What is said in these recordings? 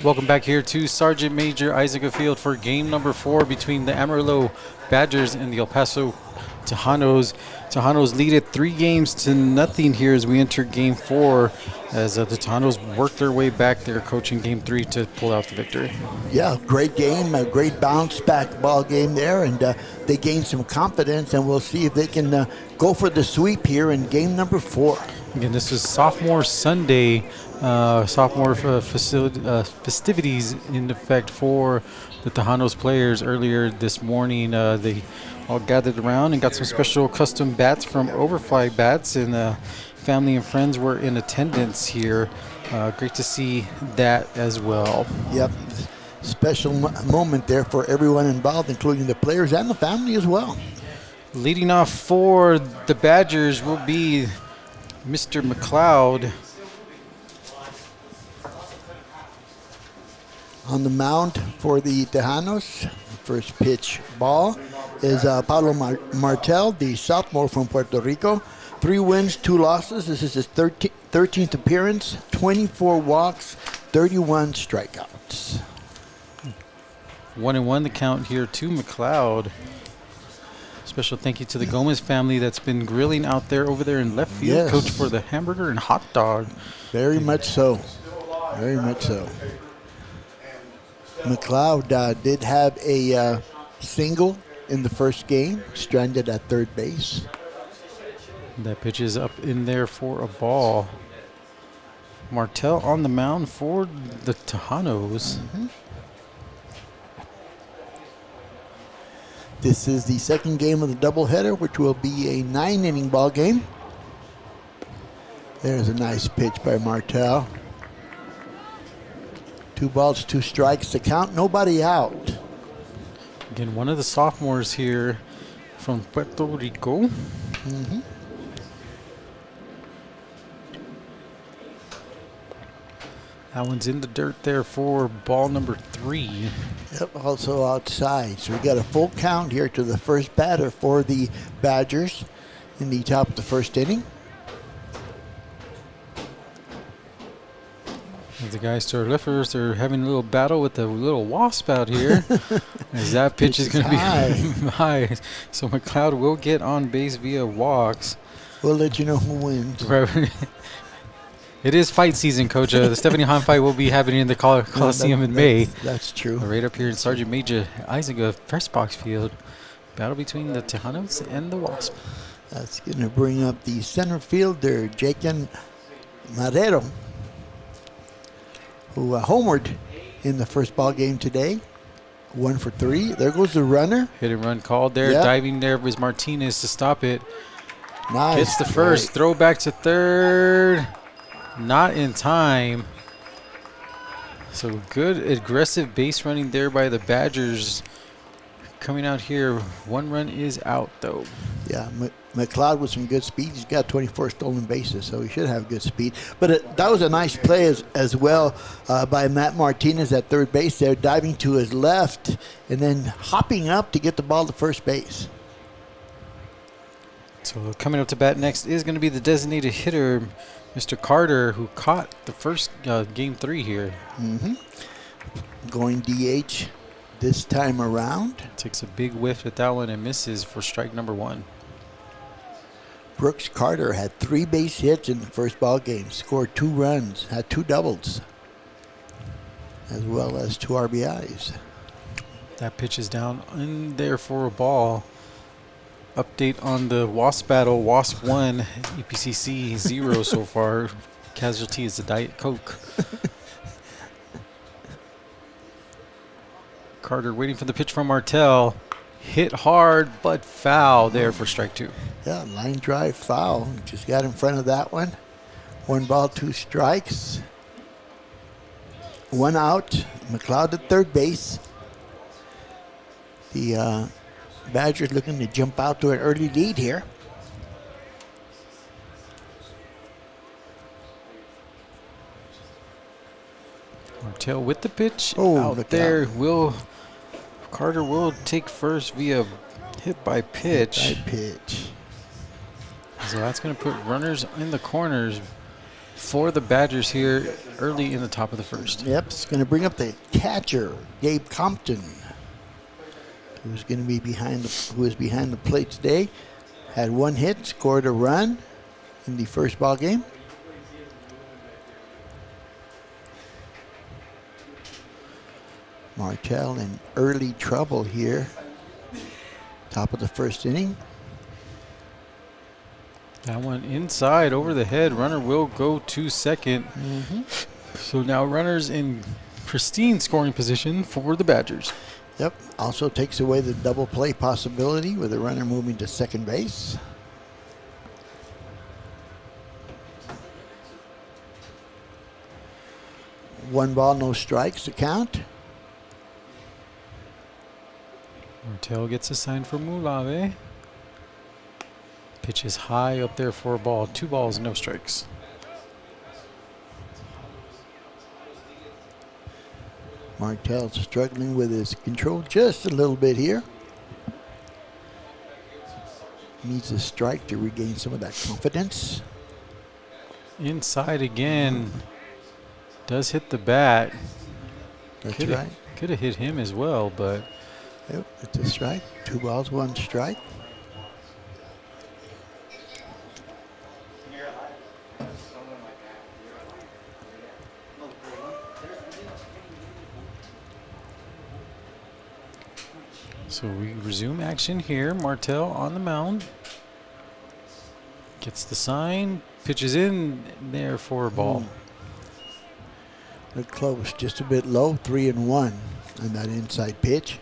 Welcome back here to Sergeant Major Eisnega Field for game number 4 between the Amarillo Badgers and the El Paso Tahanos. Tahanos lead it 3-0 here as we enter game 4, as the Tahanos work their way back there, coaching game 3 to pull out the victory. Yeah, great game, a great bounce back ball game there, and they gained some confidence, and we'll see if they can go for the sweep here in game number 4. Again, this is Sophomore Sunday, sophomore festivities in effect for the Tahanos players. Earlier this morning, they all gathered around and got some special custom bats from Overfly Bats, and family and friends were in attendance here. Great to see that as well. Yep, special moment there for everyone involved, including the players and the family as well. Leading off for the Badgers will be Mr. McLeod. On the mound for the Tahanos, first pitch ball is Pablo Martel, the sophomore from Puerto Rico. 3 wins, 2 losses. This is his 13th appearance, 24 walks, 31 strikeouts. 1-1 the count here to McLeod. Special thank you to the Gomez family that's been grilling out there over there in left field. Yes. Coach for the hamburger and hot dog. Very much so. Very much so. McLeod did have a single in the first game, stranded at third base. That pitch is up in there for a ball. Martel on the mound for the Tahanos. Mm-hmm. This is the second game of the doubleheader, which will be a 9-inning ball game. There's a nice pitch by Martel. 2 balls, 2 strikes to count, nobody out. Again, one of the sophomores here from Puerto Rico. Mm-hmm. That one's in the dirt there for ball number 3. Yep, also outside. So we got a full count here to the first batter for the Badgers in the top of the first inning. The guys to our left, they're having a little battle with the little wasp out here. As that pitch is going to be high. So McLeod will get on base via walks. We'll let you know who wins. It is fight season, Coach. The Stephanie Hahn fight will be happening in the Coliseum in May. That's true. Right up here in Sergeant Major Eisnega Press Box Field. Battle between the Tahanos and the Wasp. That's going to bring up the center fielder, Jacob Marrero, who homered in the first ball game today. 1 for 3. There goes the runner. Hit and run called there. Yep. Diving there was Martinez to stop it. Nice. Hits the first. Throw back to third. Not in time. So good aggressive base running there by the Badgers. Coming out here, 1 run is out though. Yeah, McLeod with some good speed. He's got 24 stolen bases, so he should have good speed. But that was a nice play as well by Matt Martinez at third base there, diving to his left and then hopping up to get the ball to first base. So coming up to bat next is going to be the designated hitter, Mr. Carter, who caught the first game 3 here. Mm-hmm. Going DH this time around. Takes a big whiff at that one and misses for strike number 1. Brooks Carter had 3 base hits in the first ball game, scored 2 runs, had 2 doubles, as well as 2 RBIs. That pitch is down in there for a ball. Update on the Wasp battle. Wasp 1, EPCC 0 so far. Casualty is the Diet Coke. Carter waiting for the pitch from Martel. Hit hard, but foul there for strike 2. Yeah, line drive foul. Just got in front of that one. 1 ball, 2 strikes. 1 out. McLeod at third base. The Badgers looking to jump out to an early lead here. Martel with the pitch. Oh, out there. Carter will take first via hit by pitch. So that's So that's going to put runners in the corners. for the Badgers here early in the top of the first. Yep, it's going to bring up the catcher, Gabe Compton, who is behind the plate today. Had one hit, scored a run in the first ball game. Martel in early trouble here. Top of the first inning. That one inside over the head. Runner will go to second. So now runners in pristine scoring position for the Badgers. Yep. Also takes away the double play possibility with the runner moving to second base. One ball, no strikes to count. Martel gets assigned for Mulave. Pitch is high up there for a ball. 2 balls, no strikes. Martel's struggling with his control just a little bit here. Needs a strike to regain some of that confidence. Inside again. Does hit the bat. That's right. Could have hit him as well, but Yep, it's a strike. 2 balls, 1 strike. so we resume action here. Martel on the mound. Gets the sign. Pitches in there for a ball. Look close, just a bit low. 3-1 on that inside pitch.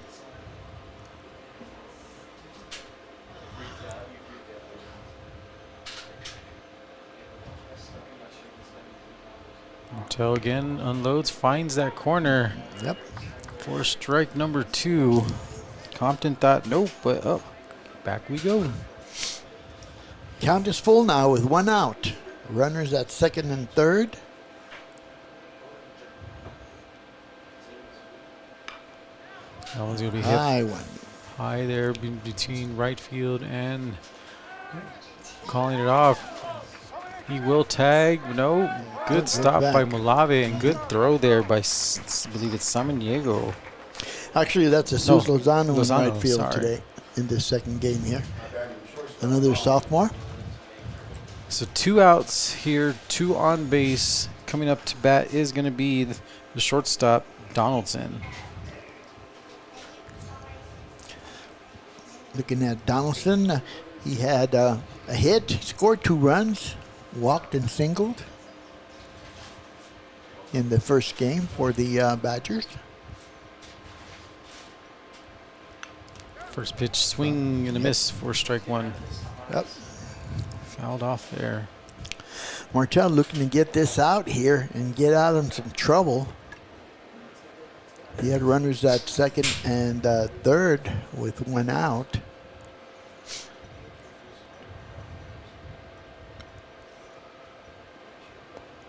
Martel again unloads, finds that corner. Yep. For strike number 2. Compton thought nope, but up. Back we go. Count is full now with 1 out. Runners at second and third. That one's going to be hit High one. high there between right field and calling it off. He will tag. No. Good stop by Mulave and good throw there by, I believe it's Samaniego. Actually, that's a Sus Lozano in Lozano, right field sorry. today in this second game here. Another sophomore. So 2 outs here, 2 on base. Coming up to bat is going to be the shortstop, Donaldson. Looking at Donaldson, he had a hit, scored 2 runs, walked and singled in the first game for the Badgers. First pitch, swing and a miss for strike 1. Yep. Fouled off there. Martel looking to get this out here and get out of some trouble. He had runners at second and third with 1 out.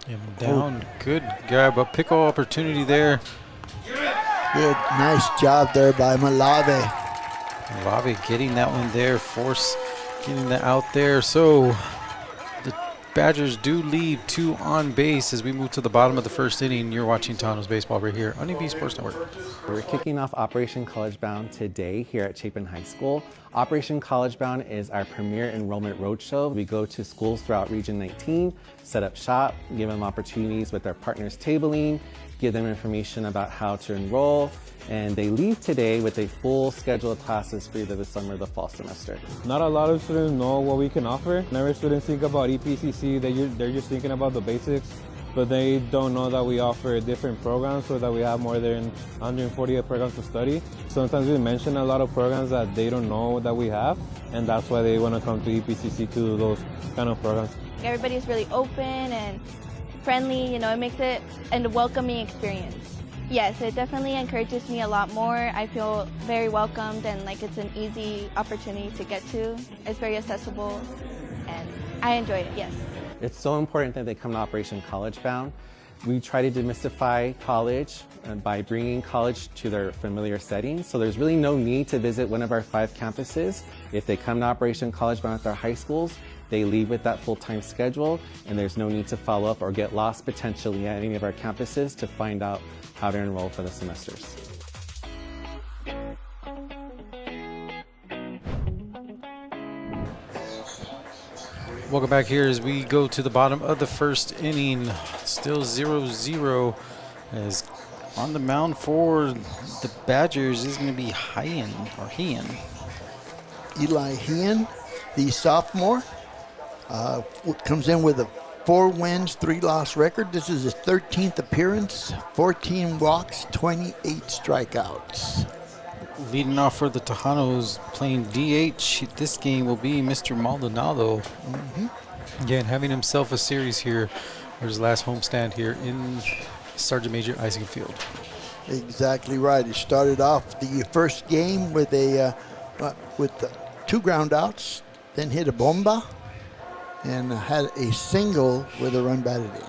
And down, good grab, a pickle opportunity there. Good, nice job there by Mulave. Mulave getting that one there, force getting that out there. So the Badgers do leave 2 on base as we move to the bottom of the first inning. You're watching Tahanos Baseball right here on EB Sports Network. We're kicking off Operation College Bound today here at Chapin High School. Operation College Bound is our premier enrollment roadshow. We go to schools throughout Region 19, set up shop, give them opportunities with their partners tabling, give them information about how to enroll, and they leave today with a full schedule of classes for either the summer or the fall semester. Not a lot of students know what we can offer. Whenever students think about EPCC, they're just thinking about the basics, but they don't know that we offer different programs, so that we have more than 148 programs to study. Sometimes we mention a lot of programs that they don't know that we have, and that's why they want to come to EPCC to do those kind of programs. Everybody's really open and friendly, you know, it makes it a welcoming experience. Yes, it definitely encourages me a lot more. I feel very welcomed and like it's an easy opportunity to get to. It's very accessible and I enjoy it, yes. It's so important that they come to Operation College Bound. We try to demystify college by bringing college to their familiar settings. So there's really no need to visit one of our 5 campuses. If they come to Operation College Bound at their high schools, they leave with that full-time schedule, and there's no need to follow up or get lost potentially at any of our campuses to find out how to enroll for the semesters. Welcome back here as we go to the bottom of the first inning. Still 0-0 as on the mound for the Badgers is going to be Hien. Eli Hien, the sophomore, comes in with a 4 wins, 3 loss record. This is his 13th appearance, 14 walks, 28 strikeouts. Leading off for the Tahanos, playing DH this game will be Mr. Maldonado. Again, having himself a series here for his last homestand here in Sergeant Major Eisnega Field. Exactly right. He started off the first game with with 2 ground outs, then hit a bomba, and had a single with a run batted in.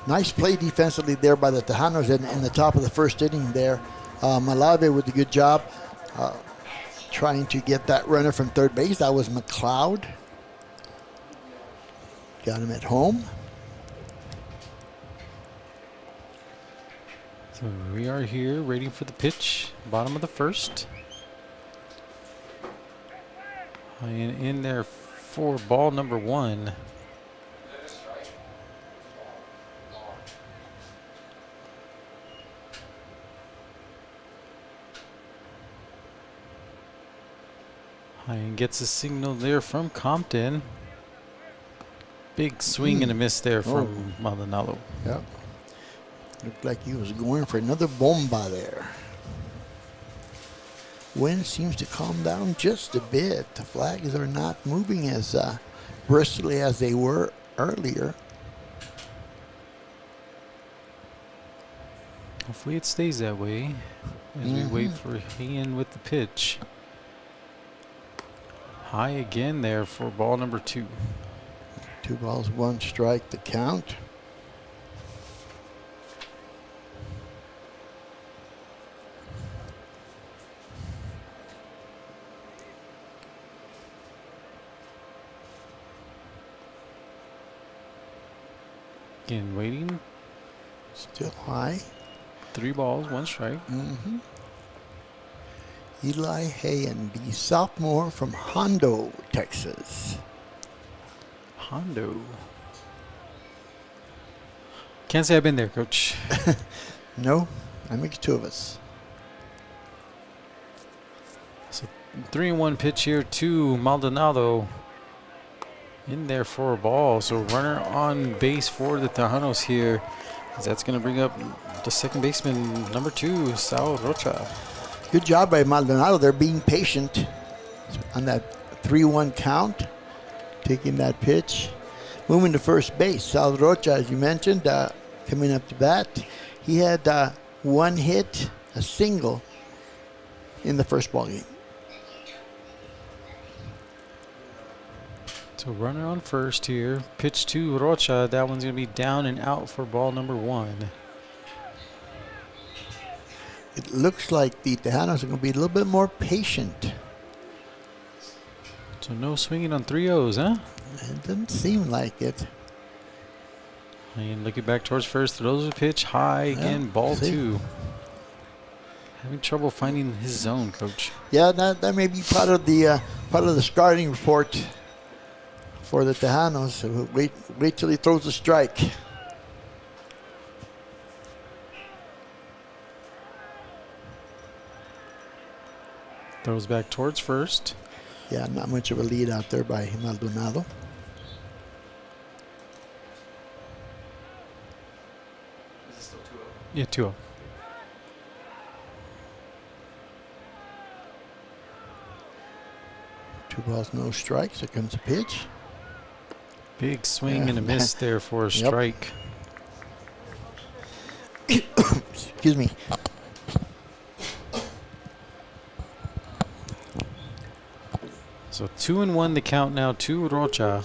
Nice play defensively there by the Tahanos in the top of the first inning there. Malave with a good job trying to get that runner from third base. That was McLeod. Got him at home. So we are here waiting for the pitch, bottom of the first. And in there for ball number 1. And gets a signal there from Compton. Big swing and a miss there from Maldonado. Yep. Looked like he was going for another bomba there. Wind seems to calm down just a bit. The flags are not moving as briskly as they were earlier. Hopefully it stays that way as we wait for Hien with the pitch. High again there for ball number 2. 2 balls, 1 strike the count. Again, waiting. Still high. 3 balls, 1 strike. Eli Hayen, the sophomore from Hondo, Texas. Hondo. Can't say I've been there, Coach. No, that makes 2 of us. So 3-1 pitch here to Maldonado. In there for a ball. So runner on base for the Tahanos here. That's going to bring up the second baseman, number 2, Sal Rocha. Good job by Maldonado. They're being patient on that 3-1 count. Taking that pitch. Moving to first base. Sal Rocha, as you mentioned, coming up to bat. He had 1 hit, a single, in the first ball game. So runner on first here. Pitch to Rocha. That one's going to be down and out for ball number 1. It looks like the Tejanos are going to be a little bit more patient. So no swinging on 3-0s, huh? It doesn't seem like it. And looking back towards first, throws a pitch high again, ball 2. Having trouble finding his zone, Coach. Yeah, that may be part of the scouting report for the Tejanos. So wait till he throws a strike. Throws back towards first. Yeah, not much of a lead out there by Maldonado. Yeah, 2-0. Two balls, no strikes. Here comes a pitch. Big swing and a miss there for a strike. Excuse me. So 2-1 the count now to Rocha.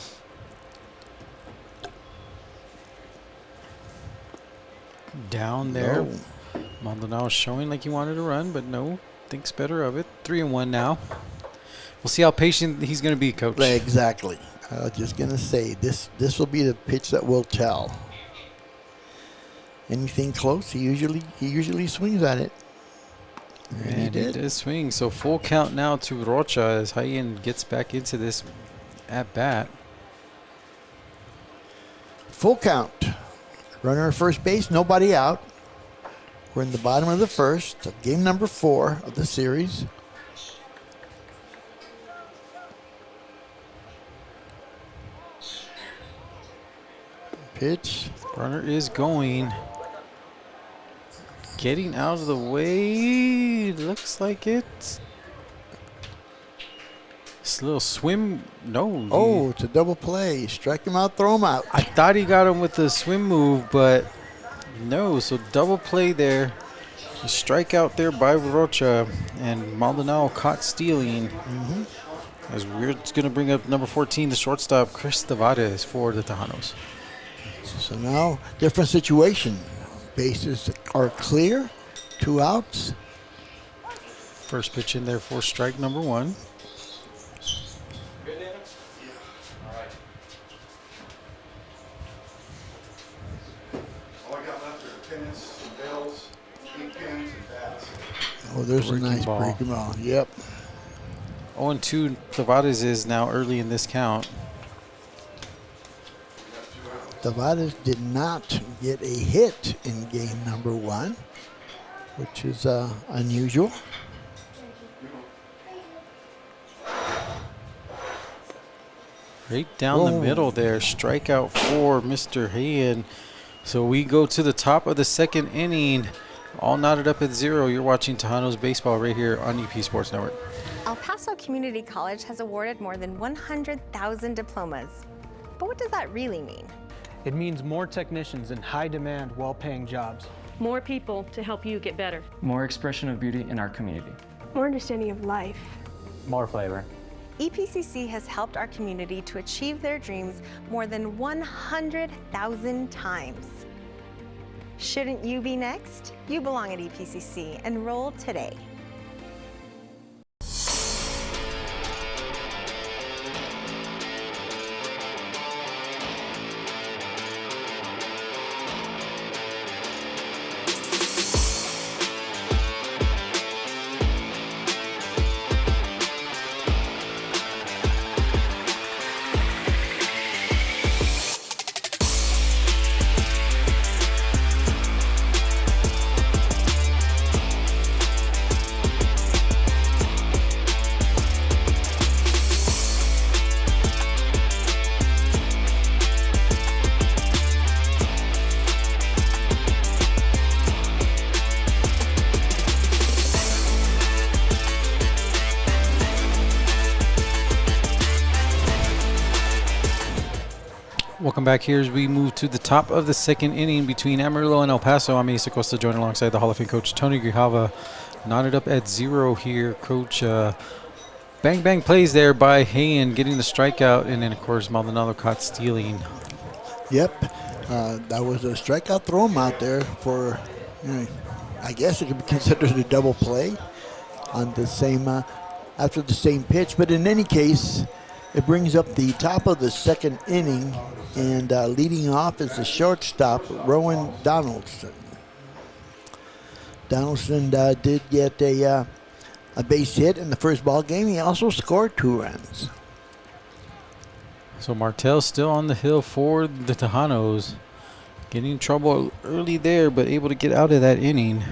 Down there. No. Maldonado showing like he wanted to run, but no. Thinks better of it. 3-1 now. We'll see how patient he's going to be, Coach. Exactly. I was just going to say, this will be the pitch that will tell. Anything close, he usually swings at it. And he did. He does swing. So full count now to Rocha as Hayen gets back into this at bat. Full count. Runner at first base, nobody out. We're in the bottom of the first, of game number 4 of the series. Pitch. Runner is going. Getting out of the way. Looks like it's a little swim. No. Oh, it's a double play. Strike him out, throw him out. I thought he got him with the swim move, but no. So double play there. A strikeout there by Rocha, and Maldonado caught stealing. As we're going to bring up number 14, the shortstop, Chris Tavares for the Tahanos. So now, different situation. Bases are clear. 2 outs. First pitch in there for strike number 1. Oh, there's a Breaking nice ball. breaking ball. Yep. 0-2 Tavares is now early in this count. Tavares did not get a hit in game number 1, which is unusual. Right down the middle there. Strikeout for Mr. Hayen. So we go to the top of the second inning. All knotted up at 0. You're watching Tahanos baseball right here on EP Sports Network. El Paso Community College has awarded more than 100,000 diplomas. But what does that really mean? It means more technicians in high-demand, well-paying jobs. More people to help you get better. More expression of beauty in our community. More understanding of life. More flavor. EPCC has helped our community to achieve their dreams more than 100,000 times. Shouldn't you be next? You belong at EPCC. Enroll today. Welcome back here as we move to the top of the second inning between Amarillo and El Paso. I'm Asa Costa, joined alongside the Hall of Fame coach Tony Grijalva. Knotted up at 0 here, Coach. Bang bang plays there by Hayen getting the strikeout, and then of course Maldonado caught stealing. Yep. That was a strikeout, throw him out there for, I guess it could be considered a double play on the same, after the same pitch. But in any case, it brings up the top of the second inning, and leading off is the shortstop, Rowan Donaldson. Donaldson did get a base hit in the first ball game. He also scored 2 runs. So Martell still on the hill for the Tahanos. Getting in trouble early there, but able to get out of that inning.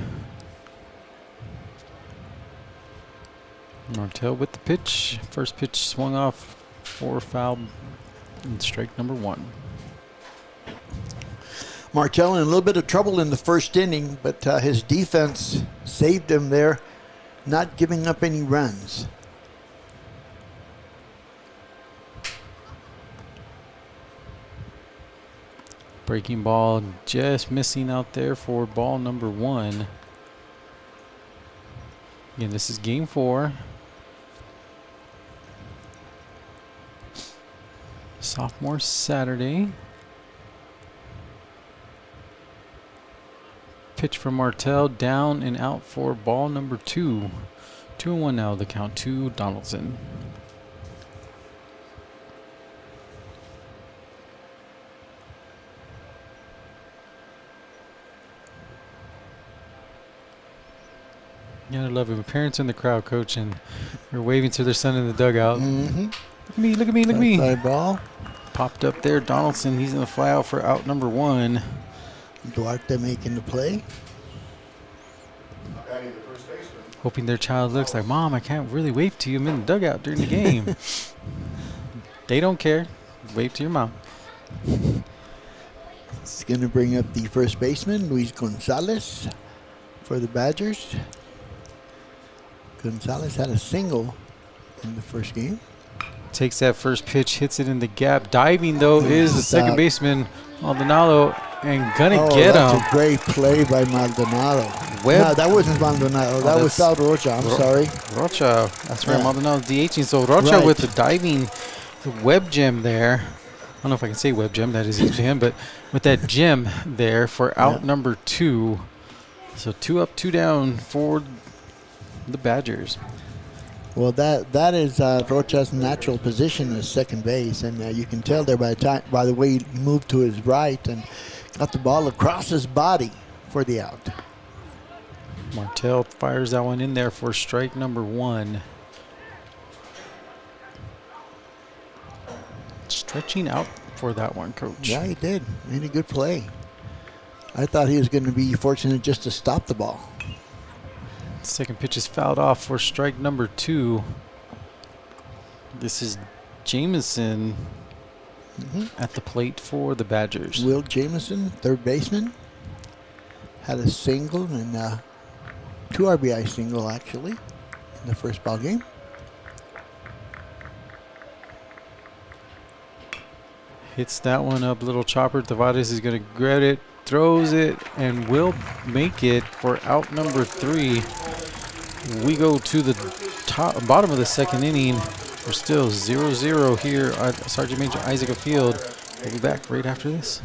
Martell with the pitch. First pitch swung off for foul and strike number 1. Martell in a little bit of trouble in the first inning, but his defense saved him there, not giving up any runs. Breaking ball just missing out there for ball number 1. Again, this is game 4. Sophomore Saturday. Pitch from Martell, down and out for ball number 2. 2-1 now, the count to Donaldson. Yeah, I love it. Parents in the crowd, coach, and they're waving to their son in the dugout. Mm-hmm. Look at me, look at me, look at me. Fly ball. Popped up there. Donaldson, he's going to fly out for out number 1. Duarte making the play. Hoping their child looks like, Mom, I can't really wave to you. I'm in the dugout during the game. They don't care. Wave to your mom. It's going to bring up the first baseman, Luis Gonzalez, for the Badgers. Gonzalez had a single in the first game. Takes that first pitch, hits it in the gap. Diving, though, is the second baseman, Maldonado, and gonna get him. That's a great play by Maldonado. Webb. No, that wasn't Maldonado. That was Sal Rocha. I'm sorry. Rocha. That's right. Yeah. Maldonado DHing. So Rocha Right. with the diving web gem there. I don't know if I can say web gem. That is easy to him. But with that gem there for out number 2. So 2 up, 2 down for the Badgers. Well, that is Rocha's natural position as second base, and you can tell there by the way he moved to his right and got the ball across his body for the out. Martel fires that one in there for strike number 1. Stretching out for that one, coach. Yeah, he did. Made a good play. I thought he was going to be fortunate just to stop the ball. Second pitch is fouled off for strike number 2. This is Jameson at the plate for the Badgers. Will Jameson, third baseman, had a single and 2 RBI single actually in the first ball game. Hits that one up, little chopper. Tavares is going to grab it, throws it, and will make it for out number 3. We go to the bottom of the second inning. We're still 0-0 here at Sergeant Major Eisnega Field. We'll be back right after this.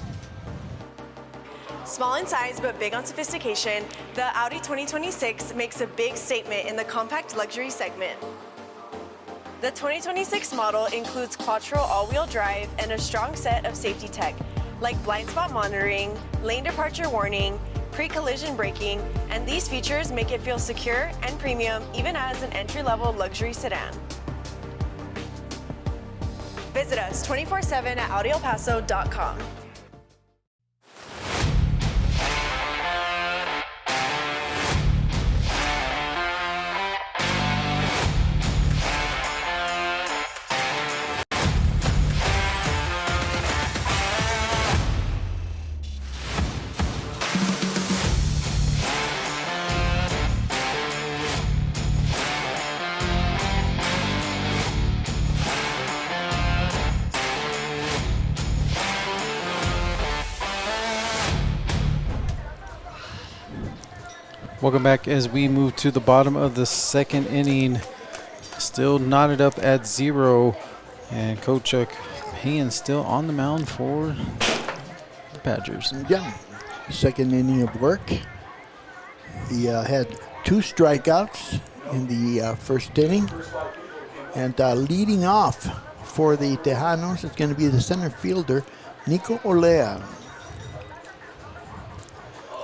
Small in size but big on sophistication, the Audi 2026 makes a big statement in the compact luxury segment. The 2026 model includes Quattro all-wheel drive and a strong set of safety tech, like blind spot monitoring, lane departure warning, pre-collision braking, and these features make it feel secure and premium even as an entry-level luxury sedan. Visit us 24/7 at AudiElPaso.com. Welcome back as we move to the bottom of the second inning. Still knotted up at 0. And Coach Haynes still on the mound for the Badgers. Yeah, second inning of work. He had 2 strikeouts in the first inning. And leading off for the Tejanos is going to be the center fielder, Nico Olea.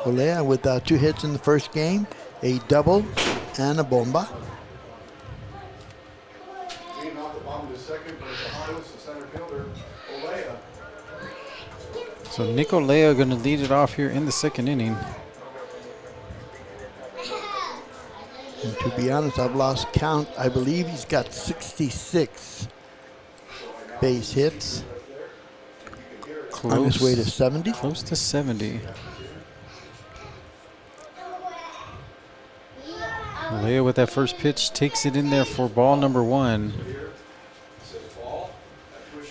Olea with 2 hits in the first game, a double and a bomba. So Nico Lea going to lead it off here in the second inning. And to be honest, I've lost count. I believe he's got 66 base hits. On his way to 70. Close to 70. Lea with that first pitch takes it in there for ball number 1.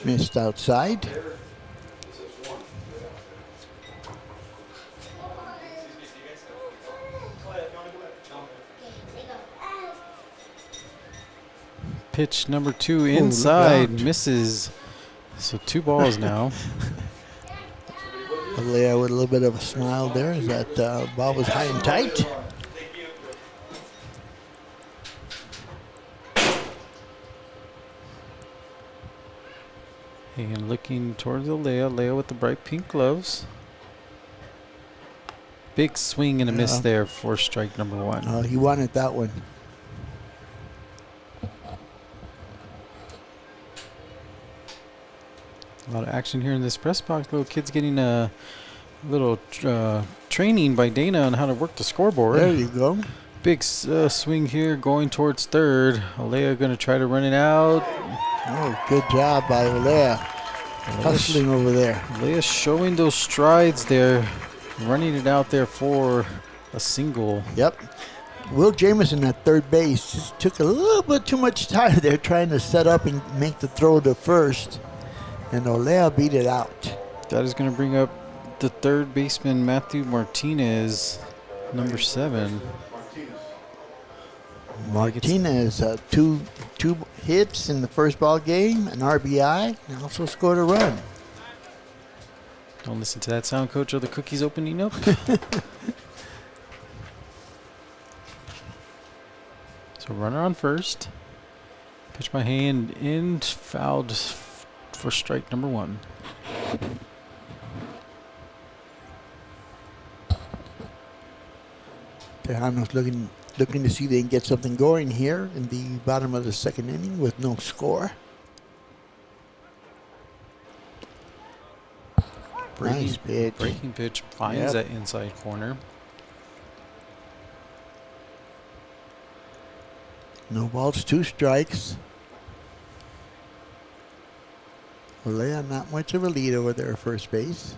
Missed outside. Pitch number 2 inside, misses. So 2 balls now. Lea with a little bit of a smile there as that ball was high and tight. And looking towards Lea with the bright pink gloves. Big swing and a miss there for strike number 1. He wanted that one. A lot of action here in this press box. Little kids getting a little training by Dana on how to work the scoreboard. There you go. Big swing here going towards third. Olea going to try to run it out. Oh, good job by Olea. Hustling over there. Olea showing those strides there. Running it out there for a single. Yep. Will Jameson at third base just took a little bit too much time there trying to set up and make the throw to first. And Olea beat it out. That is going to bring up the third baseman, Matthew Martinez, number 7. Martinez, two hits in the first ball game, an RBI, and also scored a run. Don't listen to that sound, Coach, or the cookie's opening up. So runner on first. Pitch by hand in, fouled for strike number 1. Tahanos looking to see if they can get something going here in the bottom of the second inning with no score. Nice pitch. Breaking pitch finds that inside corner. No balls, 2 strikes. Olea, not much of a lead over there at first base.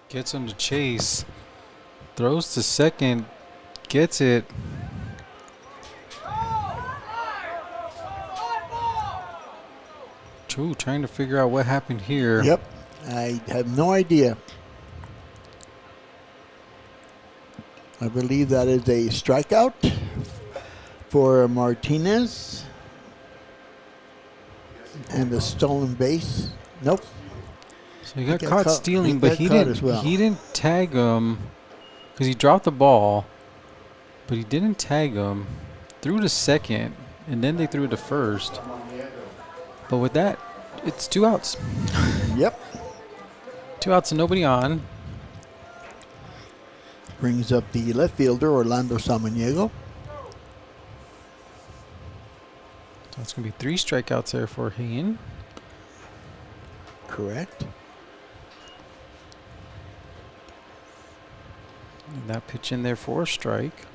Gets him to chase. Throws to second. Gets it. True, trying to figure out what happened here. Yep, I have no idea. I believe that is a strikeout for Martinez. And a stolen base. Nope. So he got caught stealing, but he didn't tag him because he dropped the ball, but he didn't tag him. Threw to second, and then they threw it to first. But with that, it's 2 outs. Yep. 2 outs and nobody on. Brings up the left fielder, Orlando Samaniego. So it's going to be 3 strikeouts there for Hain. Correct. And that pitch in there for a strike.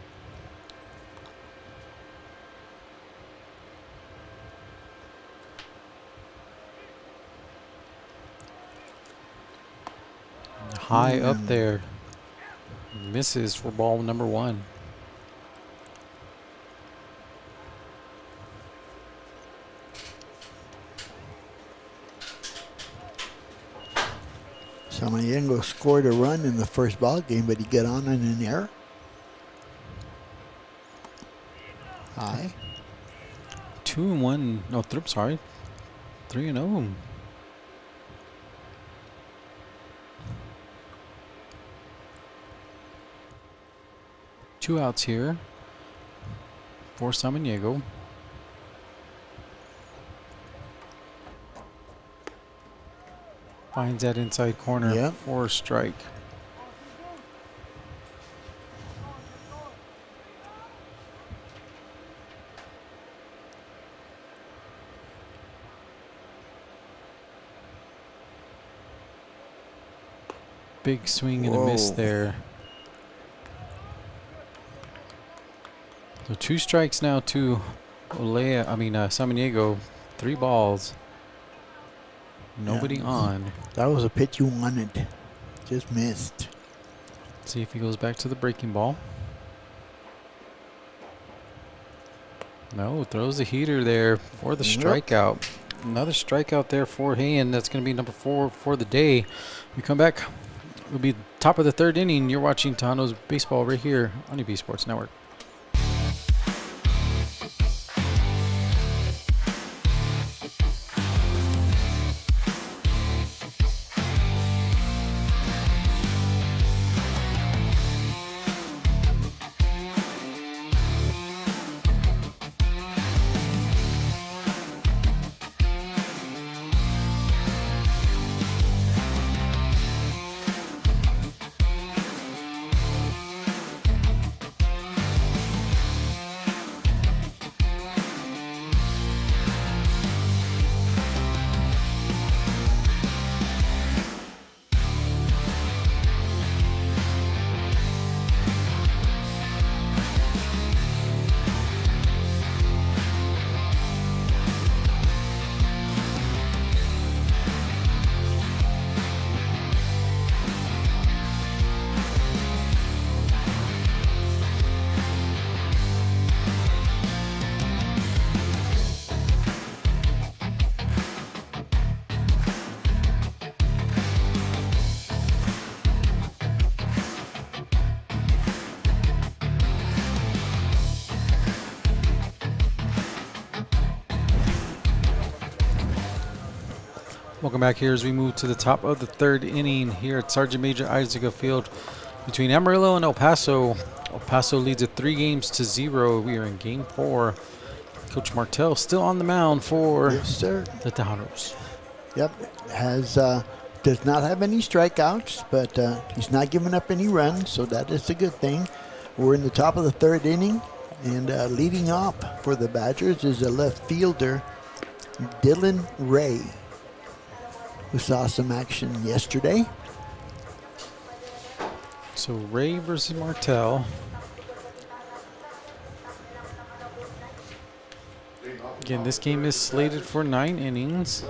High up there. Misses for ball number 1. Samaniego scored a run in the first ball game, but he got on an error. High. 2-1. No, sorry. 3-0. Two outs here for Samaniego. Finds that inside corner for a strike. Big swing and a miss there. So 2 strikes now to Samaniego. 3 balls. Nobody on. That was a pitch you wanted. Just missed. See if he goes back to the breaking ball. No, throws the heater there for the strikeout. Another strikeout there for Hain. That's going to be number 4 for the day. We come back. It'll be top of the 3rd inning. You're watching Tahanos baseball right here on UB Sports Network. Welcome back here as we move to the top of the third inning here at Sergeant Major Eisnega Field between Amarillo and El Paso. El Paso leads it 3-0. We are in game 4. Coach Martell still on the mound for Yes, sir. the Tahanos. Yep, does not have any strikeouts, but he's not giving up any runs, so that is a good thing. We're in the top of the third inning, and leading off for the Badgers is a left fielder, Dylan Ray, who saw some action yesterday. So Ray versus Martell. Again, this game is slated for 9 innings.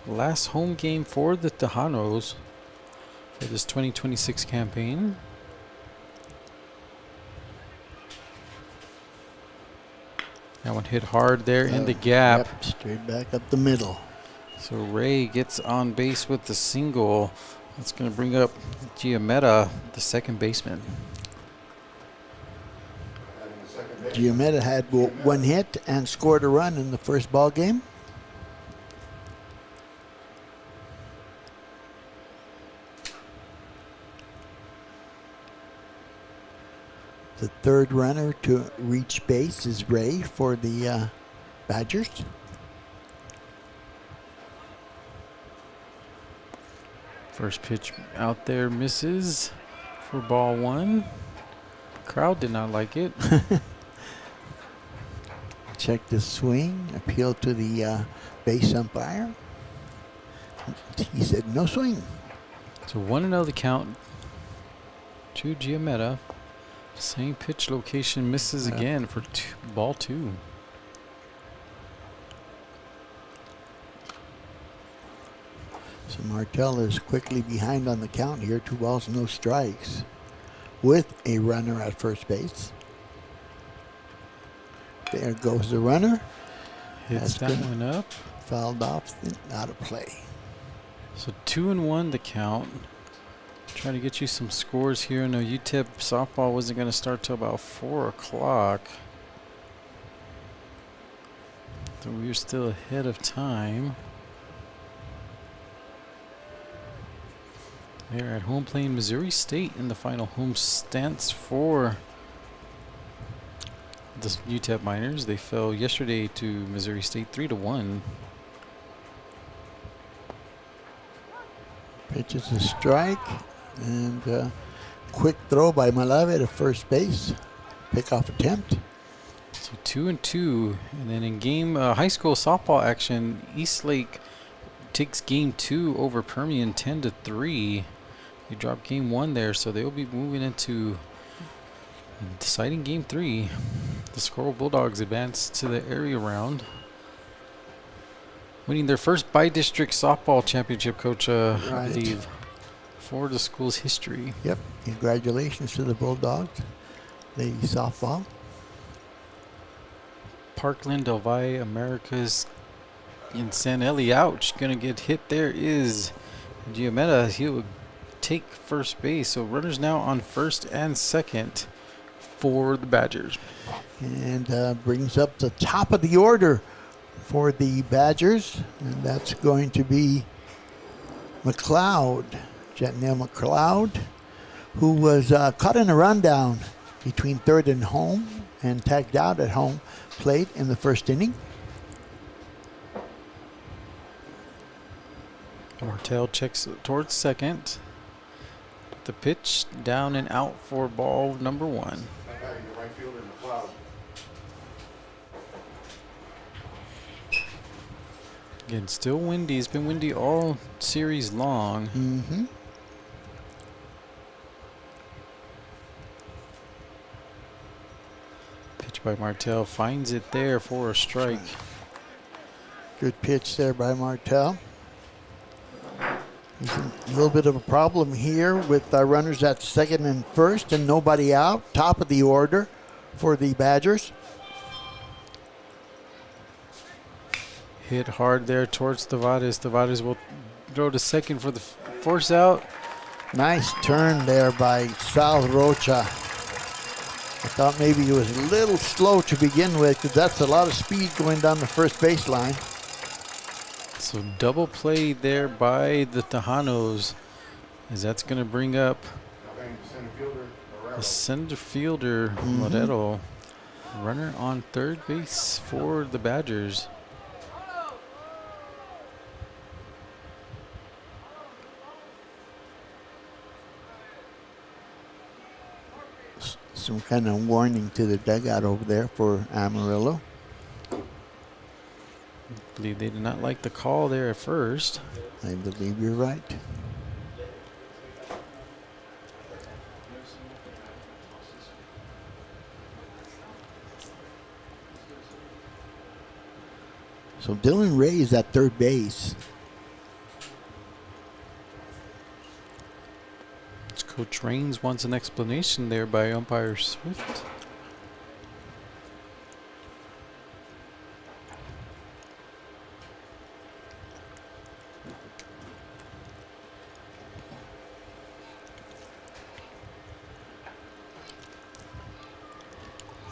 Last home game for the Tahanos for this 2026 campaign. That one hit hard there in the gap. Yep, straight back up the middle. So Ray gets on base with the single. That's going to bring up Giametta, the second baseman. Giametta had one hit and scored a run in the first ball game. The third runner to reach base is Ray for the Badgers. First pitch out there misses for ball 1. Crowd did not like it. Check the swing, appeal to the base umpire. He said no swing. So 1-0 the count to Giametta. Same pitch location, misses again for ball 2. So Martell is quickly behind on the count here. 2 balls, no strikes, with a runner at first base. There goes the runner. Hits that one up. Fouled off, out of play. So 2-1 the count. Trying to get you some scores here. No, UTEP softball wasn't going to start till about 4 o'clock. So we're still ahead of time. They're at home playing Missouri State in the final home stance for the UTEP Miners. They fell yesterday to Missouri State 3-1. Pitch is a strike, and quick throw by Malave to first base. Pickoff attempt. So 2-2, and then in game high school softball action, Eastlake takes game 2 over Permian 10-3. They dropped game 1 there, so they will be moving into deciding game 3. The Squirrel Bulldogs advance to the area round, winning their first by-district softball championship, Coach, I believe, for the school's history. Yep. Congratulations to the Bulldogs, lady softball. Parkland, Del Valle, Americas, and San Eli. Ouch, gonna get hit there is Giametta. He will take first base. So runners now on first and second for the Badgers. And brings up the top of the order for the Badgers, and that's going to be McLeod, Janelle McLeod, who was caught in a rundown between third and home and tagged out at home plate in the first inning. Martell checks towards second. The pitch down and out for ball number 1. Again, still windy. It's been windy all series long. Mm-hmm. Pitch by Martell, finds it there for a strike. Good pitch there by Martell. He's in a little bit of a problem here with runners at second and first and nobody out. Top of the order for the Badgers. Hit hard there towards Tavares. Tavares will throw to second for the force out. Nice turn there by Sal Rocha. I thought maybe he was a little slow to begin with because that's a lot of speed going down the first baseline. So double play there by the Tahanos, as that's going to bring up the center fielder, Morero. Runner on third base for the Badgers. Some kind of warning to the dugout over there for Amarillo. I believe they did not like the call there at first. I believe you're right. So Dylan Ray is at third base. Coach Raines wants an explanation there by umpire Swift.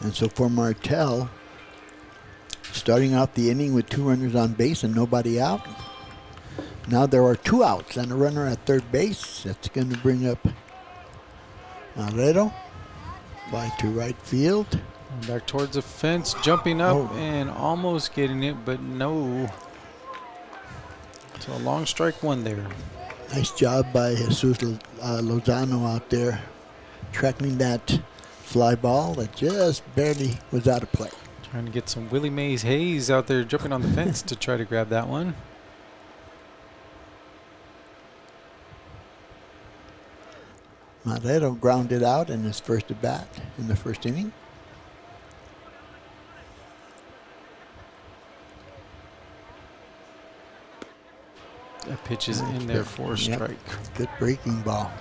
And so for Martell, starting out the inning with 2 runners on base and nobody out. Now there are 2 outs and a runner at third base. That's going to bring up Amarillo. Fly to right field. Back towards the fence, jumping up and almost getting it, but no. So a long strike 1 there. Nice job by Jesus Lozano out there, tracking that fly ball that just barely was out of play. Trying to get some Willie Mays Hayes out there jumping on the fence to try to grab that one. Marrero grounded out in his first at bat in the first inning. That pitch is in there for a strike. Good breaking ball.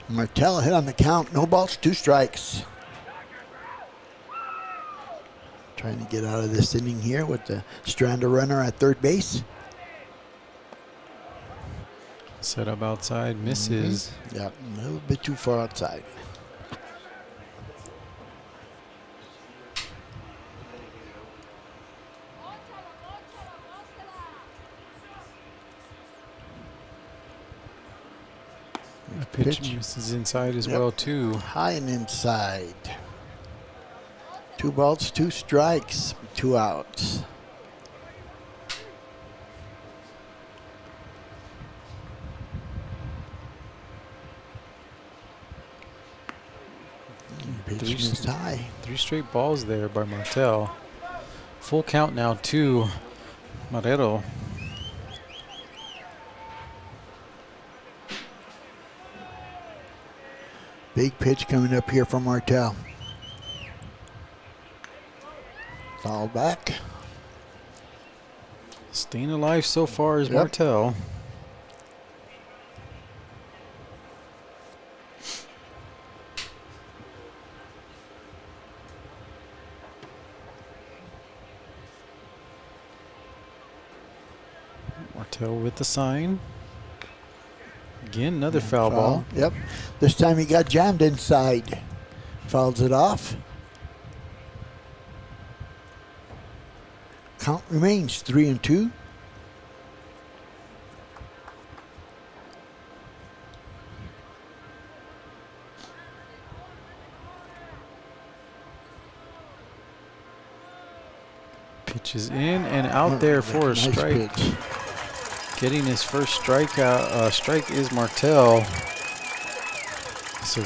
Martell hit on the count. No balls, 2 strikes. Trying to get out of this inning here with the Stranda runner at third base. Set up outside, misses. Yep, a little bit too far outside. The pitch misses inside as well too. High and inside. 2 balls, 2 strikes, 2 outs. Pitch is high. 3 straight balls there by Martell. Full count now to Marrero. Big pitch coming up here from Martell. Foul back. Staying alive so far is Martell. Martell with the sign. Again, another foul ball. Yep. This time he got jammed inside. Fouls it off. Count remains 3-2. Pitch is in and out there for a strike. Pitch. Getting his first strikeout. Strike is Martell. So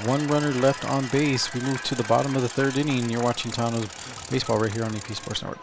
1 runner left on base. We move to the bottom of the 3rd inning. You're watching Tahanos baseball right here on EP Sports Network.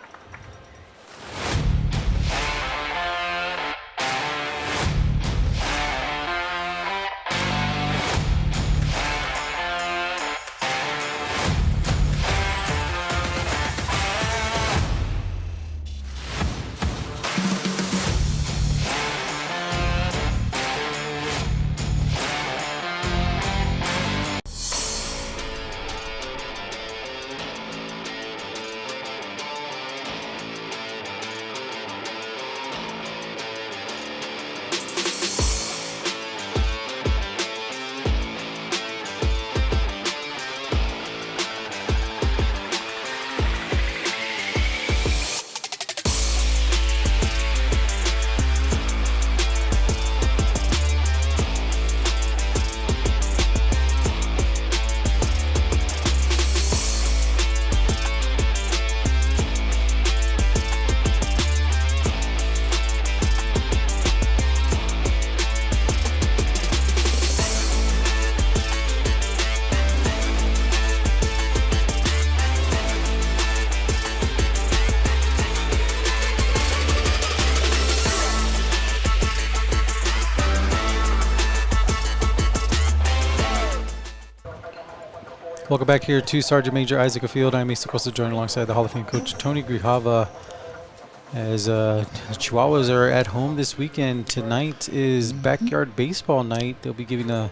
Welcome back here to Sergeant Major Eisnega Field. I'm Misa Costa, joined alongside the Hall of Fame coach Tony Grijalva. As Chihuahuas are at home this weekend, tonight is backyard baseball night. They'll be giving a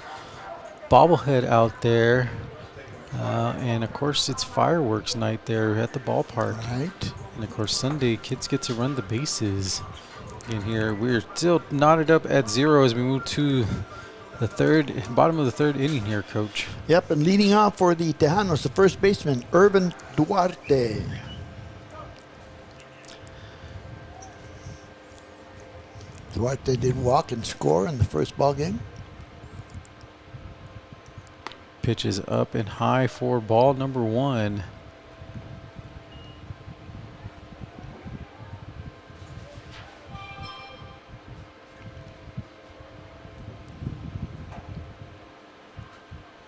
bobblehead out there. And, of course, it's fireworks night there at the ballpark. Right. And, of course, Sunday, kids get to run the bases. In here, we're still knotted up at 0 as we move to the bottom of the third inning here, Coach. Yep, and leading off for the Tejanos, the first baseman, Irvin Duarte. Duarte did walk and score in the first ball game. Pitch is up and high for ball number 1.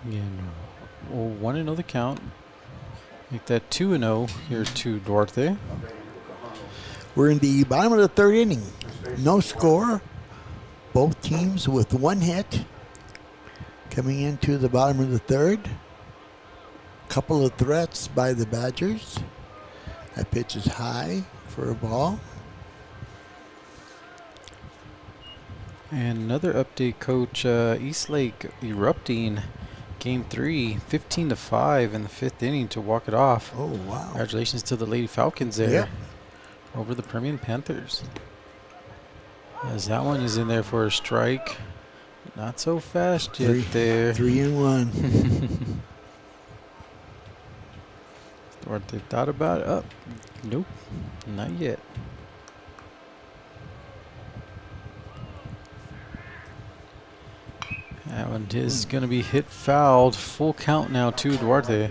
Again, 1-0 the count. Make that 2-0 here to Duarte. We're in the bottom of the third inning. No score. Both teams with 1 hit. Coming into the bottom of the third. Couple of threats by the Badgers. That pitch is high for a ball. And another update, Coach. Eastlake erupting Game 3, 15-5 in the 5th inning to walk it off. Oh, wow. Congratulations to the Lady Falcons there. Yep. Over the Permian Panthers. As that one is in there for a strike. Not so fast yet there. 3-1. Duarte thought about it. Up. Nope. Not yet. That one is going to be hit fouled. Full count now to Duarte.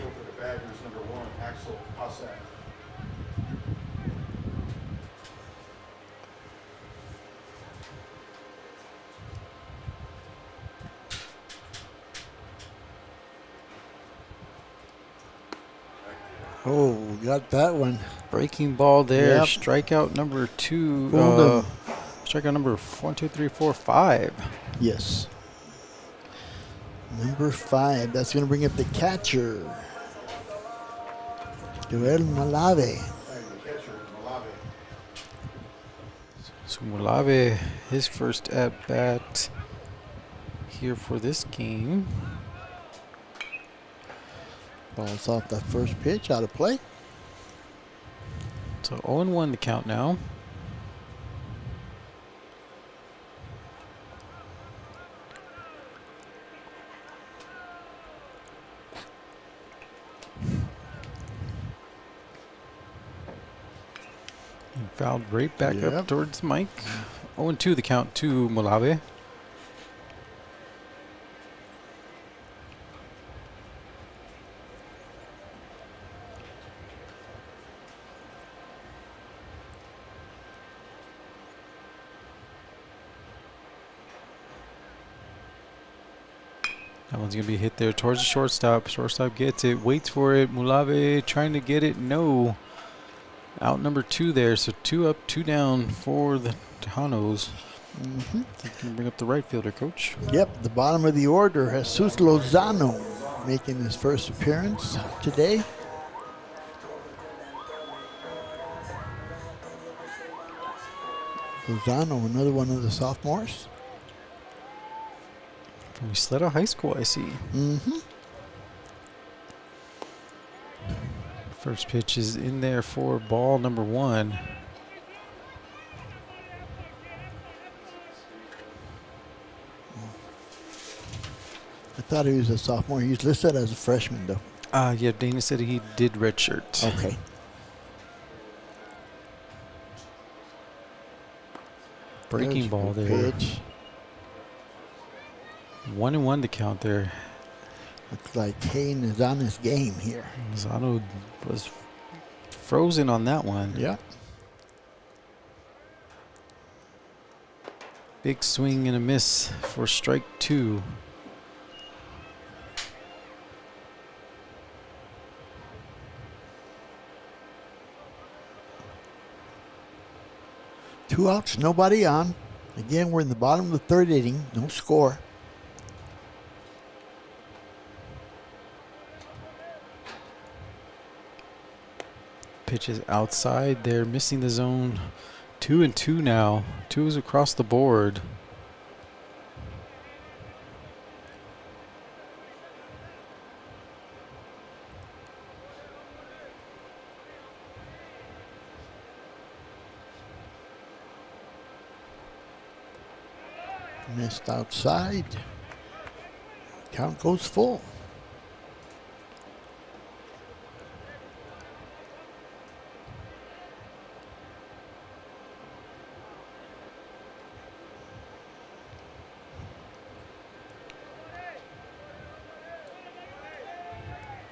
Oh, got that one. Breaking ball there. Yep. Strikeout number 2. Strikeout number 1, 2, 3, 4, 5. Yes. Number 5. That's going to bring up the catcher. Duel Malave. So Malave, his first at bat here for this game. Balls off that first pitch, out of play. So 0-1 the count now. And fouled right back up towards Mike. 0-2 the count to Malave. That one's going to be hit there towards the shortstop. Shortstop gets it, waits for it. Malave trying to get it. No. Out number 2 there. So 2 up, 2 down for the Tahanos. They can bring up the right fielder, Coach. Yep, the bottom of the order, Jesus Lozano making his first appearance today. Lozano, another one of the sophomores. From Isleta High School, I see. First pitch is in there for ball number 1. I thought he was a sophomore. He's listed as a freshman, though. Yeah, Dana said he did redshirt. Okay. Breaking ball there. Pitch. 1-1 to count there. Looks like Kane is on his game here. Zano was frozen on that one. Yeah. Big swing and a miss for strike 2. Two outs, nobody on. Again, we're in the bottom of the third inning. No score. Pitch is outside. They're missing the zone. 2-2 now. 2s across the board. Missed outside. Count goes full.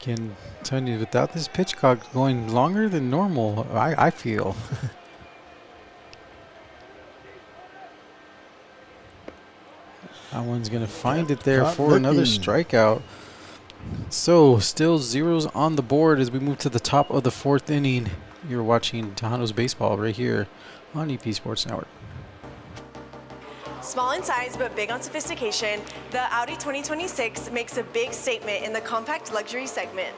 Again, telling you, without this pitch clock going longer than normal, I feel. That one's going to find it there for another strikeout. So, still zeros on the board as we move to the top of the 4th inning. You're watching Tahanos baseball right here on EP Sports Network. Small in size but big on sophistication, the Audi 2026 makes a big statement in the compact luxury segment.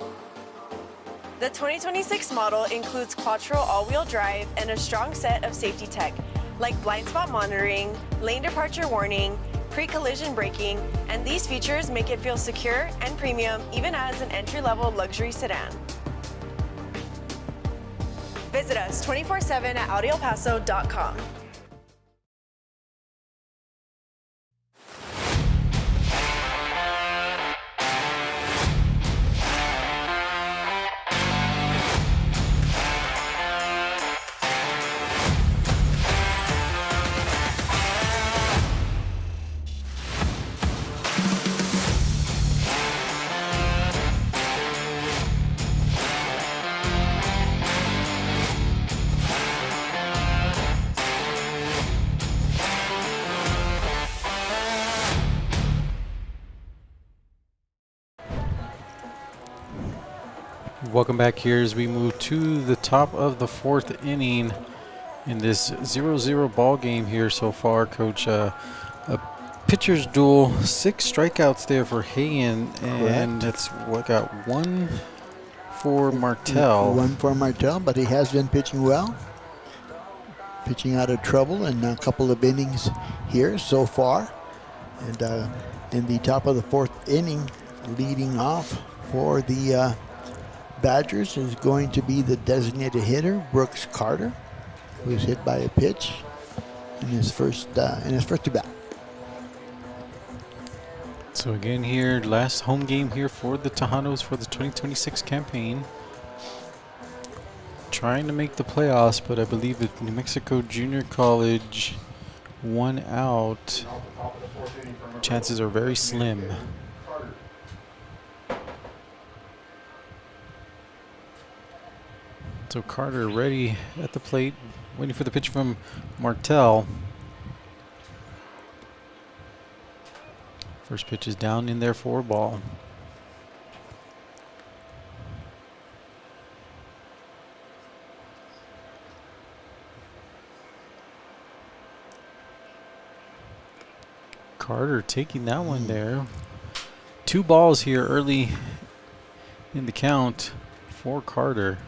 The 2026 model includes quattro all-wheel drive and a strong set of safety tech, like blind spot monitoring, lane departure warning, pre-collision braking, and these features make it feel secure and premium even as an entry-level luxury sedan. Visit us 24/7 at AudiElPaso.com. Welcome back here as we move to the top of the 4th inning in this 0-0 ball game here so far, Coach. A pitcher's duel, 6 strikeouts there for Hagen, and that's what got 1 for Martel. 1 for Martel, but he has been pitching well. Pitching out of trouble in a couple of innings here so far. And in the top of the 4th inning, leading off for the Badgers is going to be the designated hitter, Brooks Carter, who's hit by a pitch in his first at bat. So again here, last home game here for the Tahanos for the 2026 campaign. Trying to make the playoffs, but I believe that New Mexico Junior College won out. Chances are very slim. So Carter ready at the plate, waiting for the pitch from Martel. First pitch is down in there for a ball. Carter taking that one there. 2 balls here early in the count for Carter.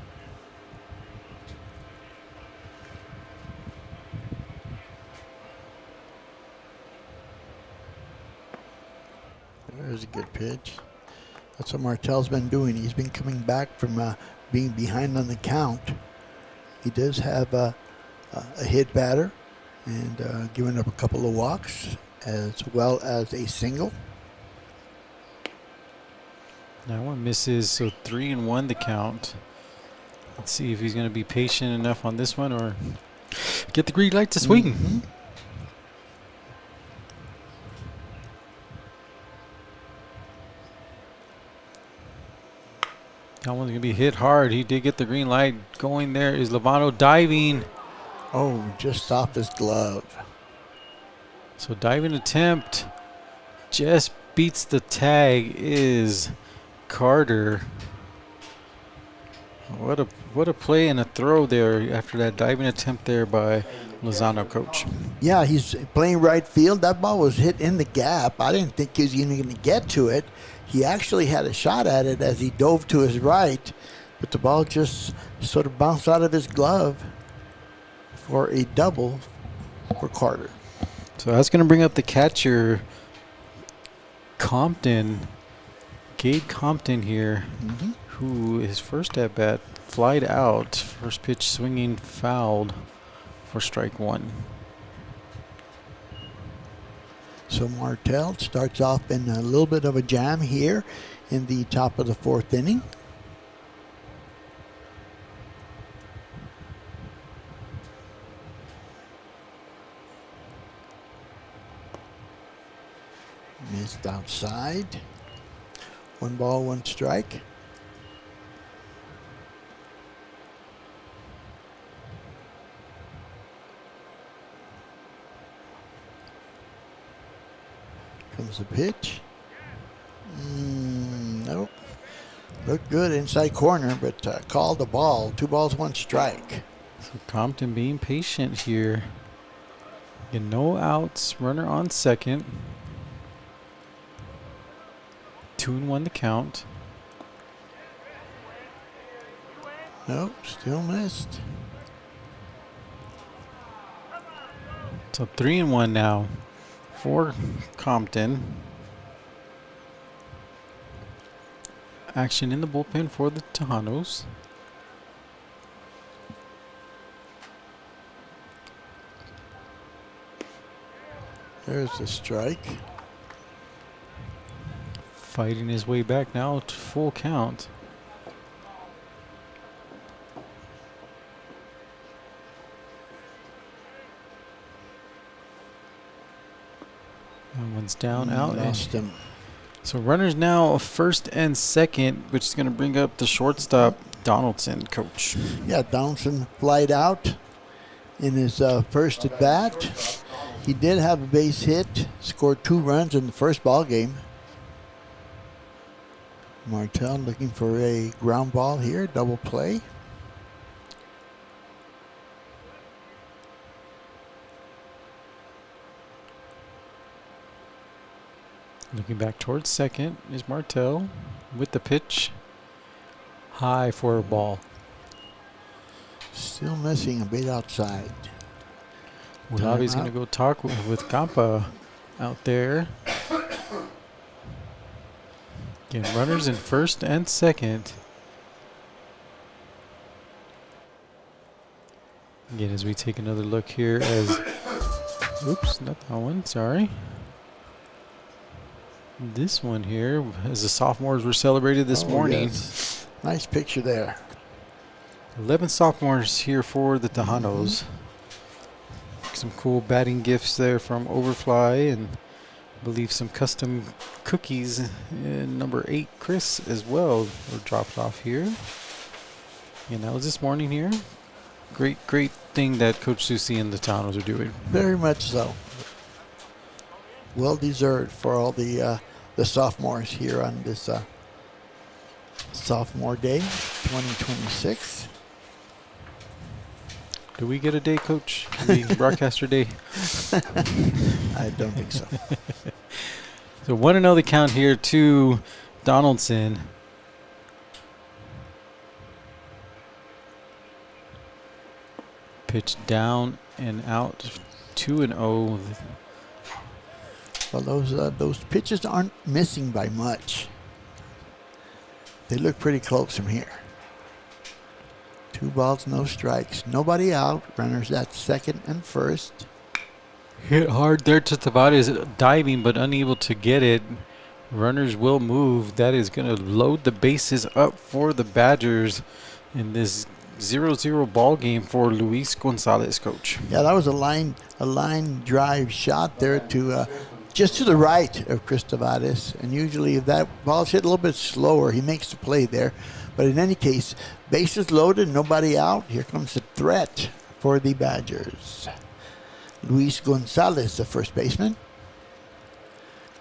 There's a good pitch. That's what Martel's been doing. He's been coming back from being behind on the count. He does have a hit batter and giving up a couple of walks as well as a single. That one misses, so 3-1 the count. Let's see if he's going to be patient enough on this one or get the green light to swing. Mm-hmm. That one's going to be hit hard. He did get the green light. Going there is Lovano diving. Oh, just off his glove. So diving attempt just beats the tag is Carter. What a play and a throw there after that diving attempt there by Lozano, Coach. Yeah, he's playing right field. That ball was hit in the gap. I didn't think he was even going to get to it. He actually had a shot at it as he dove to his right. But the ball just sort of bounced out of his glove for a double for Carter. So that's going to bring up the catcher, Compton, Gabe Compton here, who his first at bat flied out. First pitch swinging fouled for strike one. So Martell starts off in a little bit of a jam here in the top of the fourth inning. Missed outside. 1 ball, 1 strike. Comes the pitch. Nope. Looked good inside corner, but called the ball. 2 balls, 1 strike. So Compton being patient here. Get no outs, runner on second. 2-1 the count. Nope, still missed. So 3-1 now for Compton. Action in the bullpen for the Tahanos. There's the strike. Fighting his way back now to full count. That one's down, out. Lost him. So runners now first and second, which is going to bring up the shortstop, Donaldson, coach. Yeah, Donaldson flied out in his first at bat. He did have a base hit, scored 2 runs in the first ball game. Martell looking for a ground ball here, double play. Looking back towards second is Martell with the pitch. High for a ball. Still missing a bit outside. Ulavi's going to go talk with Campa out there. Again, runners in first and second. Again, as we take another look here as... Oops, not that one, sorry. This one here, as the sophomores were celebrated this morning. Yes. Nice picture there. 11 sophomores here for the Tahanos. Some cool batting gifts there from Overfly, and I believe some custom cookies. And number 8, Chris, as well, were dropped off here. And that was this morning here. Great thing that Coach Susie and the Tahanos are doing. Very much so. Well deserved for all the sophomores here on this sophomore day, 2026. Do we get a day, Coach? Broadcaster day? I don't think so. So 1-0 the count here to Donaldson. Pitch down and out, 2-0. Well, those pitches aren't missing by much. They look pretty close from here. 2 balls, no strikes. Nobody out. Runners at second and first. Hit hard there to Tavares, diving but unable to get it. Runners will move. That is going to load the bases up for the Badgers in this 0-0 ball game for Luis Gonzalez, coach. Yeah, that was a line drive shot there to just to the right of Chris Tavares. And usually if that ball's hit a little bit slower, he makes the play there. But in any case, bases loaded, nobody out. Here comes the threat for the Badgers. Luis Gonzalez, the first baseman.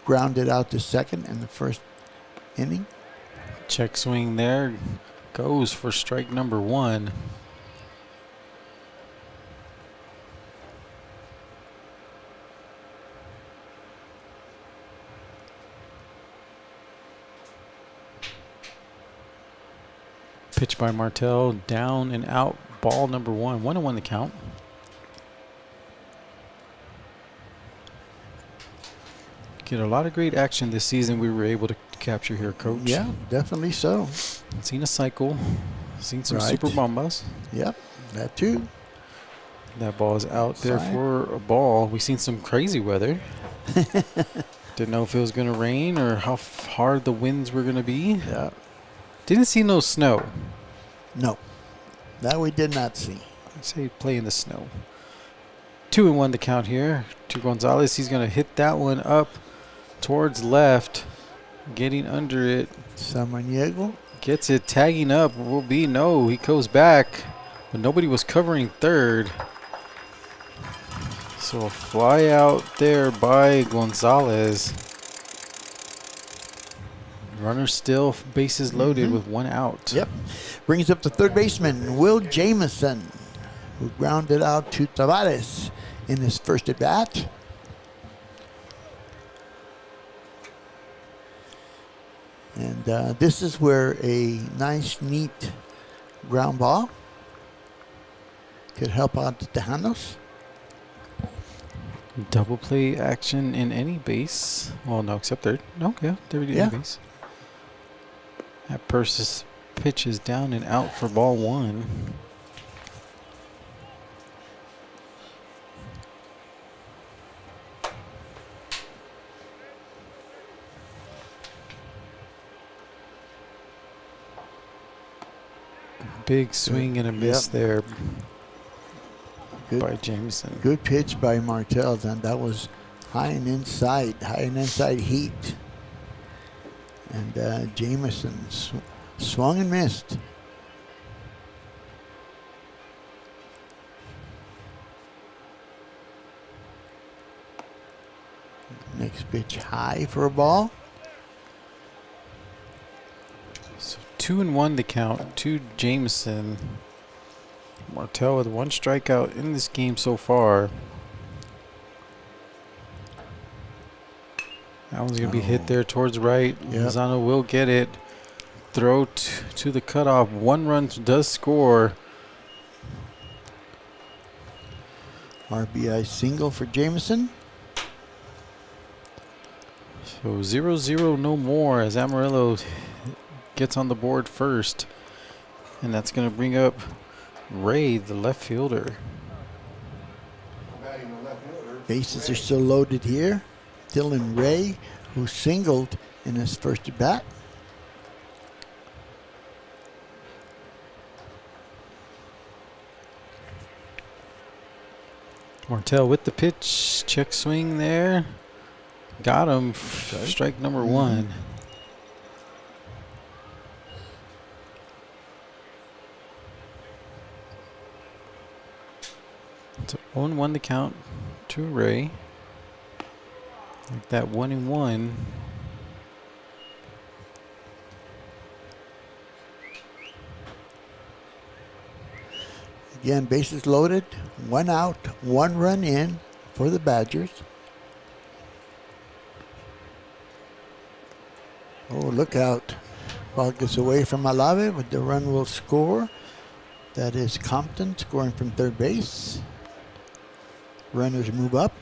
Grounded out to second in the first inning. Check swing there. Goes for strike number 1. Pitch by Martel, down and out. Ball number 1. 1-1 the count. Get a lot of great action this season we were able to capture here, Coach. Yeah, definitely so. Seen a cycle. Seen some Right. super bombas. Yep, that too. That ball is out there Outside. for a ball. We've seen some crazy weather. Didn't know if it was going to rain or how hard the winds were going to be. Yeah. Didn't see no snow. No, that we did not see. I say play in the snow. 2-1 to count here to Gonzalez. He's going to hit that one up towards left, getting under it. Samaniego. Gets it, tagging up. Will be no. He goes back, but nobody was covering third. So a fly out there by Gonzalez. Runner still, bases loaded with 1 out. Yep. Brings up the third baseman, Will Jamison, who grounded out to Tavares in his first at bat. And this is where a nice, neat ground ball could help out the Tahanos. Double play action in any base. Well, no, except third. No, yeah, third in Yeah. any base. That Persis pitch is down and out for ball 1. Big swing and a miss there Good. by Jameson. Good pitch by Martel, and that was high and inside heat. And Jameson swung and missed. Next pitch high for a ball. So 2-1 to count to Jameson. Martel with 1 strikeout in this game so far. That one's going to be hit there towards right. Yep. Lozano will get it. Throw to the cutoff. 1 run does score. RBI single for Jameson. So 0-0 no more as Amarillo gets on the board first. And that's going to bring up Ray, the left fielder. Bases are still loaded here. Dylan Ray, who singled in his first at bat. Martel with the pitch. Check swing there. Got him. Strike number 1. So 0-1 to count to Ray. Like that 1-1. Again, bases loaded. 1 out, 1 run in for the Badgers. Oh, look out. Ball gets away from Alave, but the run will score. That is Compton scoring from third base. Runners move up.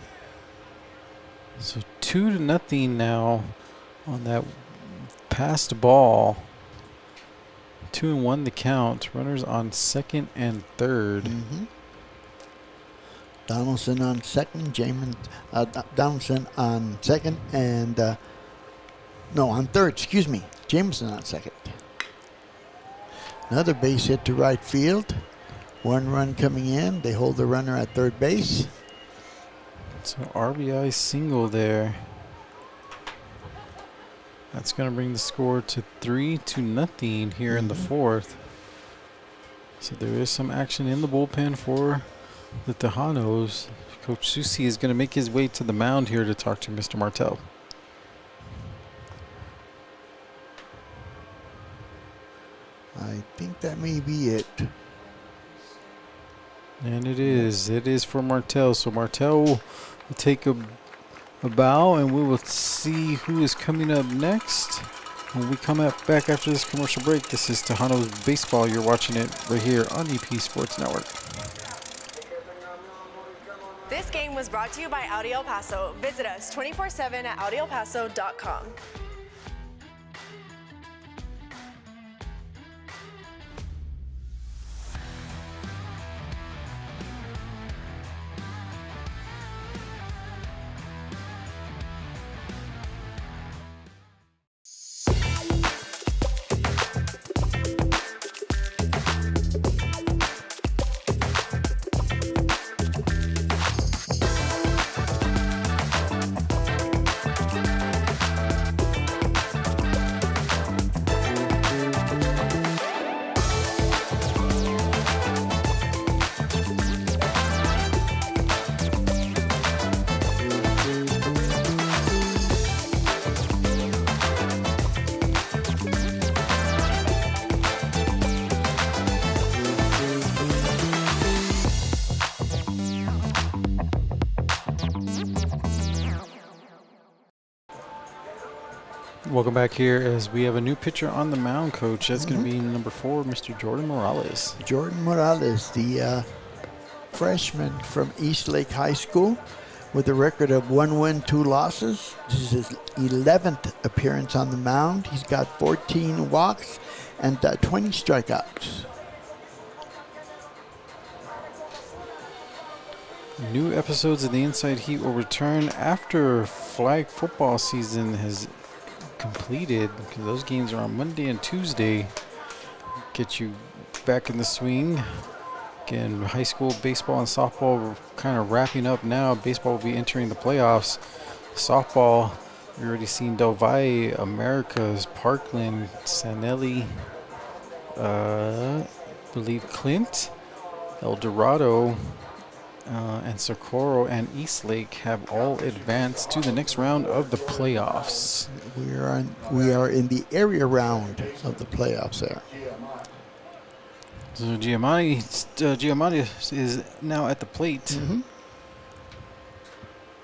So 2-0 now on that passed ball. 2-1 to count. Runners on second and third. Donaldson on second. Donaldson on second and no, on third. Excuse me. Jameson on second. Another base hit to right field. 1 run coming in. They hold the runner at third base. So RBI single there. That's going to bring the score to 3-0 here in the 4th. So there is some action in the bullpen for the Tahanos. Coach Susi is going to make his way to the mound here to talk to Mr. Martel. I think that may be it. And it is. It is for Martel. So Martel will take a bow, and we will see who is coming up next. When we come back after this commercial break, this is Tahanos Baseball. You're watching it right here on EP Sports Network. This game was brought to you by Audi El Paso. Visit us 24/7 at AudiElPaso.com. Welcome back here as we have a new pitcher on the mound, Coach. That's going to be number 4, Mr. Jordan Morales. Jordan Morales, the freshman from East Lake High School with a record of 1 win, 2 losses. This is his 11th appearance on the mound. He's got 14 walks and 20 strikeouts. New episodes of the Inside Heat will return after flag football season has completed, because those games are on Monday and Tuesday. Get you back in the swing. Again, high school baseball and softball kind of wrapping up now. Baseball will be entering the playoffs. Softball, we already seen Del Valle, Americas, Parkland, Sanelli, believe Clint, El Dorado, and Socorro and Eastlake have all advanced to the next round of the playoffs. We are in the area round of the playoffs there. So Giamatti is now at the plate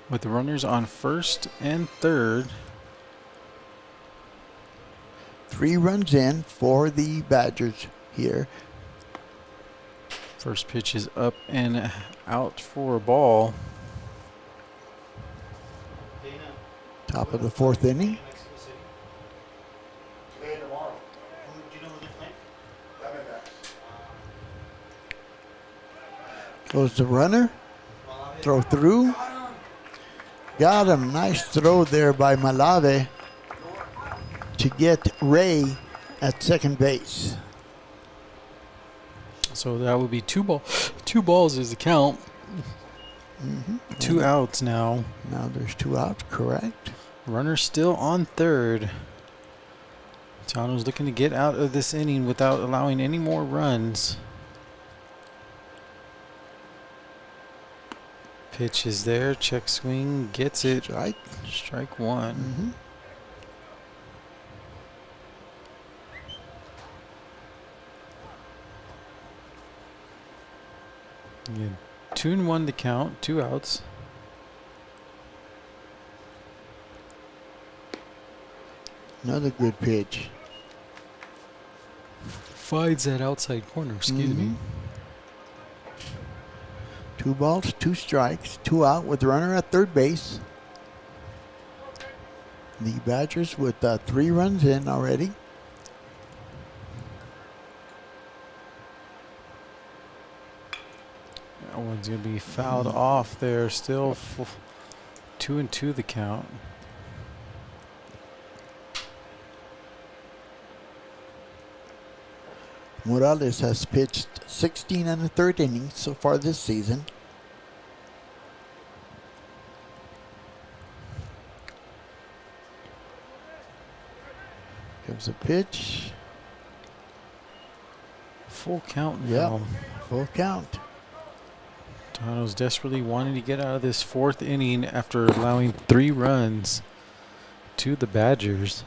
with the runners on first and third. 3 runs in for the Badgers here. First pitch is up and out for a ball. Top of the 4th inning. Goes the runner. Throw through. Got him. Nice throw there by Malave to get Ray at second base. So that would be 2 balls is the count. 2 outs now. Now there's 2 outs, correct. Runner still on third. Tahanos looking to get out of this inning without allowing any more runs. Pitch is there. Check swing. Gets it. Strike 1. Yeah, 2-1 to count. 2 outs. Another good pitch. Finds that outside corner. Excuse me. 2 balls, 2 strikes, 2 out with the runner at third base. The Badgers with 3 runs in already. That one's going to be fouled off there. Still 2-2 the count. Morales has pitched 16 1/3 innings so far this season. Comes a pitch. Full count now. Yeah, full count. Tahanos desperately wanting to get out of this 4th inning after allowing 3 runs to the Badgers.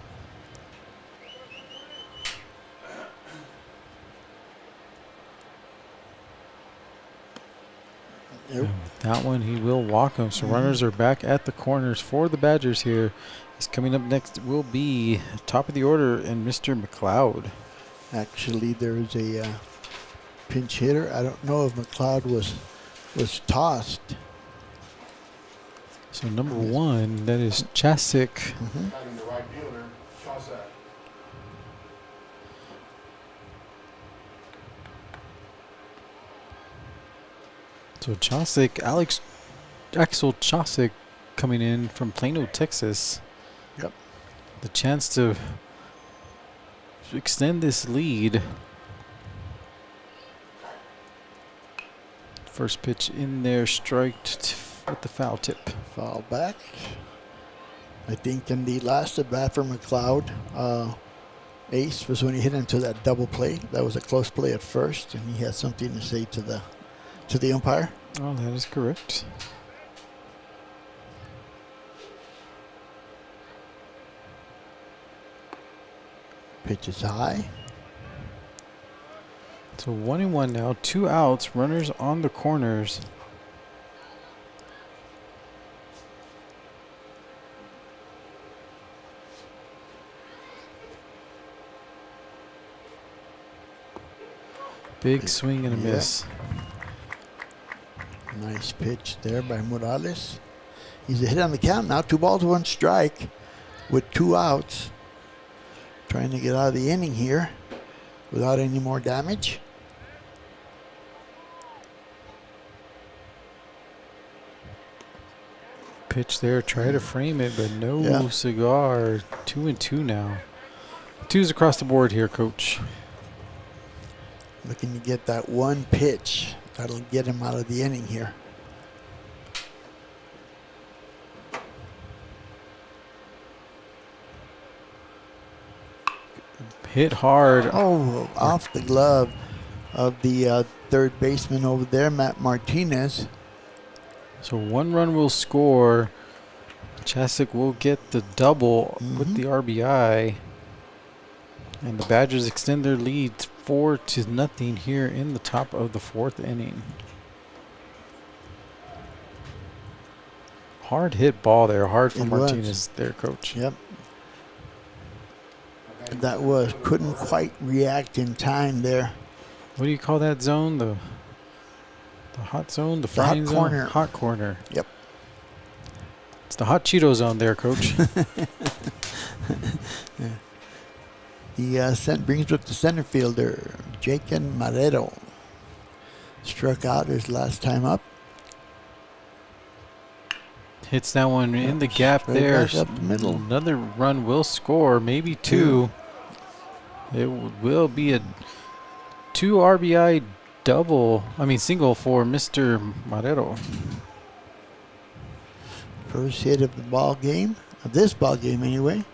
Nope. That one he will walk him. So runners are back at the corners for the Badgers here. He's coming up next will be top of the order and Mr. McLeod. Actually, there's a pinch hitter. I don't know if McLeod was tossed. So number 1, that is Chasik. So Chasik, Axel Chasik coming in from Plano, Texas. Yep. The chance to extend this lead. First pitch in there, striked at the foul tip. Foul back. I think in the last at bat for McLeod, ace was when he hit into that double play. That was a close play at first, and he had something to say to the umpire. Oh, that is correct. Pitch is high. So 1-1 now, 2 outs, runners on the corners. Big swing and a miss. Nice pitch there by Morales. He's ahead on the count now. 2 balls, 1 strike with 2 outs. Trying to get out of the inning here without any more damage. Pitch there, try to frame it, but no cigar. 2-2 now. 2s across the board here, Coach. Looking to get that 1 pitch. That'll get him out of the inning here. Hit hard. Oh, off the glove of the third baseman over there, Matt Martinez. So 1 run will score. Chasik will get the double with the RBI. And the Badgers extend their lead 4-0 here in the top of the 4th inning. Hard hit ball there. Hard for Martinez there, Coach. Yep. That couldn't quite react in time there. What do you call that zone? The hot zone? The frying zone? Corner. Hot corner. Yep. It's the hot Cheeto zone there, Coach. The brings up the center fielder, Jacob Marrero. Struck out his last time up. Hits that one in the gap there. Back up the middle. Another run will score, maybe 2. It will be a 2 RBI single for Mr. Marrero. First hit of the ball game, of this ball game anyway.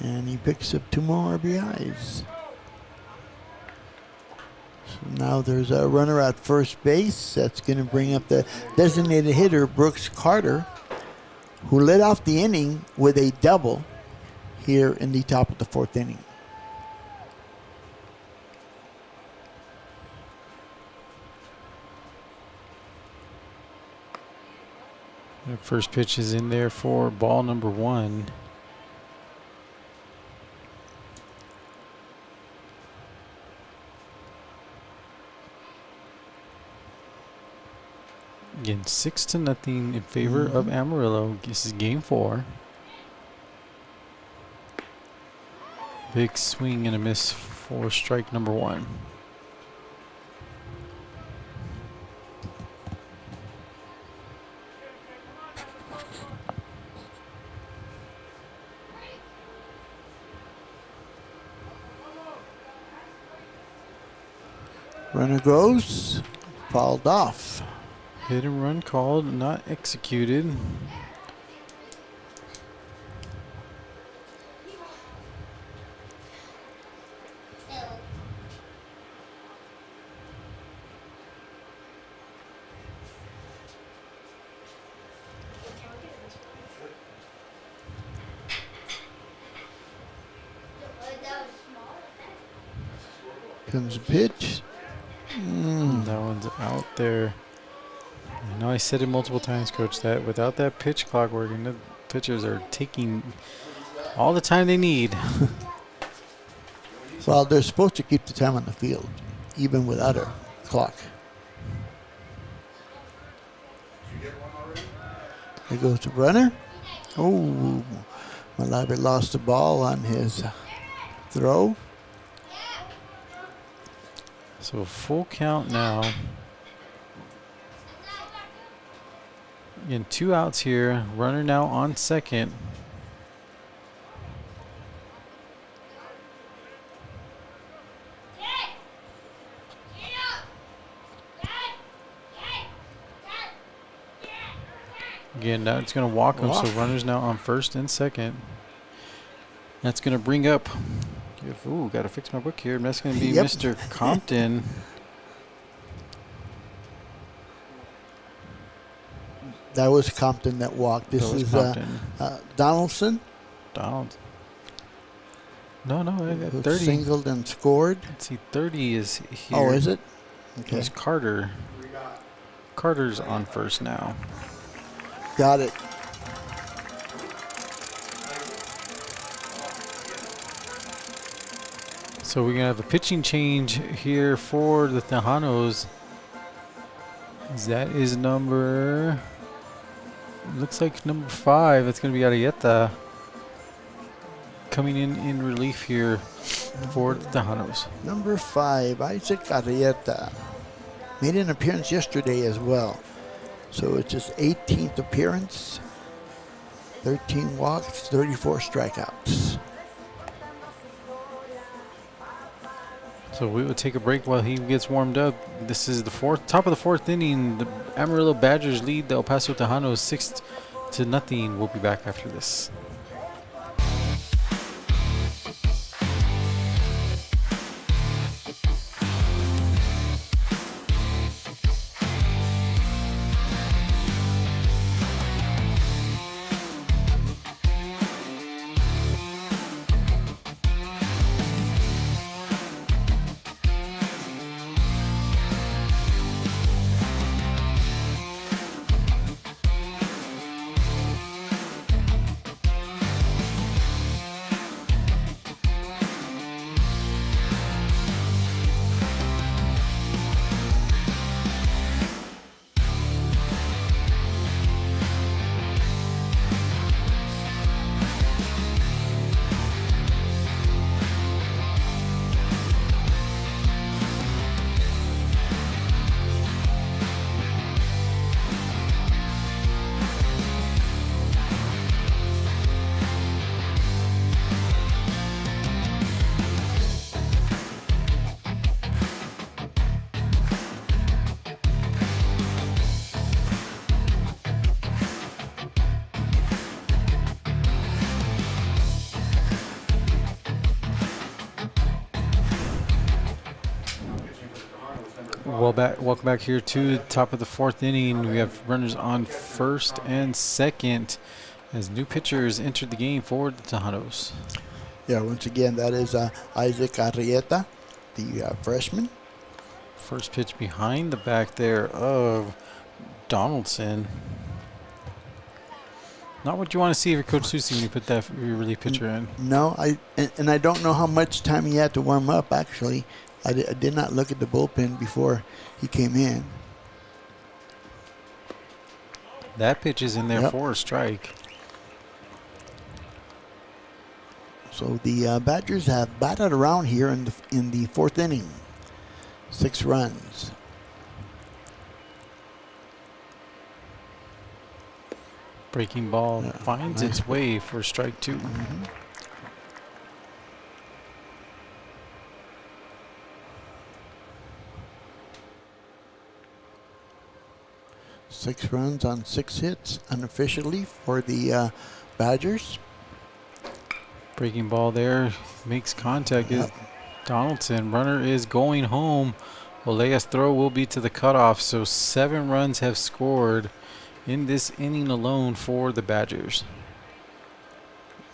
And he picks up 2 more RBIs. So now there's a runner at first base. That's going to bring up the designated hitter, Brooks Carter, who led off the inning with a double here in the top of the 4th inning. The first pitch is in there for ball number 1. Again, 6-0 in favor of Amarillo. This is game 4. Big swing and a miss for strike number 1. Runner goes, fouled off. Hit and run called, not executed. Comes the pitch. That one's out there. I know I said it multiple times, Coach, that without that pitch clock working, the pitchers are taking all the time they need. Well, they're supposed to keep the time on the field, even without a clock. There goes the runner. Oh, Malabi lost the ball on his throw. So full count now. Again, 2 outs here. Runner now on second. Again, now it's going to walk him, so runner's now on first and second. That's going to bring up, ooh, got to fix my book here. That's going to be Mr. Compton. That was Compton that walked. This is Donaldson. Donald. No, I got 30. Singled and scored. Let's see, 30 is here. Oh, is it? Okay. It's Carter. Carter's on first now. Got it. So we're going to have a pitching change here for the Tahanos. That is number, looks like number 5. That's going to be Arieta coming in relief here for the Tahanos. Number 5, Isaac Arieta. Made an appearance yesterday as well. So it's his 18th appearance, 13 walks, 34 strikeouts. So we will take a break while he gets warmed up. This is the top of the fourth inning. The Amarillo Badgers lead the El Paso Tejanos 6-0. We'll be back after this. Welcome back here to the top of the fourth inning. We have runners on first and second as new pitchers entered the game for the Tahanos. Yeah, once again, that is Isaac Arrieta, the freshman. First pitch behind the back there of Donaldson. Not what you want to see if you're Coach Susie when you put that relief pitcher in. No, I don't know how much time he had to warm up, actually. I did not look at the bullpen before he came in. That pitch is in there for a strike. So the Badgers have batted around here in the fourth inning. 6 runs. Breaking ball finds its way for strike 2. Mm-hmm. Six runs on 6 hits unofficially for the Badgers. Breaking ball there makes contact. Is Donaldson. Runner is going home. Olea's throw will be to the cutoff. So 7 runs have scored in this inning alone for the Badgers.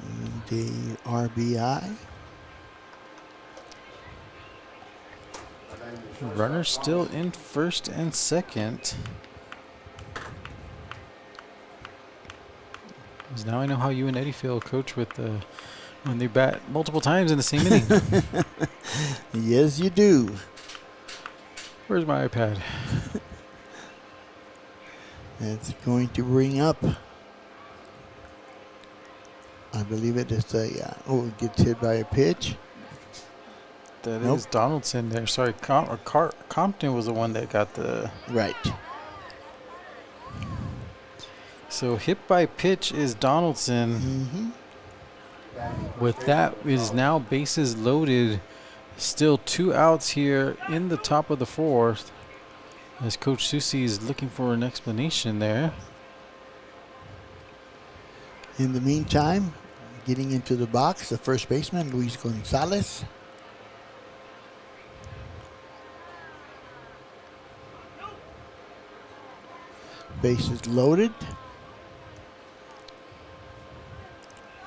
And the RBI. Runner still in first and second. Because now I know how you and Eddie feel, Coach, with when they bat multiple times in the same inning. Yes, you do. Where's my iPad? It's going to bring up. I believe it is a. It gets hit by a pitch. That is Donaldson there. Sorry, Compton was the one that got the. Right. So hit by pitch is Donaldson. With that is now bases loaded. Still 2 outs here in the top of the 4th. As Coach Susi is looking for an explanation there. In the meantime, getting into the box, the first baseman, Luis Gonzalez. Bases loaded.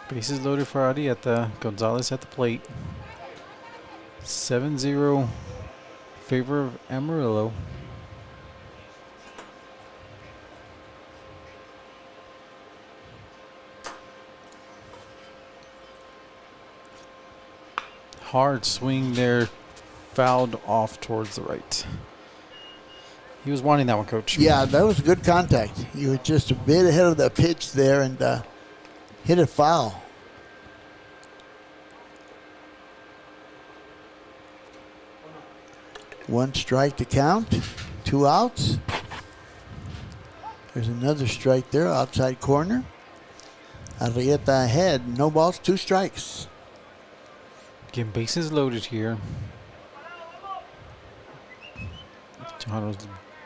Bases loaded for Audi at the Gonzalez at the plate. 7-0 favor of Amarillo. Hard swing there, fouled off towards the right. He was wanting that one, Coach. Yeah, that was good contact. He was just a bit ahead of the pitch there and hit a foul. One strike to count, 2 outs. There's another strike there, outside corner. Arrieta ahead, no balls, 2 strikes. Again, bases loaded here. Tahanos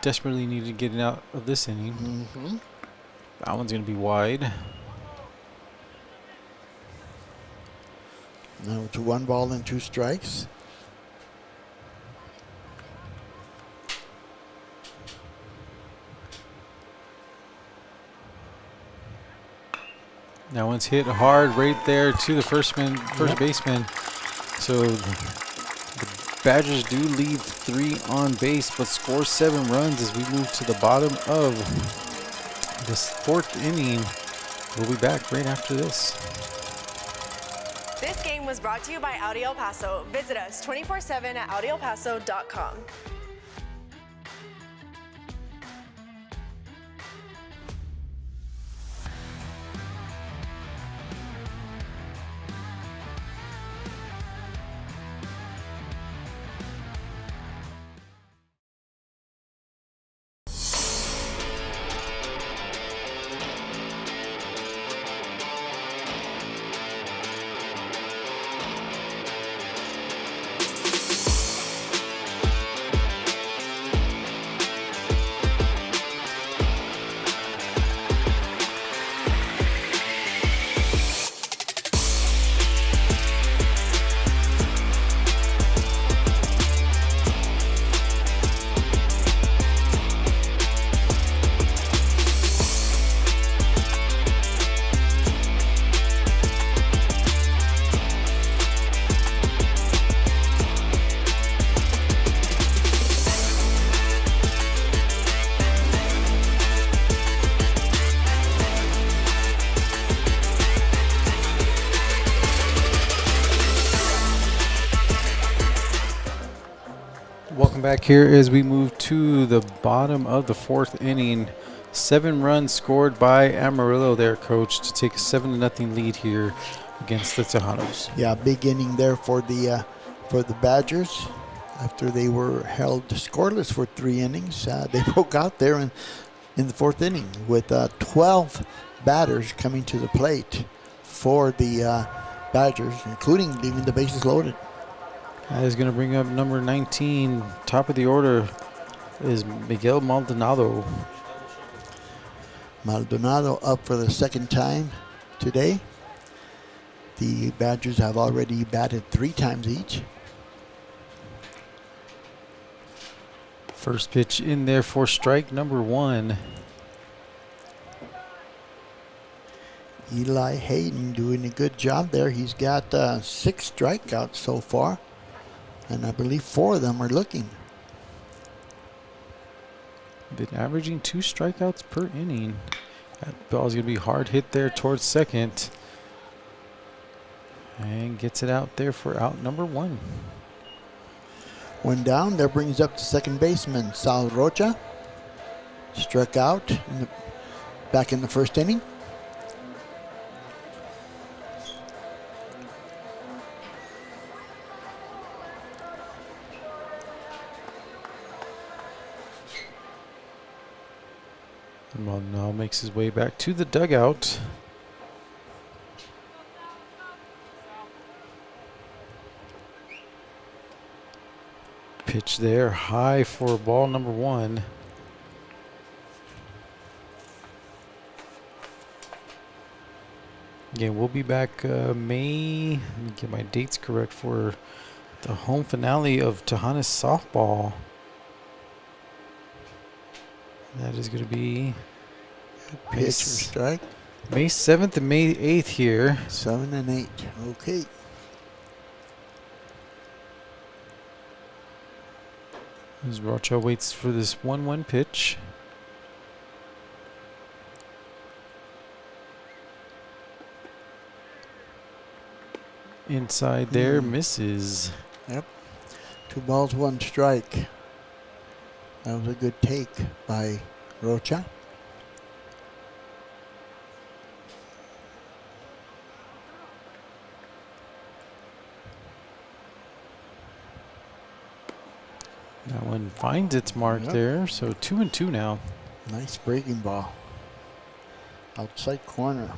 desperately needed getting out of this inning. That one's going to be wide. Now it's 1 ball and 2 strikes. That one's hit hard right there to the first baseman. So the Badgers do leave 3 on base, but score 7 runs as we move to the bottom of this 4th inning. We'll be back right after this. This game was brought to you by Audi El Paso. Visit us 24/7 at AudiElPaso.com. Welcome back here as we move to the bottom of the 4th inning. 7 runs scored by Amarillo there, Coach, to take a 7-0 lead here against the Tahanos. Yeah, big inning there for the Badgers. After they were held scoreless for 3 innings, they broke out there in the 4th inning with 12 batters coming to the plate for the Badgers, including leaving the bases loaded. That is going to bring up number 19. Top of the order is Miguel Maldonado. Maldonado up for the 2nd time today. The Badgers have already batted 3 times each. First pitch in there for strike number 1. Eli Hayden doing a good job there. He's got 6 strikeouts so far, and I believe 4 of them are looking. Been averaging 2 strikeouts per inning. That ball's going to be hard hit there towards second. And gets it out there for out number 1. One down. That brings up the second baseman, Sal Rocha. Struck out back in the first inning. Well, now makes his way back to the dugout. Pitch there, high for ball number 1. Again, we'll be back let me get my dates correct for the home finale of Tahanos softball. That is going to be Pitch or strike. May 7th and May 8th here. 7 and 8. Okay. As Rocha waits for this 1-1 pitch. Inside there, misses. Yep. 2 balls, 1 strike. That was a good take by Rocha. That one finds its mark there, so 2-2 now. Nice breaking ball. Outside corner.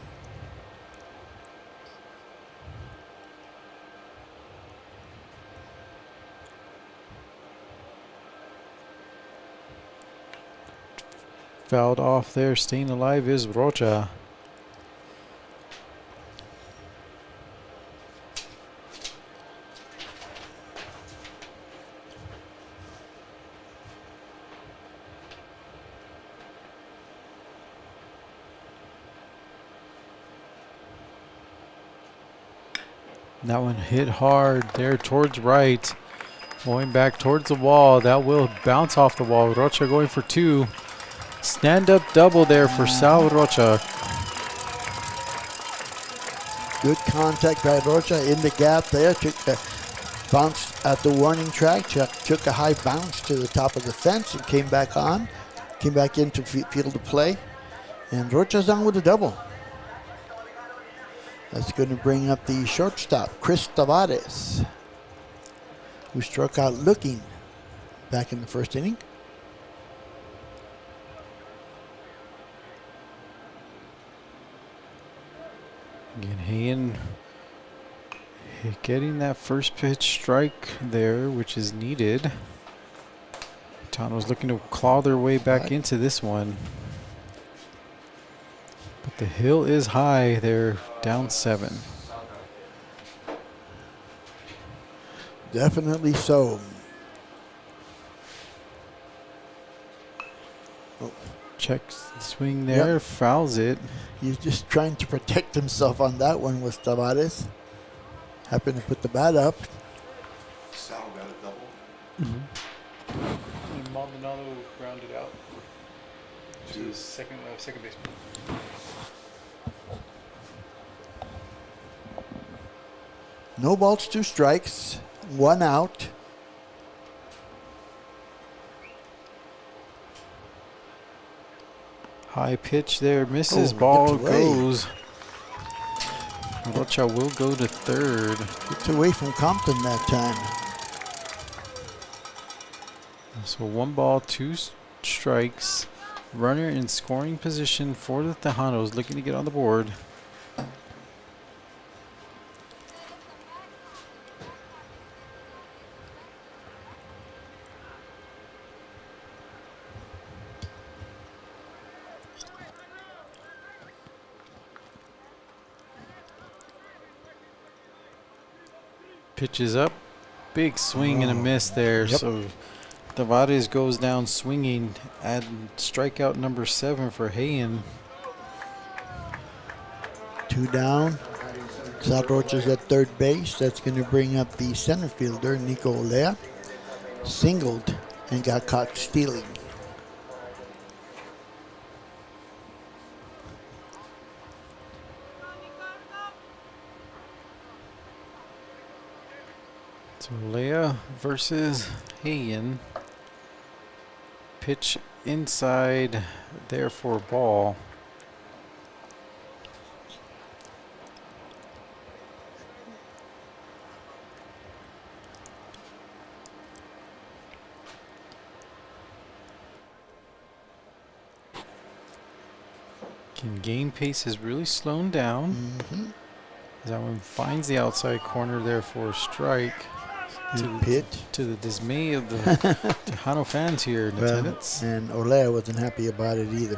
Fouled off there, staying alive is Rocha. That one hit hard there towards right. Going back towards the wall. That will bounce off the wall. Rocha going for 2. Stand-up double there for Sal Rocha. Good contact by Rocha in the gap there. Took the bounce at the warning track. Took a high bounce to the top of the fence and came back on. Came back into field of play. And Rocha's on with a double. That's going to bring up the shortstop, Chris Tavares, who struck out looking back in the first inning. Again, Hayen getting that first pitch strike there, which is needed. Tahanos looking to claw their way back into this one. But the hill is high. They're down 7. Definitely so. Oh. Checks the swing there, fouls it. He's just trying to protect himself on that one with Tavares. Happened to put the bat up. Sal got a double. Mm-hmm. Maldonado grounded out to the second baseman. No balls, 2 strikes, 1 out. High pitch there, misses, ball gets away. goes. Rocha will go to third. Gets away from Compton that time. So 1 ball, 2 strikes. Runner in scoring position for the Tejanos, looking to get on the board. Pitches up, big swing and a miss there. So Tavares goes down swinging at strikeout number 7 for Hayen. 2 down. Sal Rocha's at third base. That's going to bring up the center fielder, Nico Olea. Singled and got caught stealing. So Leia versus Hayen. Pitch inside there for ball. Game pace has really slowed down. That one finds the outside corner there for a strike. To the dismay of the Tejano fans here in attendance. And Olea wasn't happy about it either.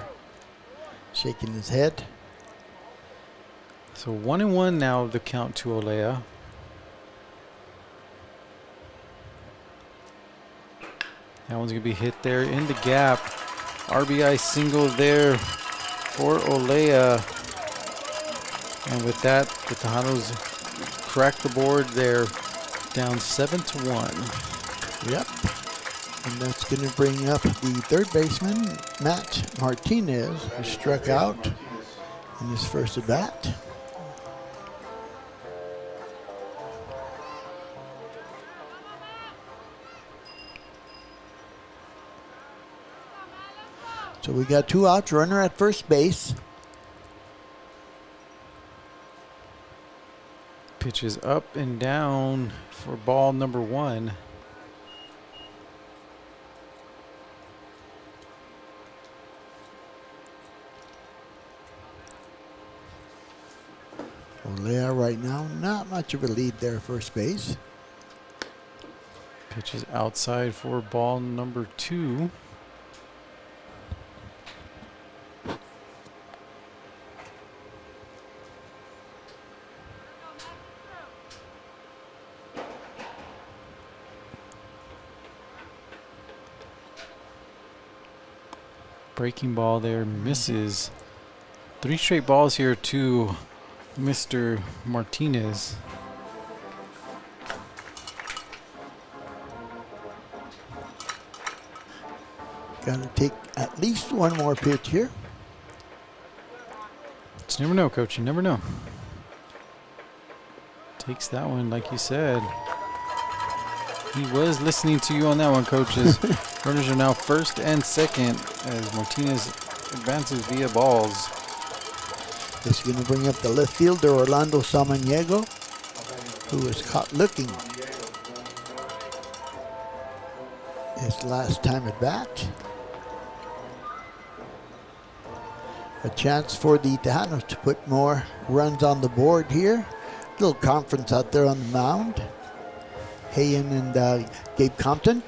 Shaking his head. So 1-1 now, the count to Olea. That one's going to be hit there in the gap. RBI single there for Olea. And with that, the Tahanos crack the board there, down 7-1. Yep. And that's going to bring up the third baseman, Matt Martinez, who struck out in his first at bat. So we got 2 outs, runner at first base. Pitches up and down for ball number 1. Olea right now, not much of a lead there, first base. Pitches outside for ball number 2. Breaking ball there, misses. 3 straight balls here to Mr. Martinez. Got to take at least one more pitch here. Just never know, Coach. You never know. Takes that one, like you said. He was listening to you on that one, coaches. Runners are now first and second as Martinez advances via balls. This is going to bring up the left fielder, Orlando Samaniego, who was caught looking his last time at bat. A chance for the Tahanos to put more runs on the board here. Little conference out there on the mound. Hayen and Gabe Compton.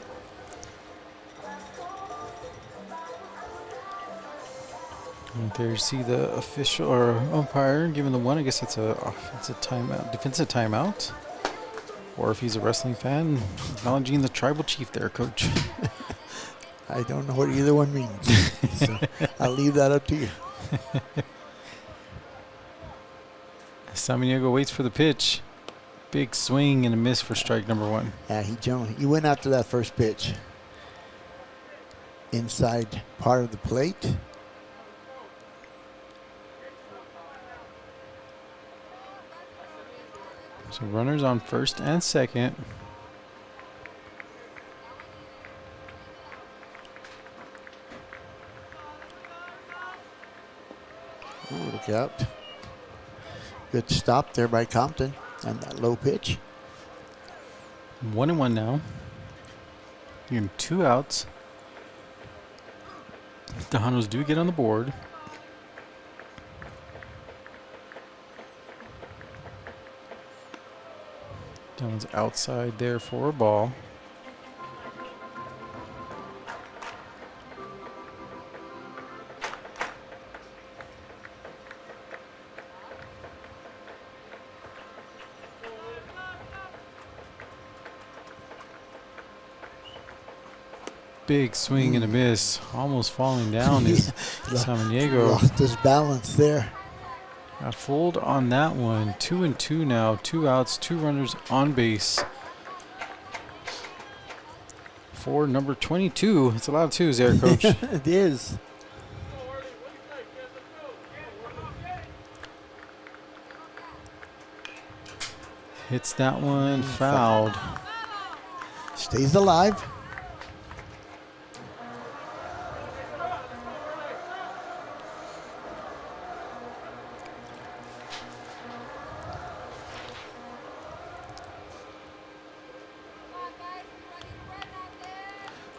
And there you see the official or umpire giving the one. I guess it's a timeout, defensive timeout. Or if he's a wrestling fan, acknowledging the tribal chief there, Coach. I don't know what either one means. So I'll leave that up to you. Samaniego waits for the pitch. Big swing and a miss for strike number 1. Yeah, he went after that first pitch. Inside part of the plate. So runners on first and second. Ooh, look out. Good stop there by Compton on that low pitch. 1-1 now. You're in 2 outs. The Tahanos do get on the board. That one's outside there for a ball. Big swing and a miss. Almost falling down is Samaniego. Lost his balance there. Got fooled on that one. 2-2 now. 2 outs, 2 runners on base. For number 22. It's a lot of 2s there, Coach. It is. Hits that one, fouled. Stays alive.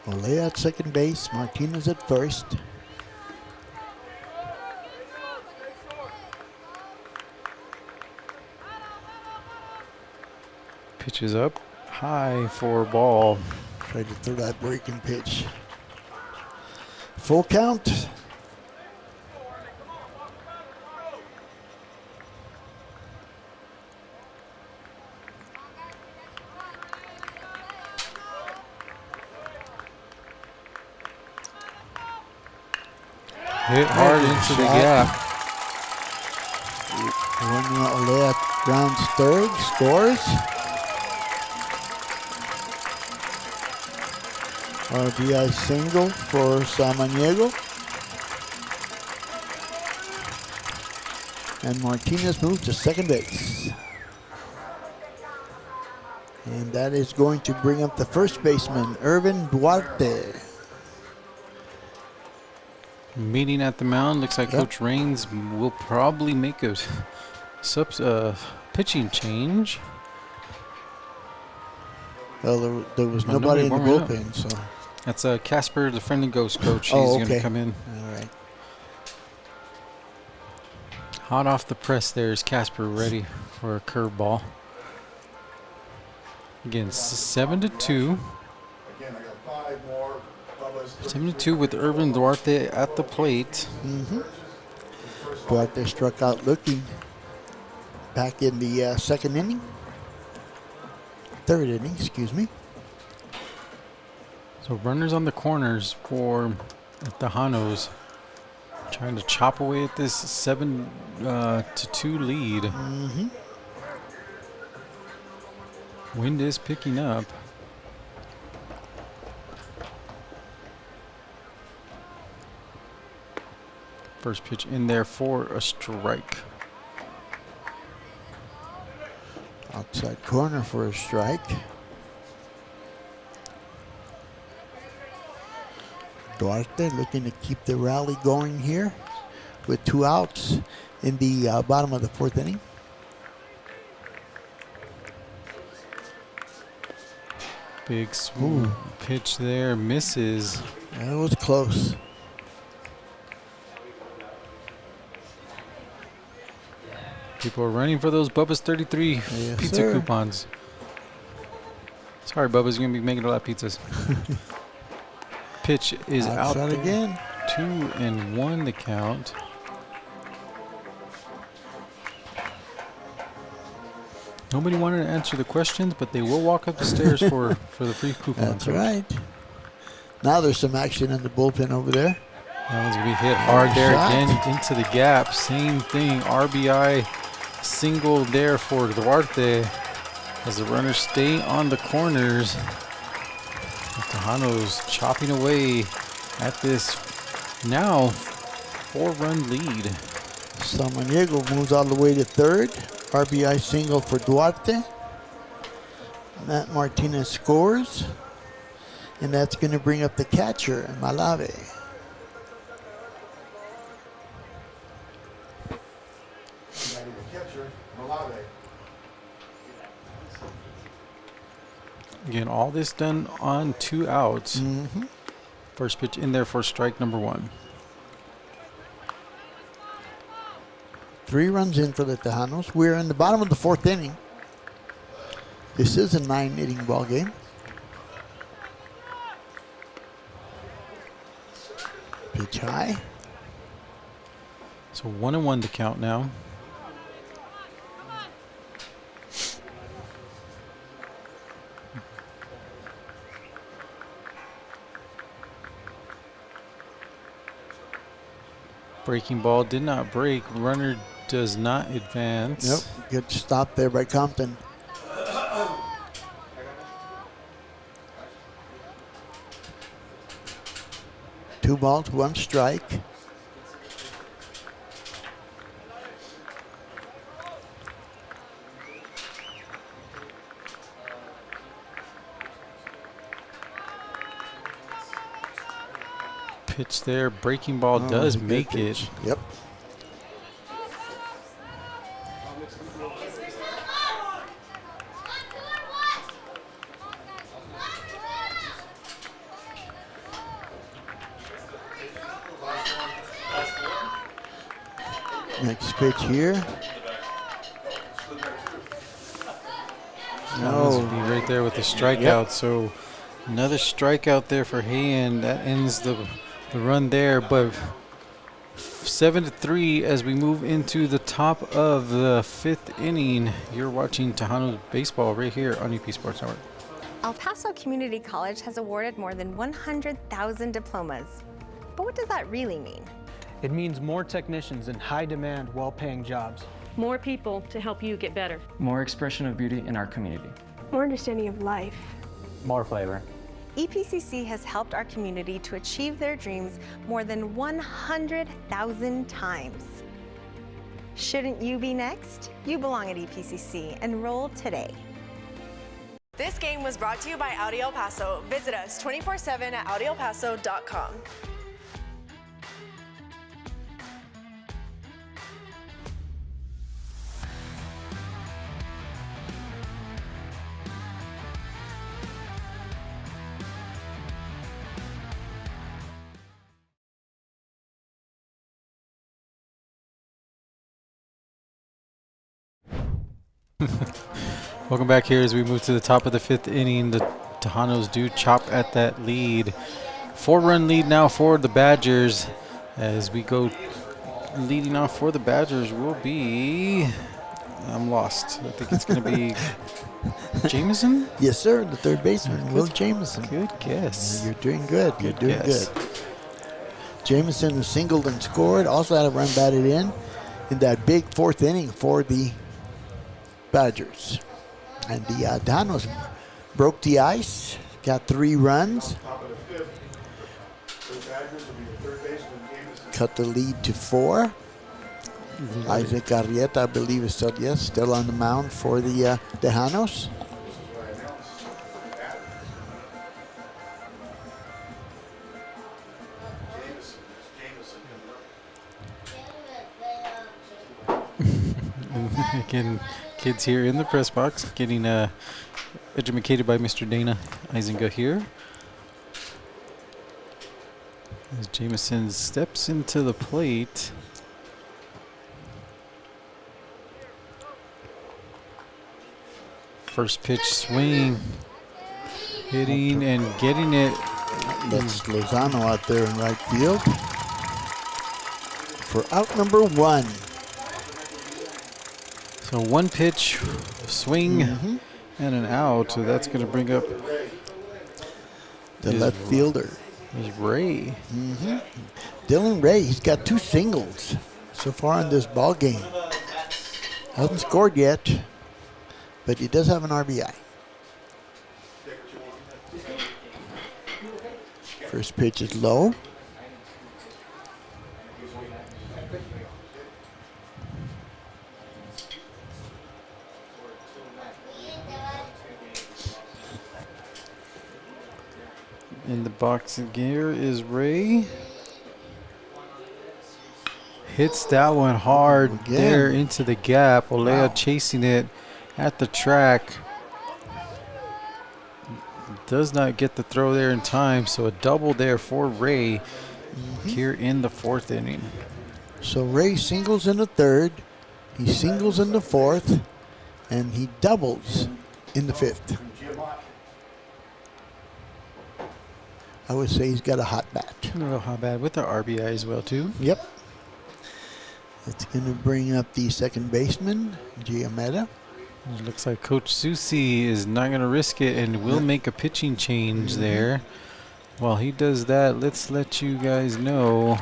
Olea at second base, Martinez at first. Pitch is up high for ball. Tried to throw that breaking pitch. Full count. Hit hard into the gap. Olea rounds third, scores. RBI single for Samaniego. And Martinez moves to second base. And that is going to bring up the first baseman, Irvin Duarte. Meeting at the mound. Looks like Coach Raines will probably make a pitching change. Well, there was nobody in the bullpen, so. That's Casper, the friendly ghost coach. He's going to come in. All right. Hot off the press there is Casper, ready for a curveball. Again, 7-2. 7-2 with Irvin Duarte at the plate. Duarte struck out looking back in the second inning. Third inning, excuse me. So runners on the corners for Tahanos. Trying to chop away at this 7-2 lead. Wind is picking up. First pitch in there for a strike. Outside corner for a strike. Duarte looking to keep the rally going here with 2 outs in the bottom of the fourth inning. Big swoop pitch there, misses. That was close. People are running for those Bubba's 33 pizza coupons. Sorry, Bubba's going to be making a lot of pizzas. Pitch is out again. 2-1 the count. Nobody wanted to answer the questions, but they will walk up the stairs for the free coupons. That's right. Now there's some action in the bullpen over there. That one's going to be hit hard there again into the gap. Same thing. RBI single there for Duarte as the runners stay on the corners. Tahanos chopping away at this now 4-run lead. Samaniego moves all the way to third. RBI single for Duarte. Matt Martinez scores. And that's going to bring up the catcher, Malave. Again, all this done on 2 outs. First pitch in there for strike number 1. 3 runs in for the Tejanos. We're in the bottom of the fourth inning. This is a 9-inning ball game. Pitch high. So 1-1 to count now. Breaking ball did not break. Runner does not advance. Yep, good stop there by Compton. Two balls, 1 strike. pitch there. Breaking ball does make it. Yep. Next pitch here. No, be right there with the strikeout. Yep. So another strikeout there for Heian. That ends the run there. But 7-3 as we move into the top of the 5th inning. You're watching Tahanos baseball right here on EP Sports Network. El Paso Community College has awarded more than 100,000 diplomas. But what does that really mean? It means more technicians in high-demand, well-paying jobs. More people to help you get better. More expression of beauty in our community. More understanding of life. More flavor. EPCC has helped our community to achieve their dreams more than 100,000 times. Shouldn't you be next? You belong at EPCC. Enroll today. This game was brought to you by Audi El Paso. Visit us 24/7 at audielpaso.com. Welcome back here as we move to the top of the 5th inning. The Tahanos do chop at that lead. 4-run lead now for the Badgers. As we go, leading off for the Badgers will be, I'm lost. I think it's going to be Jameson? Yes, sir. The third baseman, Will Jameson. Good guess. You're doing good. You're doing guess. good. Jameson, who singled and scored, also had a run batted in that big 4th inning for the Badgers. And the Tahanos broke the ice, got 3 runs, Top of the 5th. The Badgers will be the third baseman, Jameson. cut the lead to 4. Isaac Arrieta, I believe, is still on the mound for the Tahanos. Again, kids here in the press box getting educated by Mr. Dana Eisnega here. As Jameson steps into the plate. First pitch swing. Hitting and getting it. That's Lozano out there in right field for out number 1. So 1 pitch swing and an out. So that's going to bring up the left fielder. Is Ray. Dylan Ray, he's got 2 singles so far in this ball game. Hasn't scored yet, but he does have an RBI. First pitch is low. In the box gear is Ray. Hits that one hard there into the gap. Olea chasing it at the track. Does not get the throw there in time, so a double there for Ray here in the 4th inning. So Ray singles in the 3rd, he singles in the 4th, and he doubles in the 5th. I would say he's got a hot bat. A little hot bat with the RBI as well, too. Yep. It's going to bring up the second baseman, Giametta. It looks like Coach Susi is not going to risk it and will make a pitching change there. While he does that, let's let you guys know,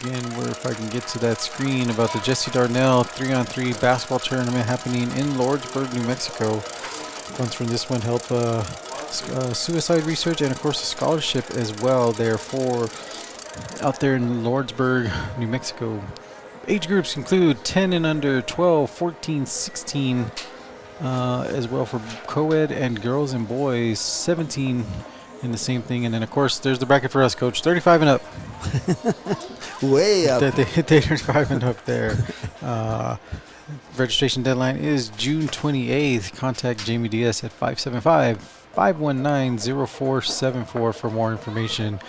again, if I can get to that screen, about the Jesse Darnell 3-on-3 basketball tournament happening in Lordsburg, New Mexico. Funds from this one help suicide research and, of course, a scholarship as well there for out there in Lordsburg, New Mexico. Age groups include 10 and under, 12, 14, 16, as well for co-ed and girls and boys, 17 in the same thing. And then, of course, there's the bracket for us, Coach. 35 and up. Way up. They hit 35 and up there. Registration deadline is June 28th. Contact Jamie Diaz at 575-519-0474 for more information.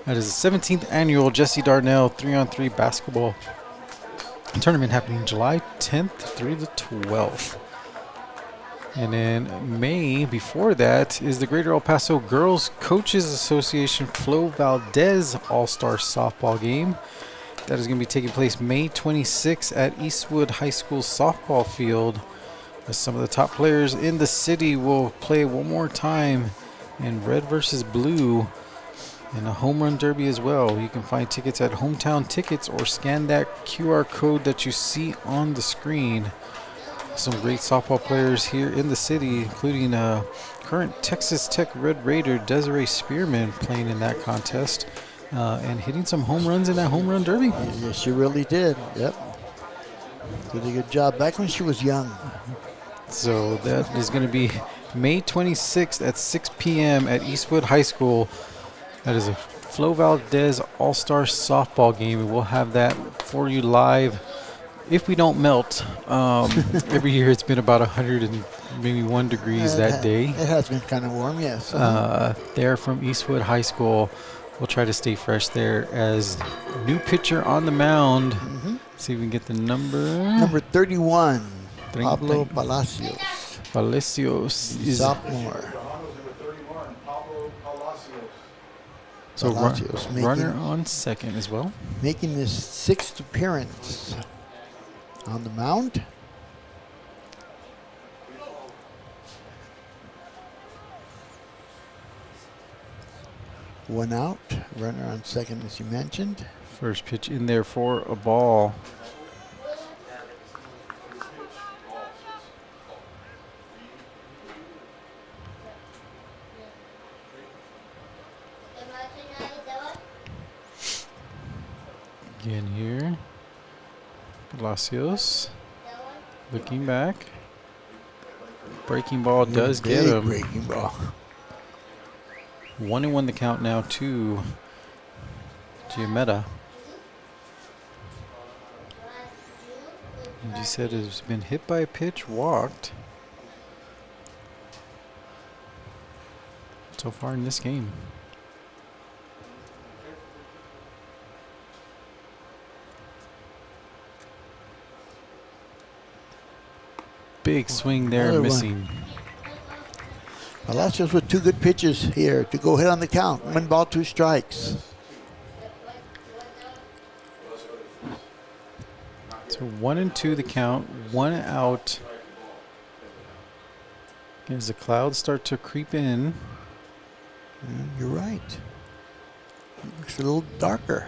That is the 17th annual Jesse Darnell 3-on-3 basketball tournament happening July 10th through the 12th. And then May before that is the Greater El Paso Girls Coaches Association Flo Valdez All-Star Softball Game. That is going to be taking place May 26th at Eastwood High School softball field. As some of the top players in the city will play one more time in red versus blue and a home run derby as well. You can find tickets at Hometown Tickets or scan that QR code that you see on the screen. Some great softball players here in the city, including current Texas Tech Red Raider Desiree Spearman playing in that contest and hitting some home runs in that home run derby. Yes, she really did. Yep. Did a good job back when she was young. So that is going to be May 26th at 6 p.m. at Eastwood High School. That is a Flo Valdez All-Star Softball game, and we'll have that for you live if we don't melt. Every year it's been about 100 and maybe 1 degrees that day. It has been kind of warm, yes. There from Eastwood High School. We'll try to stay fresh there as new pitcher on the mound. See if we can get the number. Number 31, Pablo Palacios. Palacios is sophomore. So runner on second as well. Making his 6th appearance on the mound. One out, runner on second as you mentioned. First pitch in there for a ball. Again here, Palacios looking back. Breaking ball does get him. Breaking ball. 1-1 the count now to Giametta. And you said it's been hit by a pitch, walked so far in this game. Big swing there, Another missing. Palacios with 2 good pitches here to go ahead on the count. 1 ball, 2 strikes. So 1-2 the count, 1 out. As the clouds start to creep in. You're right. It looks a little darker.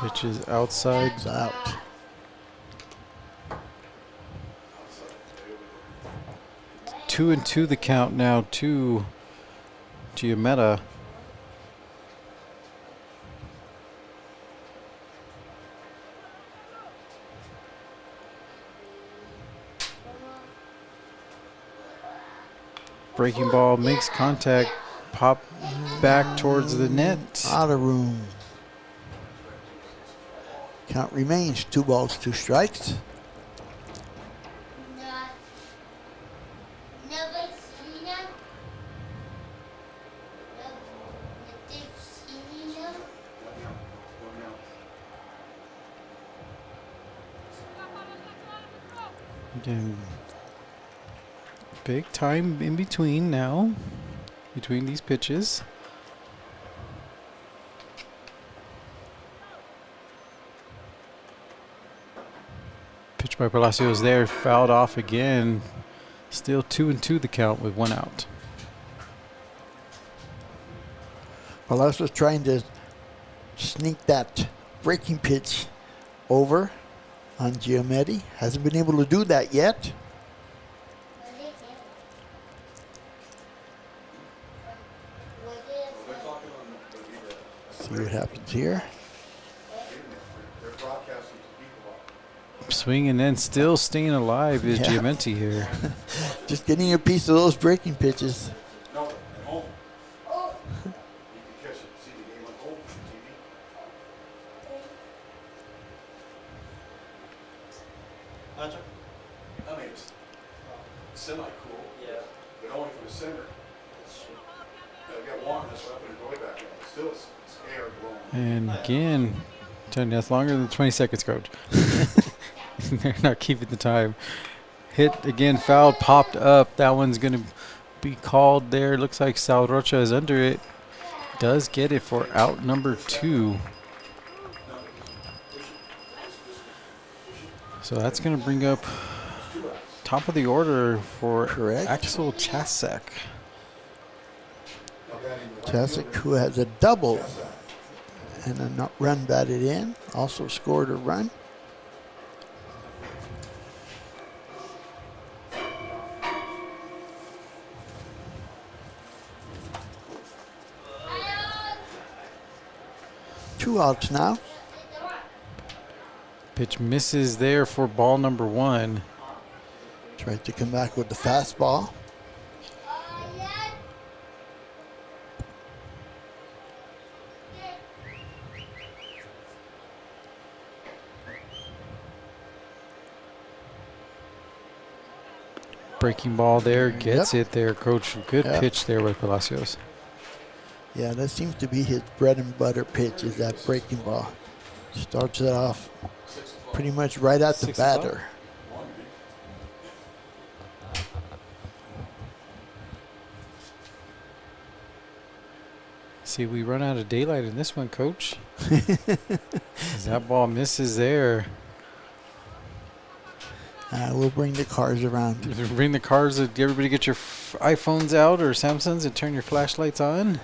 Pitch is outside. It's out. 2-2 the count now to Giametta. Breaking ball makes contact, pop back towards the net. Out of room. Count remains 2 balls, 2 strikes. Again, big time in between now, between these pitches. Pitch by Palacios there, fouled off again. Still 2-2 the count with 1 out. Palacios trying to sneak that breaking pitch over on Giametti. Hasn't been able to do that yet. See what happens here. Swing and then still staying alive is Giamenti here. Just getting a piece of those breaking pitches. No, at home. You can catch it, see the game on home on TV. I mean, it's semi-cool. Yeah. But only for the center. It got warm, that's why I put a doily back on. But still, it's air blowing. And again, telling you, that's longer than 20 seconds, coach. They're not keeping the time. Hit again, foul popped up. That one's going to be called there. Looks like Sal Rocha is under it. Does get it for out number 2. So that's going to bring up top of the order for Axel Chasek. Chasek, who has a double and a run batted in, also scored a run. Two outs now. Pitch misses there for ball number 1. Tries to come back with the fastball. Breaking ball there, gets it there, coach. Good pitch there with Palacios. Yeah, that seems to be his bread and butter pitch, is that breaking ball. Starts it off pretty much right at the batter. See, we run out of daylight in this one, coach. As that ball misses there. We'll bring the cars around. Bring the cars. Everybody get your iPhones out or Samsungs and turn your flashlights on.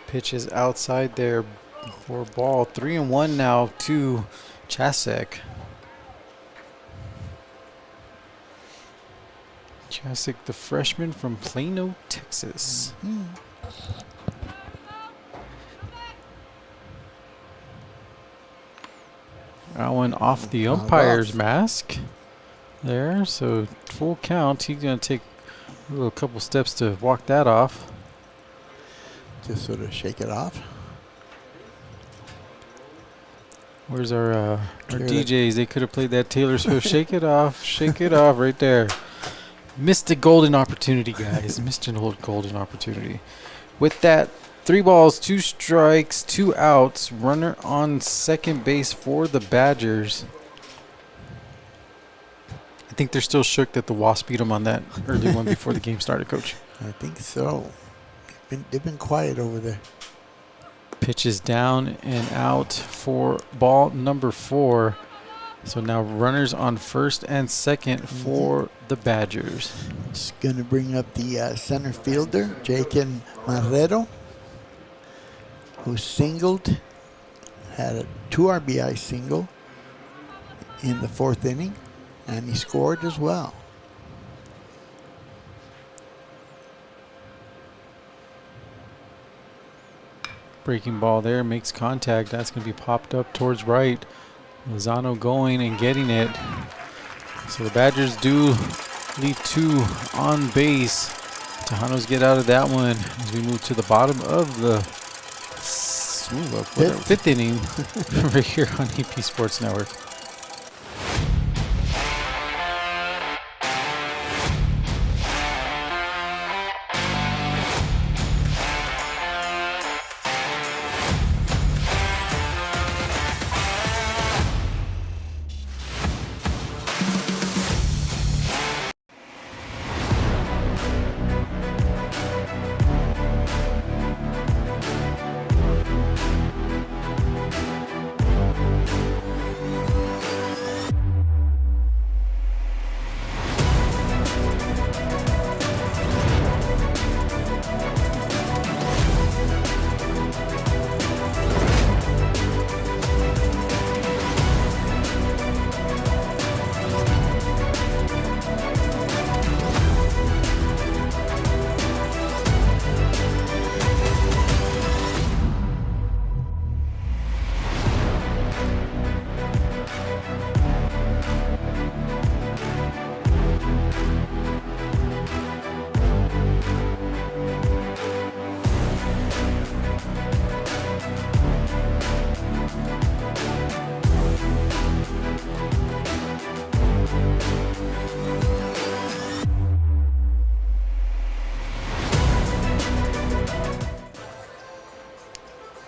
Pitch is outside there for ball. 3-1 now to Chasek. Chasek, the freshman from Plano, Texas. That one off the umpire's mask there. So full count. He's going to take a couple steps to walk that off. Just sort of shake it off. Where's our DJs? They could have played that Taylor Swift Shake It Off, Shake It Off right there. Missed a golden opportunity, guys. Missed an old golden opportunity. With that, 3 balls, 2 strikes, 2 outs. Runner on second base for the Badgers. I think they're still shook that the Wasps beat them on that early one before the game started, Coach. I think so. They've been quiet over there. Pitch is down and out for ball number 4. So now runners on first and second for the Badgers. It's going to bring up the center fielder, Jacob Marrero, who singled, had a 2 RBI single in the 4th inning, and he scored as well. Breaking ball there, makes contact. That's going to be popped up towards right. Lozano going and getting it. So the Badgers do leave 2 on base. Tahanos get out of that one as we move to the bottom of the 5th inning right here on EP Sports Network.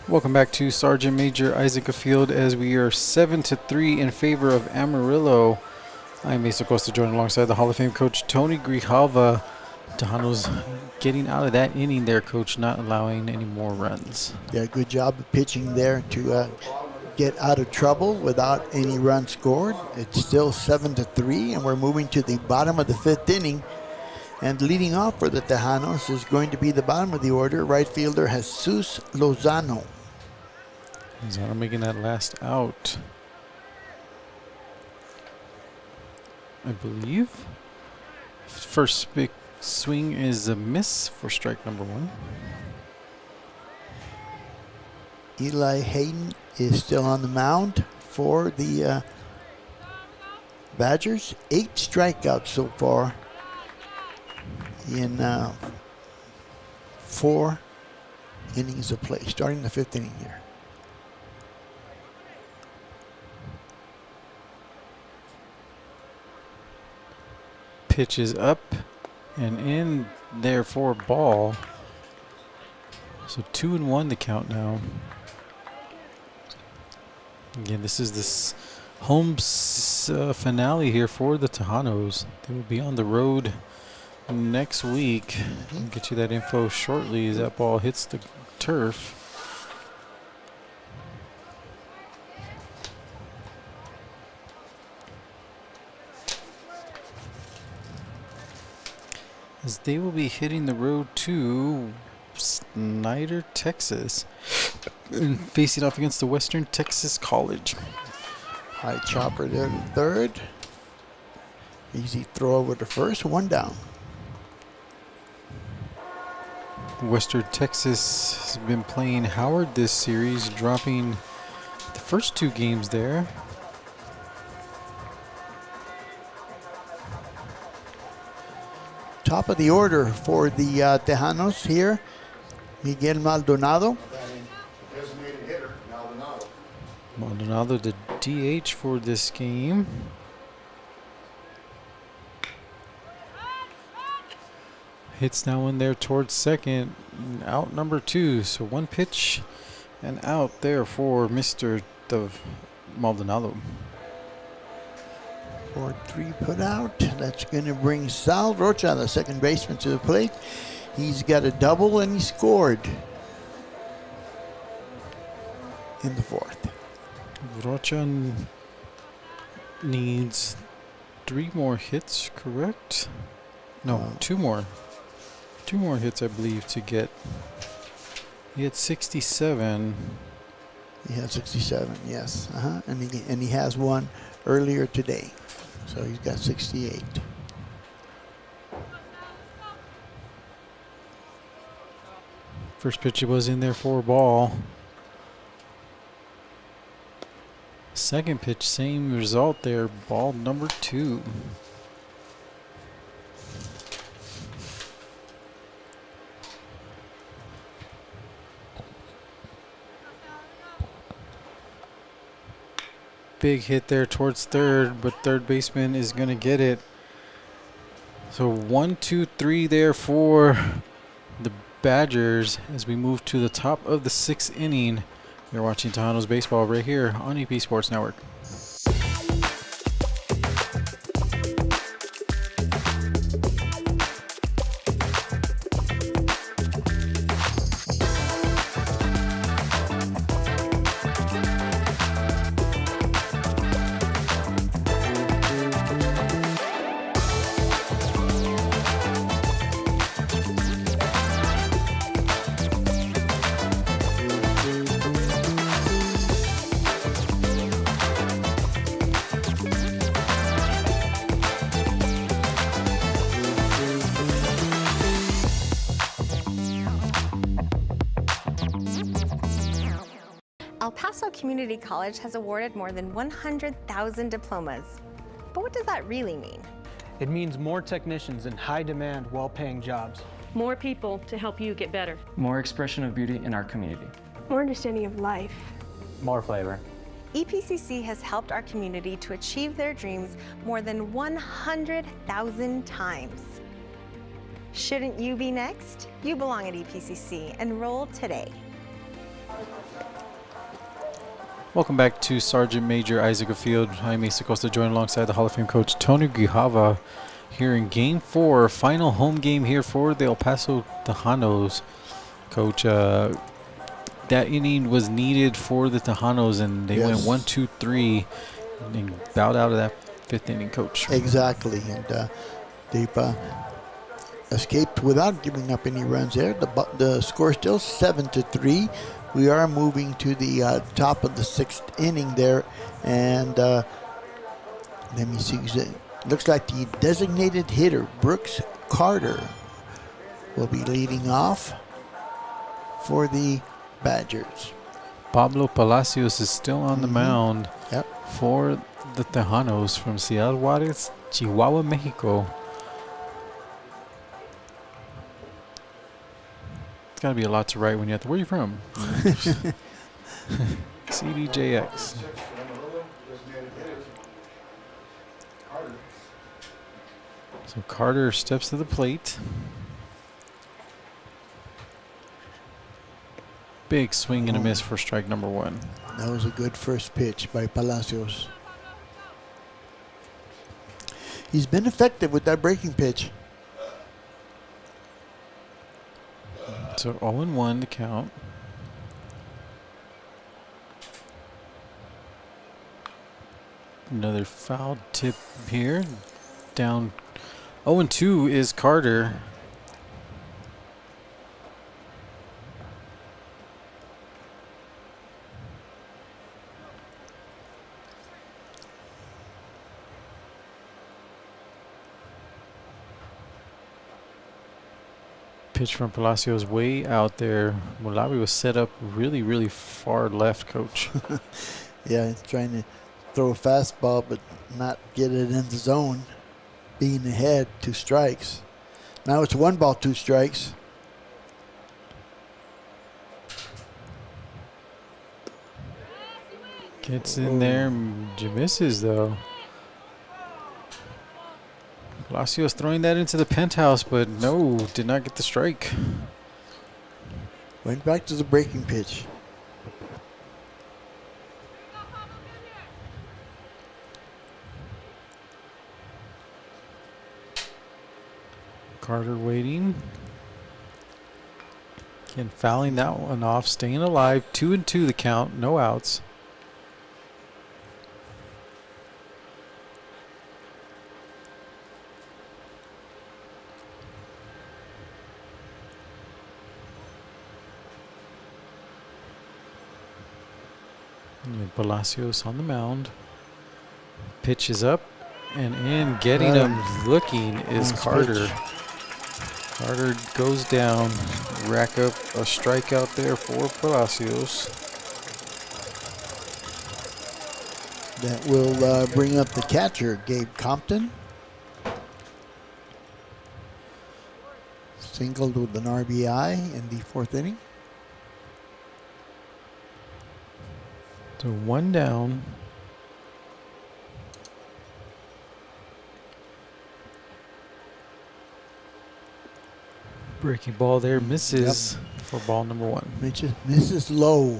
Welcome back to Sergeant Major Eisnega Field as we are 7-3 in favor of Amarillo. I'm Mesa Costa, joined alongside the Hall of Fame coach Tony Grijalva. Tahanos getting out of that inning there, coach, not allowing any more runs. Yeah, good job of pitching there to get out of trouble without any runs scored. It's still 7-3, and we're moving to the bottom of the 5th inning. And leading off for the Tejanos is going to be the bottom of the order, right fielder Jesus Lozano. Lozano making that last out, I believe. First big swing is a miss for strike number 1. Eli Hayden is still on the mound for the Badgers. 8 strikeouts so far in 4 innings of play, starting the 5th inning here. Pitch is up and in there for a ball. So 2-1 the count now. Again, this is this home finale here for the Tahanos. They will be on the road next week. I'll get you that info shortly as that ball hits the turf. As they will be hitting the road to Snyder, Texas, and facing off against the Western Texas College. High chopper there to third. Easy throw over to first, 1 down. Western Texas has been playing Howard this series, dropping the first 2 games there. Top of the order for the Tejanos here, Miguel Maldonado. Designated hitter, Maldonado. Maldonado, the DH for this game. Hits now in there towards second, out number 2. So 1 pitch and out there for Mr. Maldonado. 4-3 put out. That's going to bring Sal Rocha, the second baseman, to the plate. He's got a double and he scored in the 4th. Rocha needs 3 more hits, correct? No, 2 more. 2 more hits, I believe, to get. He had 67. He had 67, yes. And he has one earlier today. So he's got 68. First pitch was in there for a ball. Second pitch, same result there. Ball number 2. Big hit there towards third, but third baseman is going to get it. So 1, 2, 3 there for the Badgers as we move to the top of the 6th inning. You're watching Tahanos baseball right here on EP Sports Network. El Paso Community College has awarded more than 100,000 diplomas. But what does that really mean? It means more technicians in high-demand, well-paying jobs. More people to help you get better. More expression of beauty in our community. More understanding of life. More flavor. EPCC has helped our community to achieve their dreams more than 100,000 times. Shouldn't you be next? You belong at EPCC. Enroll today. Welcome back to Sergeant Major Eisnega Field. I'm Asa Costa, joined alongside the Hall of Fame coach Tony Grijalva here in Game 4, final home game here for the El Paso Tahanos. Coach, that inning was needed for the Tahanos, and they went 1, 2, 3 and bowed out of that 5th inning, Coach. Exactly, and they've escaped without giving up any runs there. The score is still 7-3. We are moving to the top of the 6th inning there, and let me see. Looks like the designated hitter, Brooks Carter, will be leading off for the Badgers. Pablo Palacios is still on the mound for the Tejanos from Ciudad Juarez, Chihuahua, Mexico. It's got to be a lot to write when you have to. Where are you from? CDJX. So Carter steps to the plate. Big swing and a miss for strike number 1. That was a good first pitch by Palacios. He's been effective with that breaking pitch. So 0-1 to count. Another foul tip here. Down 0-2 is Carter. Pitch from Palacios way out there. Mulabi was set up really, really far left, Coach. Yeah, he's trying to throw a fastball but not get it in the zone. Being ahead, 2 strikes. Now it's 1 ball, 2 strikes. Gets in there, misses though. Palacios throwing that into the penthouse, but no, did not get the strike. Went back to the breaking pitch. Carter waiting. Again, fouling that one off, staying alive. 2-2 the count, no outs. Palacios on the mound. Pitch is up and in. Getting him looking is Carter. Carter goes down. Rack up a strikeout there for Palacios. That will bring up the catcher, Gabe Compton. Singled with an RBI in the 4th inning. So 1 down. Breaking ball there, misses for ball number 1. Misses low.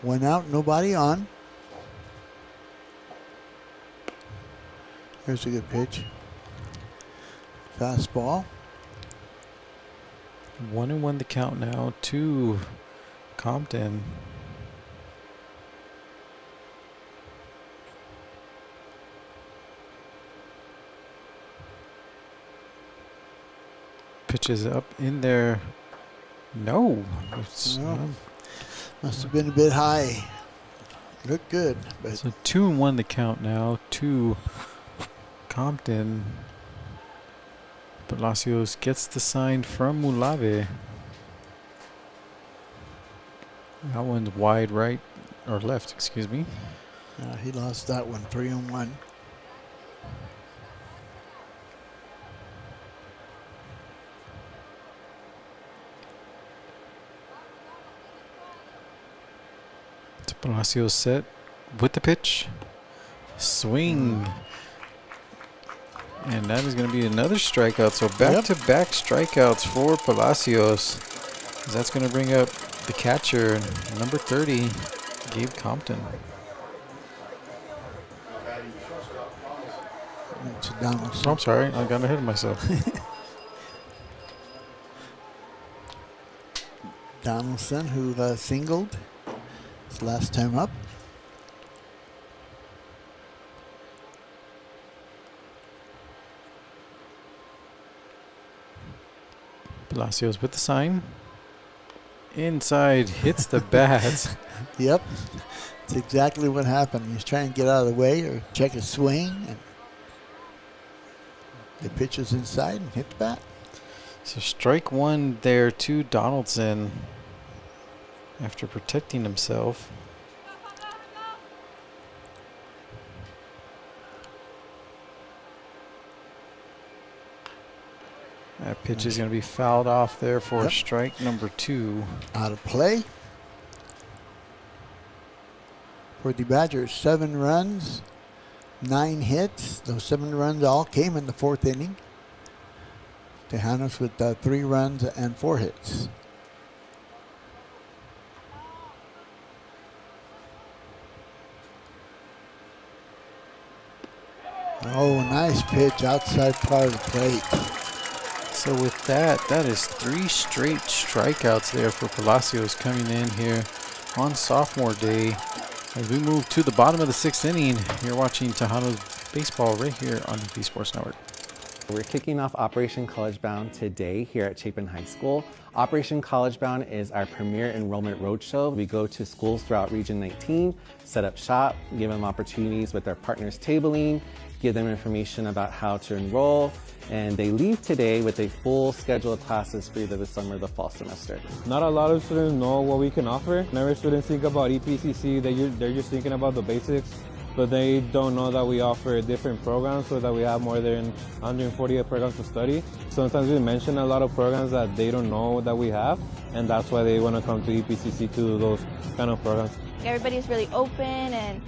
One out, nobody on. Here's a good pitch. Fastball. 1-1 the count now to Compton. Pitches up in there. No. Must have been a bit high. Looked good. But so 2-1 the count now to Compton. Palacios gets the sign from Mulave. That one's wide right, or left, excuse me. He lost that one, 3-1. Palacios set with the pitch. Swing. And that is going to be another strikeout. So back-to-back strikeouts for Palacios. That's going to bring up the catcher, number 30, Gabe Compton. Donaldson. Oh, I'm sorry. I got ahead of myself. Donaldson, who singled his last time up. Palacios with the sign. Inside, hits the bat. Yep. That's exactly what happened. He's trying to get out of the way or check his swing. And the pitch is inside and hit the bat. So strike one there to Donaldson after protecting himself. That pitch is going to be fouled off there for strike number 2. Out of play. For the Badgers, 7 runs, 9 hits. Those 7 runs all came in the 4th inning. Tahanos with 3 runs and 4 hits. Oh, nice pitch outside part of the plate. So with that is 3 straight strikeouts there for Palacios coming in here on sophomore day. As we move to the bottom of the 6th inning, you're watching Tahanos baseball right here on the Sports Network. We're kicking off Operation College Bound today here at Chapin High School. Operation College Bound is our premier enrollment roadshow. We go to schools throughout Region 19, set up shop, give them opportunities with their partners tabling, give them information about how to enroll, and they leave today with a full schedule of classes for either the summer or the fall semester. Not a lot of students know what we can offer. Whenever students think about EPCC, they're just thinking about the basics, but they don't know that we offer different programs so that we have more than 148 programs to study. Sometimes we mention a lot of programs that they don't know that we have, and that's why they want to come to EPCC to do those kind of programs. Everybody's really open and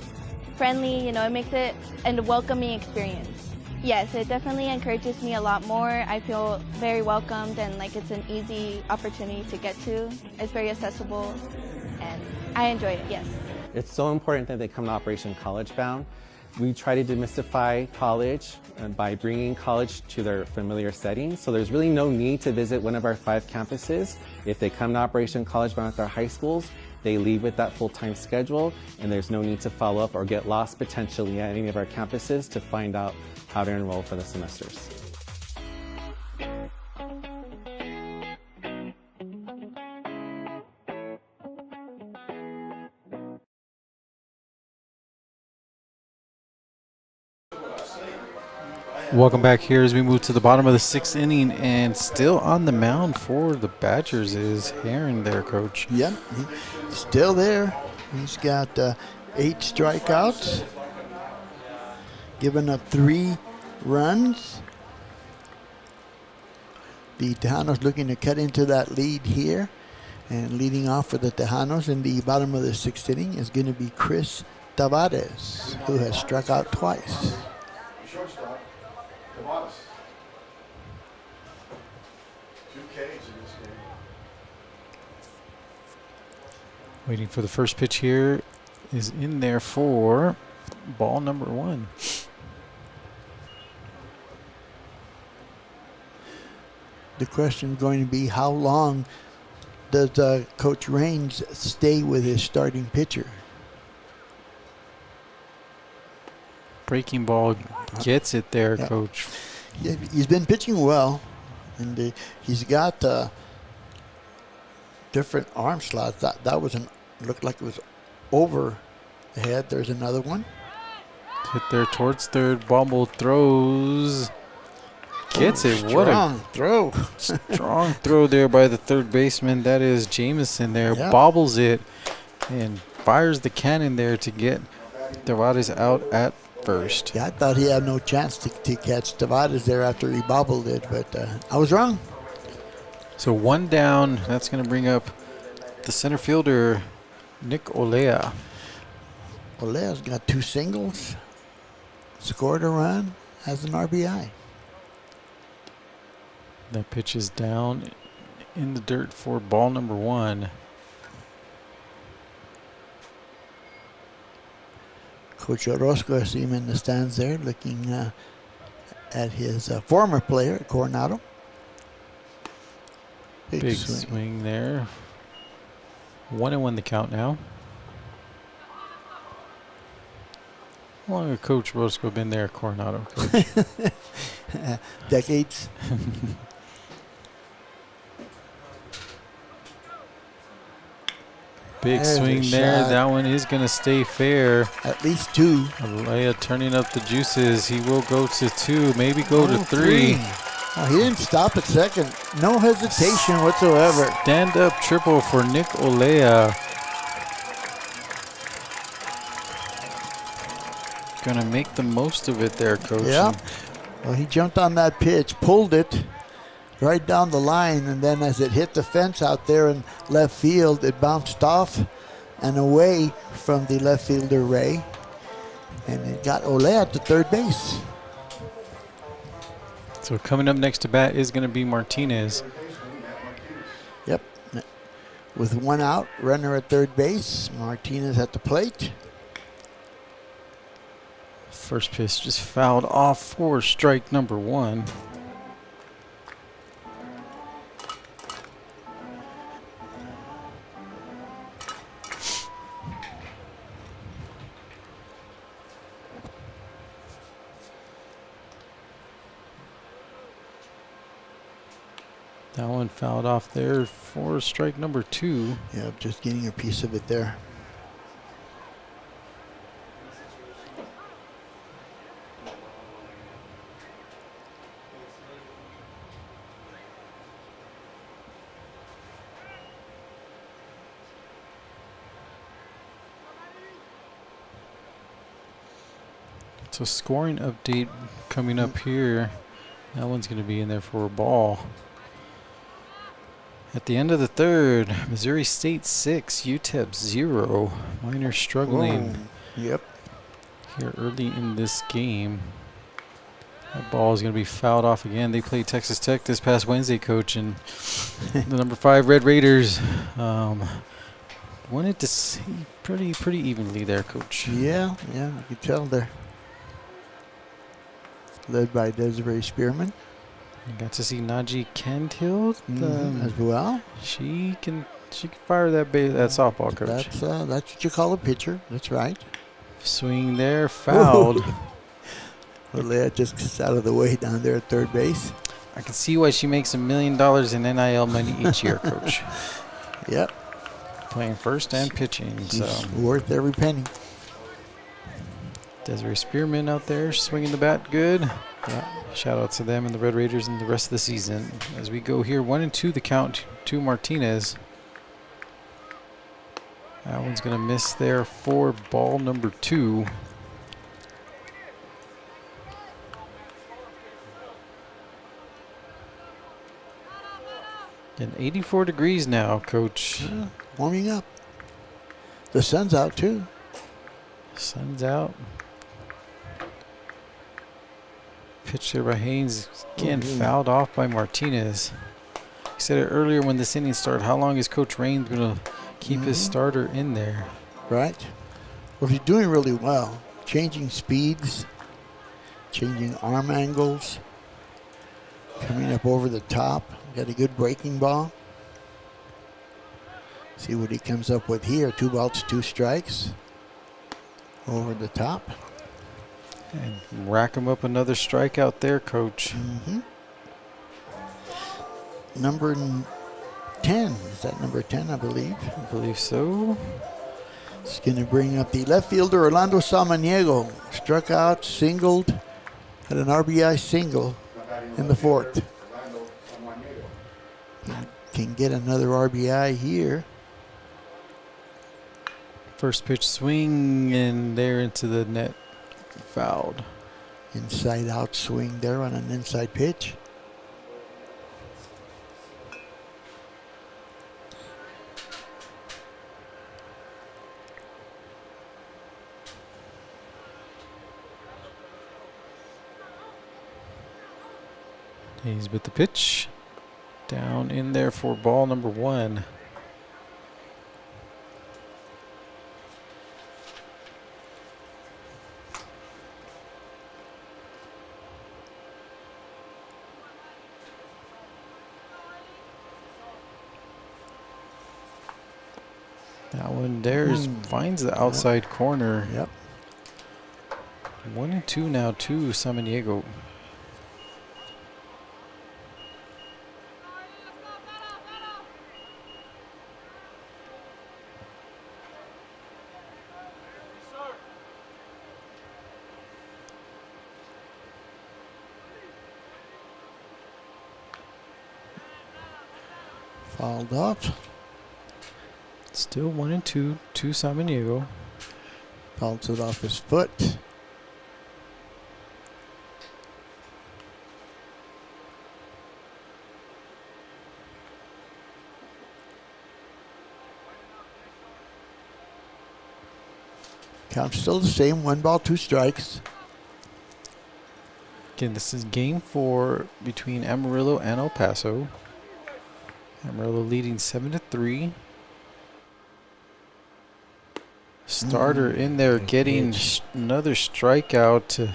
friendly, it makes it a welcoming experience. Yes, it definitely encourages me a lot more. I feel very welcomed and like it's an easy opportunity to get to. It's very accessible and I enjoy it, yes. It's so important that they come to Operation College Bound. We try to demystify college by bringing college to their familiar settings. So there's really no need to visit one of our 5 campuses. If they come to Operation College Bound at their high schools, they leave with that full-time schedule, and there's no need to follow up or get lost potentially at any of our campuses to find out how to enroll for the semesters. Welcome back here as we move to the bottom of the 6th inning, and still on the mound for the Badgers is Heron there, Coach. Yep, he's still there. He's got 8 strikeouts, giving up 3 runs. The Tahanos looking to cut into that lead here, and leading off for the Tahanos in the bottom of the 6th inning is going to be Chris Tavares, who has struck out twice. Shortstop, Tahanos. 2 Ks in this game. Waiting for the first pitch here is in there for ball number 1. The question is going to be, how long does Coach Raines stay with his starting pitcher? Breaking ball gets it there, Yeah. Coach. Yeah, he's been pitching well, and he's got different arm slots. That was looked like it was over the head. There's another one. Hit there towards third. Bumble throws. Gets it. What Strong a throw. strong throw there by the third baseman. That is Jameson there. Yeah. Bobbles it and fires the cannon there to get Tavares out at first. Yeah, I thought he had no chance to catch Tavares there after he bobbled it, but I was wrong. So 1 down. That's going to bring up the center fielder, Nick Olea. Olea's got 2 singles, scored a run, has an RBI. That pitch is down in the dirt for ball number 1. Coach Orozco, I see him in the stands there looking at his former player at Coronado. Big swing there. 1-1 the count now. How long has Coach Orozco been there at Coronado, Coach? Decades. Big There's swing a there. shot. That one is going to stay fair. At least 2. Alea turning up the juices. He will go to 2, maybe go to 3. Oh, he didn't stop at second. No hesitation whatsoever. Stand up triple for Nick Olea. Gonna make the most of it there, Coach. Yeah. Well, he jumped on that pitch, pulled it right down the line, and then as it hit the fence out there in left field, it bounced off and away from the left fielder, Ray. And it got Olea to third base. So coming up next to bat is going to be Martinez. Yep. With 1 out, runner at third base. Martinez at the plate. First pitch just fouled off for strike number 1. That one fouled off there for strike number 2. Yeah, just getting a piece of it there. So scoring update coming up here. That one's going to be in there for a ball. At the end of the 3rd, Missouri State 6, UTEP 0. Miners struggling. Whoa. Yep. Here early in this game. That ball is going to be fouled off again. They played Texas Tech this past Wednesday, Coach, and the number 5 Red Raiders wanted to see pretty evenly there, Coach. Yeah, you could tell there. Led by Desiree Spearman. You got to see Najee Kentill as well. She can fire that softball, Coach. That's what you call a pitcher. That's right. Swing there, fouled. Olea just gets out of the way down there at third base. I can see why she makes $1 million in NIL money each year, Coach. Yep. Playing first and pitching. She's worth every penny. Desiree Spearman out there swinging the bat good. Yeah. Shout out to them and the Red Raiders and the rest of the season. As we go here, 1-2 the count to Martinez. That one's going to miss there for ball number 2. And 84 degrees now, Coach. Yeah, warming up. The sun's out, too. Sun's out. Pitch there by Haynes. Again, fouled off by Martinez. He said it earlier when this inning started. How long is Coach Raines going to keep his starter in there? Right. Well, he's doing really well. Changing speeds, changing arm angles, coming up over the top. Got a good breaking ball. See what he comes up with here. 2 balls, 2 strikes. Over the top. And rack him up another strikeout there, Coach. Number 10. Is that number 10, I believe? I believe so. It's going to bring up the left fielder, Orlando Samaniego. Struck out, singled, had an RBI single in the 4th. Can get another RBI here. First pitch swing and there into the net. Fouled. Inside out swing there on an inside pitch. He's with the pitch. Down in there for ball number 1. That one there's finds the outside corner. Yep. 1-2 now to Samaniego. Fouled off. Still 1-2 to Samaniego. Fouls it off his foot. Count's still the same. 1 ball, 2 strikes. Again, this is game 4 between Amarillo and El Paso. Amarillo leading 7-3. Starter in there getting another strikeout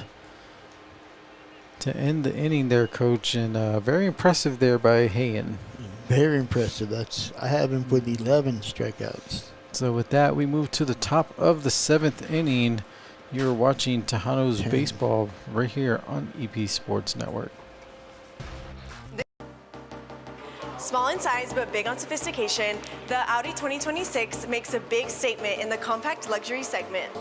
to end the inning there, Coach, and very impressive there by Hayen. Very impressive. I have him with 11 strikeouts. So with that, we move to the top of the 7th inning. You're watching Tahanos baseball right here on EP Sports Network. Small in size but big on sophistication, the Audi 2026 makes a big statement in the compact luxury segment.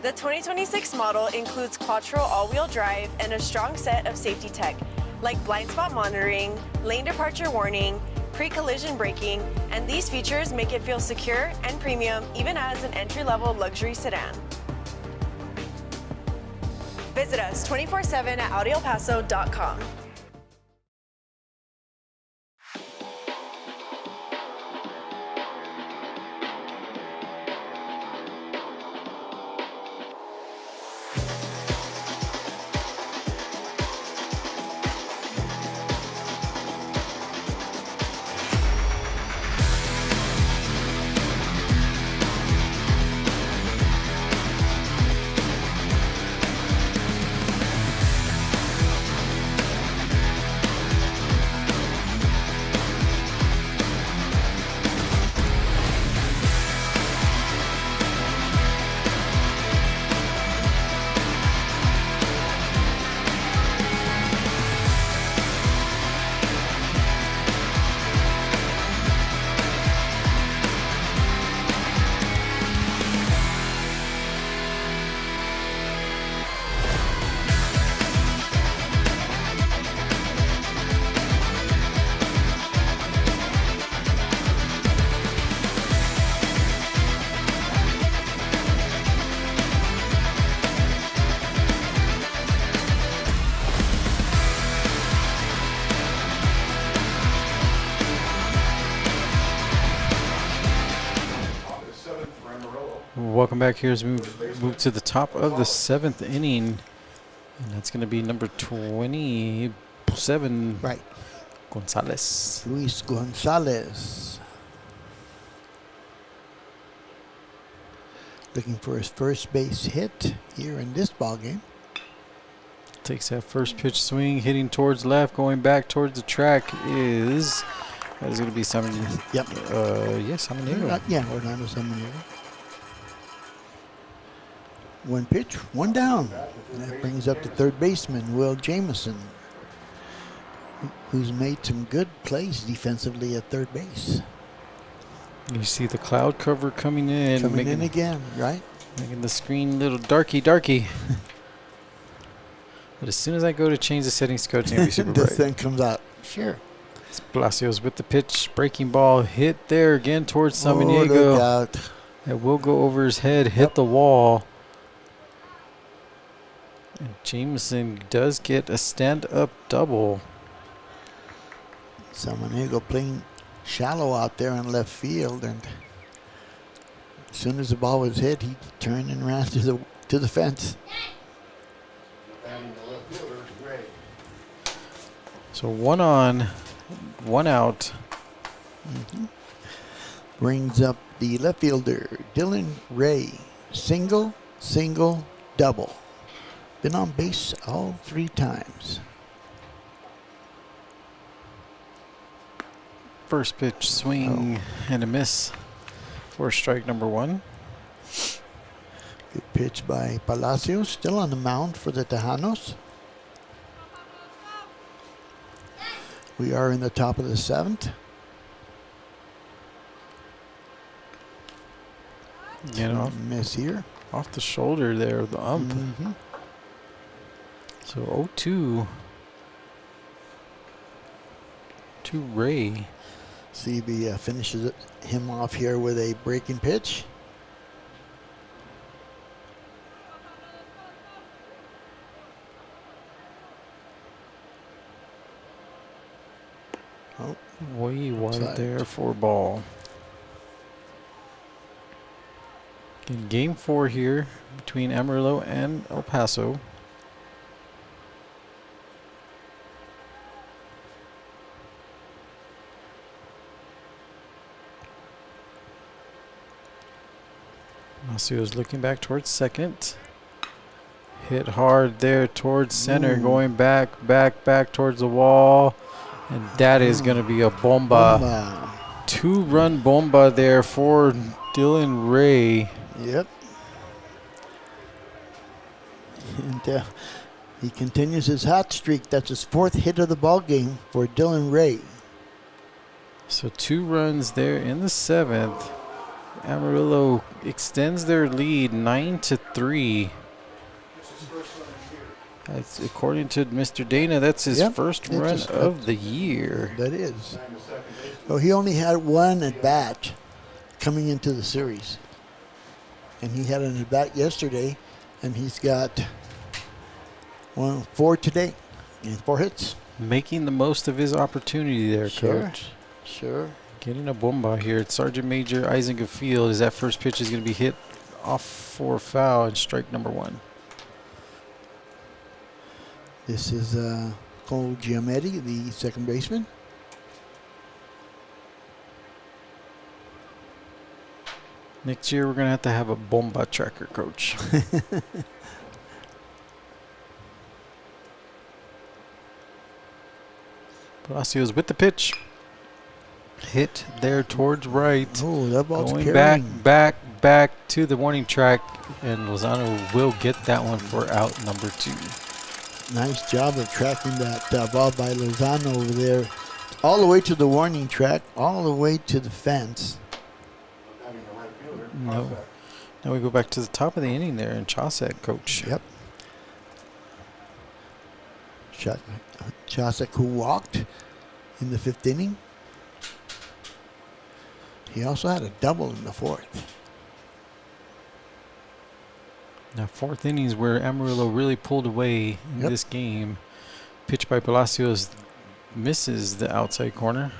The 2026 model includes Quattro all-wheel drive and a strong set of safety tech, like blind spot monitoring, lane departure warning, pre-collision braking, and these features make it feel secure and premium even as an entry-level luxury sedan. Visit us 24/7 at AudiElPaso.com. Welcome back here as we move to the top of the 7th inning. And that's going to be number 27. Right. Gonzalez. Luis Gonzalez. Looking for his first base hit here in this ball game. Takes that first pitch swing, hitting towards left, going back towards the track is going to be Samaniego. Yep. Yes, Samaniego. Yeah, Orlando Samaniego. 1 pitch, 1 down. And that brings up the third baseman, Will Jamison, who's made some good plays defensively at third base. You see the cloud cover coming in. Coming in again, right? Making the screen a little darky. But as soon as I go to change the settings, Coach, it's going to be super bright. The thing comes out. Sure. Palacios with the pitch, breaking ball, hit there again towards Samaniego. Look out. It will go over his head, hit the wall. And Jameson does get a stand-up double. Samaniego playing shallow out there in left field, and as soon as the ball was hit, he turned and ran to the fence. So 1 on 1 out. Brings up the left fielder, Dylan Ray. Single, single, double. Been on base all 3 times. First pitch swing and a miss for strike number 1. Good pitch by Palacios. Still on the mound for the Tahanos. We are in the top of the 7th. You know, miss here. Off the shoulder there of the ump. So 0-2 to Ray. See if he finishes him off here with a breaking pitch. Oh, way wide outside. there for ball. In game 4 here between Amarillo and El Paso. Macio's looking back towards second. Hit hard there towards center, going back towards the wall. And that is going to be a bomba. 2-run bomba there for Dylan Ray. Yep. And he continues his hot streak. That's his 4th hit of the ball game for Dylan Ray. So 2 runs there in the 7th. Amarillo extends their lead 9-3. That's according to Mr. Dana. That's his first run of the year. That is. Well, he only had 1 at bat coming into the series, and he had an at bat yesterday, and he's got 4 today, and 4 hits. Making the most of his opportunity there, Coach. Sure. Getting a bomba here at Sergeant Major Eisnega Field as that first pitch is going to be hit off for foul and strike number 1. This is Cole Giametti, the second baseman. Next year we're going to have a bomba tracker, Coach. Palacios with the pitch. Hit there towards right. Oh, that ball's going carrying. back to the warning track, and Lozano will get that one for out number 2. Nice job of tracking that ball by Lozano over there, all the way to the warning track, all the way to the fence. No. Now we go back to the top of the inning there in Chauset, Coach. Yep. Chauset, who walked in the 5th inning. He also had a double in the 4th. Now 4th innings where Amarillo really pulled away in this game. Pitch by Palacios misses the outside corner.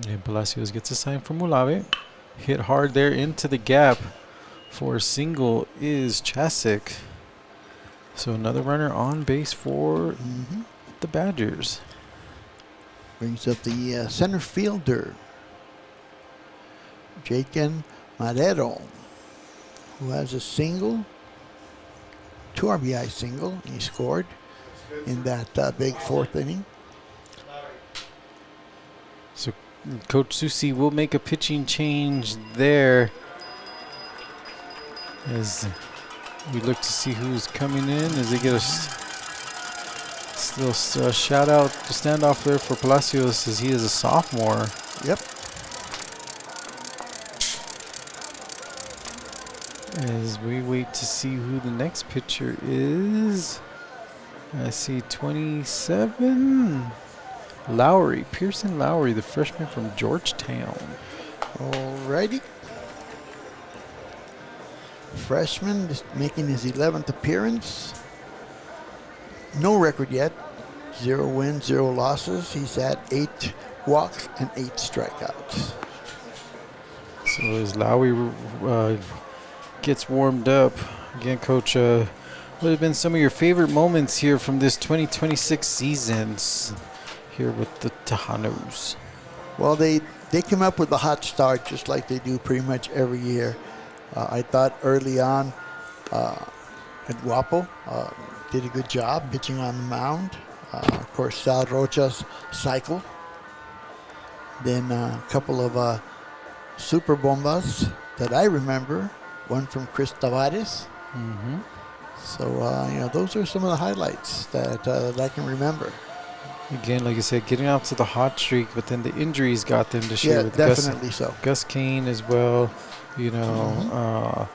And Palacios gets a sign from Mulave. Hit hard there into the gap for a single is Chasik. So another runner on base for the Badgers. Brings up the center fielder, Jaken Marrero, who has a single, 2 RBI single. He scored in that big 4th inning. So Coach Susi will make a pitching change there as we look to see who's coming in as they get a little shout out to standoff there for Palacios as he is a sophomore. Yep. As we wait to see who the next pitcher is. I see 27. Lowry, Pearson Lowry, the freshman from Georgetown. Alrighty. Freshman just making his 11th appearance. No record yet. 0 wins, 0 losses. He's at 8 walks and 8 strikeouts. So as Lowry gets warmed up, again, Coach, what have been some of your favorite moments here from this 2026 seasons here with the Tahanos? Well, they came up with a hot start just like they do pretty much every year. I thought early on Guapo did a good job pitching on the mound. Of course, Sal Rocha's cycle. Then a couple of super bombas that I remember. One from Chris Tavares. Mm-hmm. So, those are some of the highlights that I can remember. Again, like I said, getting out to the hot streak, but then the injuries got them this year. Yeah, With definitely so. Gus Kane as well. Of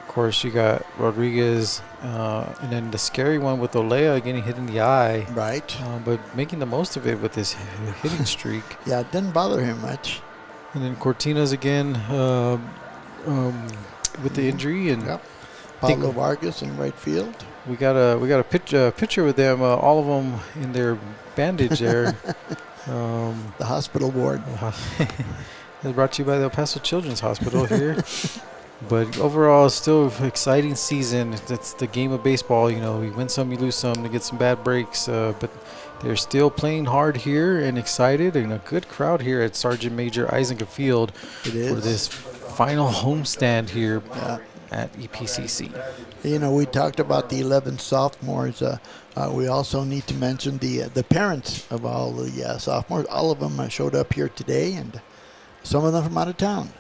course, you got Rodriguez, and then the scary one with Olea getting hit in the eye. Right. But making the most of it with this hitting streak. Yeah, it didn't bother him much. And then Cortinas again with the injury, and yep. Pablo Vargas in right field. We got a picture with them, all of them in their bandage there. The hospital ward. It's brought to you by the El Paso Children's Hospital here. But overall, still exciting season. That's the game of baseball. You win some, you lose some. They get some bad breaks, but they're still playing hard here and excited, and a good crowd here at Sergeant Major Eisnega Field for this final homestand here at EPCC. We talked about the 11 sophomores. We also need to mention the parents of all the sophomores. All of them showed up here today, and some of them from out of town.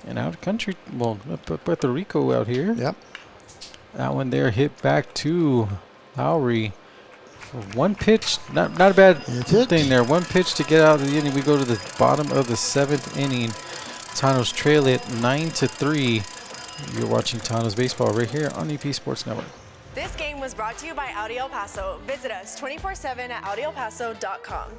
And out of country, Puerto Rico out here. Yep. That one there hit back to Lowry. For one pitch, not a bad thing there. One pitch to get out of the inning. We go to the bottom of the 7th inning. Tahanos trail it 9-3. You're watching Tahanos baseball right here on EP Sports Network. This game was brought to you by Audi El Paso. Visit us 24/7 at AudiElPaso.com.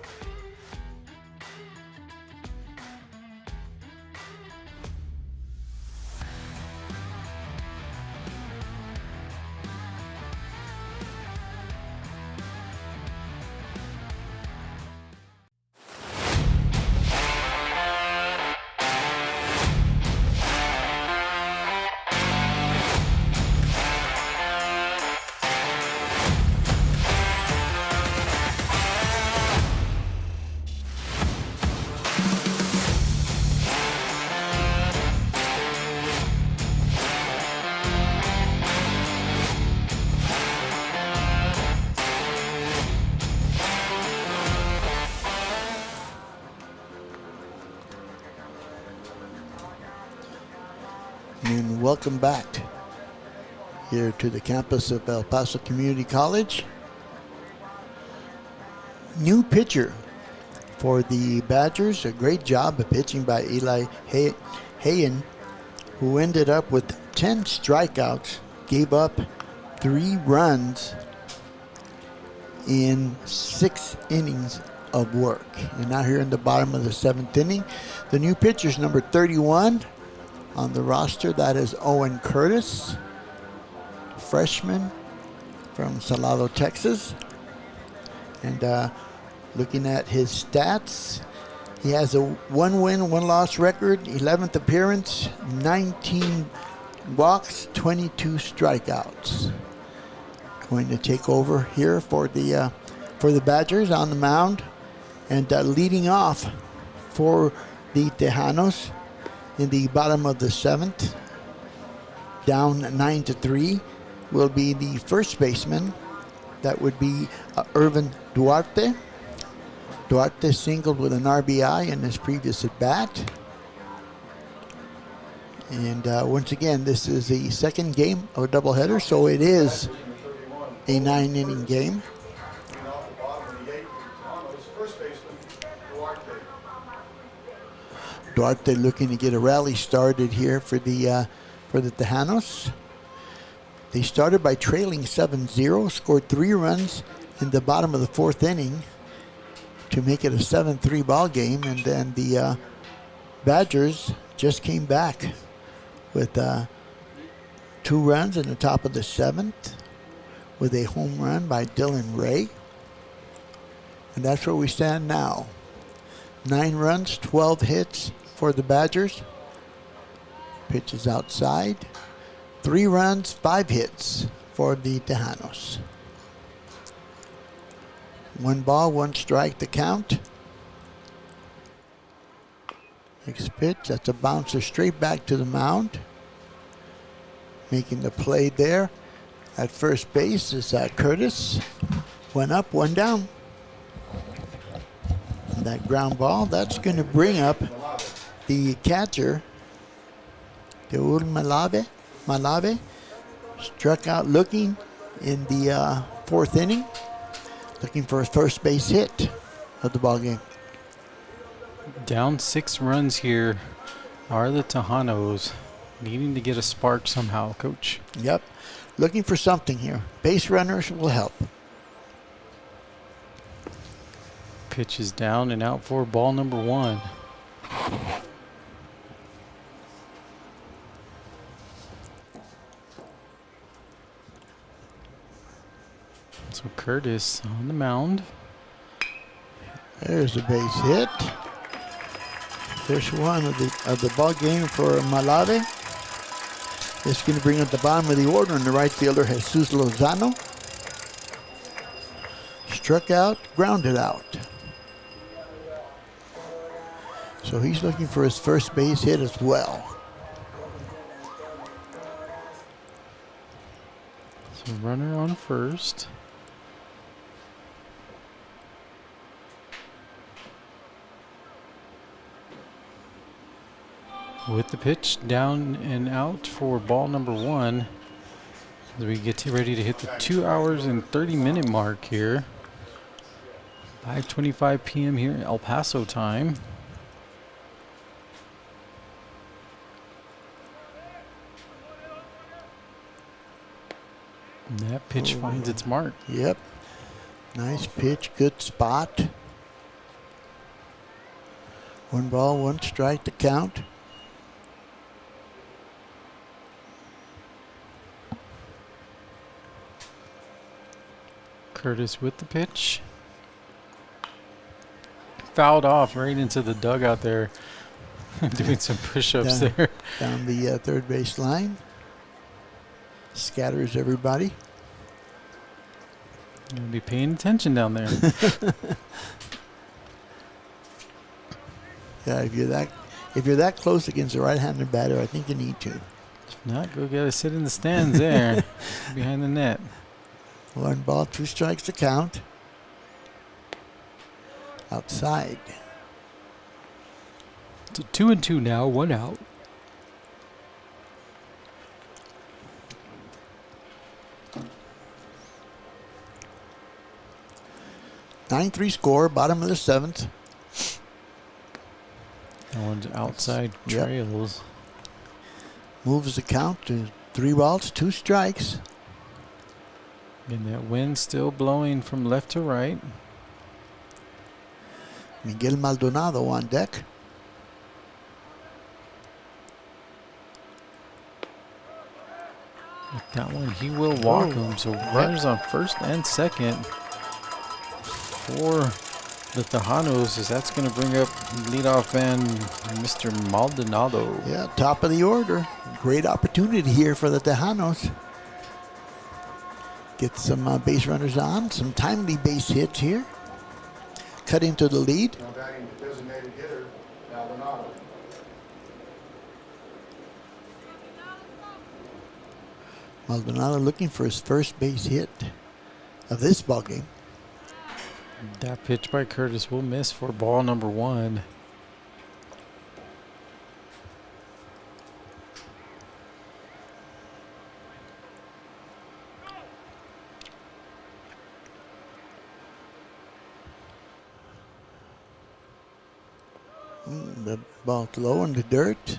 And welcome back here to the campus of El Paso Community College. New pitcher for the Badgers. A great job of pitching by Eli Hayen, who ended up with 10 strikeouts, gave up 3 runs in 6 innings of work. And now here in the bottom of the 7th inning, the new pitcher's number 31 on the roster. That is Owen Curtis, freshman from Salado, Texas. And looking at his stats, he has a 1-win, 1-loss record, 11th appearance, 19 walks, 22 strikeouts. Going to take over here for the Badgers on the mound, and leading off for the Tejanos in the bottom of the 7th, down 9-3, will be the first baseman. That would be Irvin Duarte. Duarte singled with an RBI in his previous at bat. And once again, this is the second game of a doubleheader, so it is a 9-inning game. Duarte looking to get a rally started here for the Tahanos. They started by trailing 7-0, scored 3 runs in the bottom of the 4th inning to make it a 7-3 ball game, and then the Badgers just came back with 2 runs in the top of the 7th with a home run by Dylan Ray. And that's where we stand now. 9 runs, 12 hits for the Badgers. Pitch is outside. 3 runs, 5 hits for the Tejanos. 1 ball, 1 strike to count. Next pitch, that's a bouncer straight back to the mound. Making the play there at first base is Curtis. 1 up, 1 down. And that ground ball, that's going to bring up the catcher, duel Malave, struck out looking in the 4th inning, looking for his first base hit of the ball game. Down 6 runs here are the Tahanos, needing to get a spark somehow, Coach. Yep, looking for something here. Base runners will help. Pitch is down and out for ball number 1. So Curtis on the mound. There's a base hit. First one of the ball game for Malave. It's going to bring up the bottom of the order, and the right fielder, Jesus Lozano. Struck out, grounded out. So he's looking for his first base hit as well. So runner on first. With the pitch down and out for ball number 1, as we get ready to hit the 2 hours and 30-minute mark here. 5:25 p.m. here in El Paso time. And that pitch finds its mark. Yep. Nice pitch, good spot. 1 ball, 1 strike to count. Curtis with the pitch. Fouled off right into the dugout there. Doing some push-ups there. Down the third base line. Scatters everybody. You'll be paying attention down there. Yeah, if you're that close against a right-handed batter, I think you need to. If not, go gotta sit in the stands there behind the net. 1 ball, 2 strikes to count. Outside. So 2-2 now, 1 out. (9-3) score, bottom of the 7th. That one's outside trails. Moves the count to 3 balls, 2 strikes. And that wind still blowing from left to right. Miguel Maldonado on deck. With that one, he will walk him. So runners on first and second for the Tahanos, as that's going to bring up leadoff man Mr. Maldonado. Yeah, top of the order. Great opportunity here for the Tahanos. Get some base runners on, some timely base hits here. Cut into the lead. Now batting the designated hitter, Maldonado. Maldonado looking for his first base hit of this ball game. That pitch by Curtis will miss for ball number 1. The ball low in the dirt.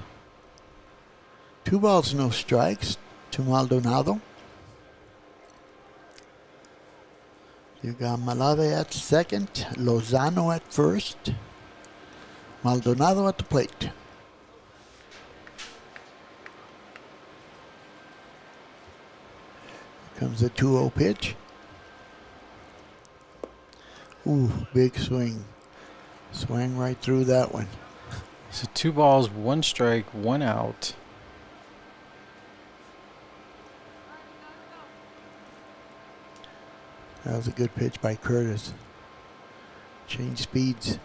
2 balls, no strikes to Maldonado. You got Malave at second, Lozano at first, Maldonado at the plate. Here comes the 2-0 pitch. Ooh, big swing. Swang right through that one. So 2 balls, 1 strike, 1 out. That was a good pitch by Curtis. Change speeds.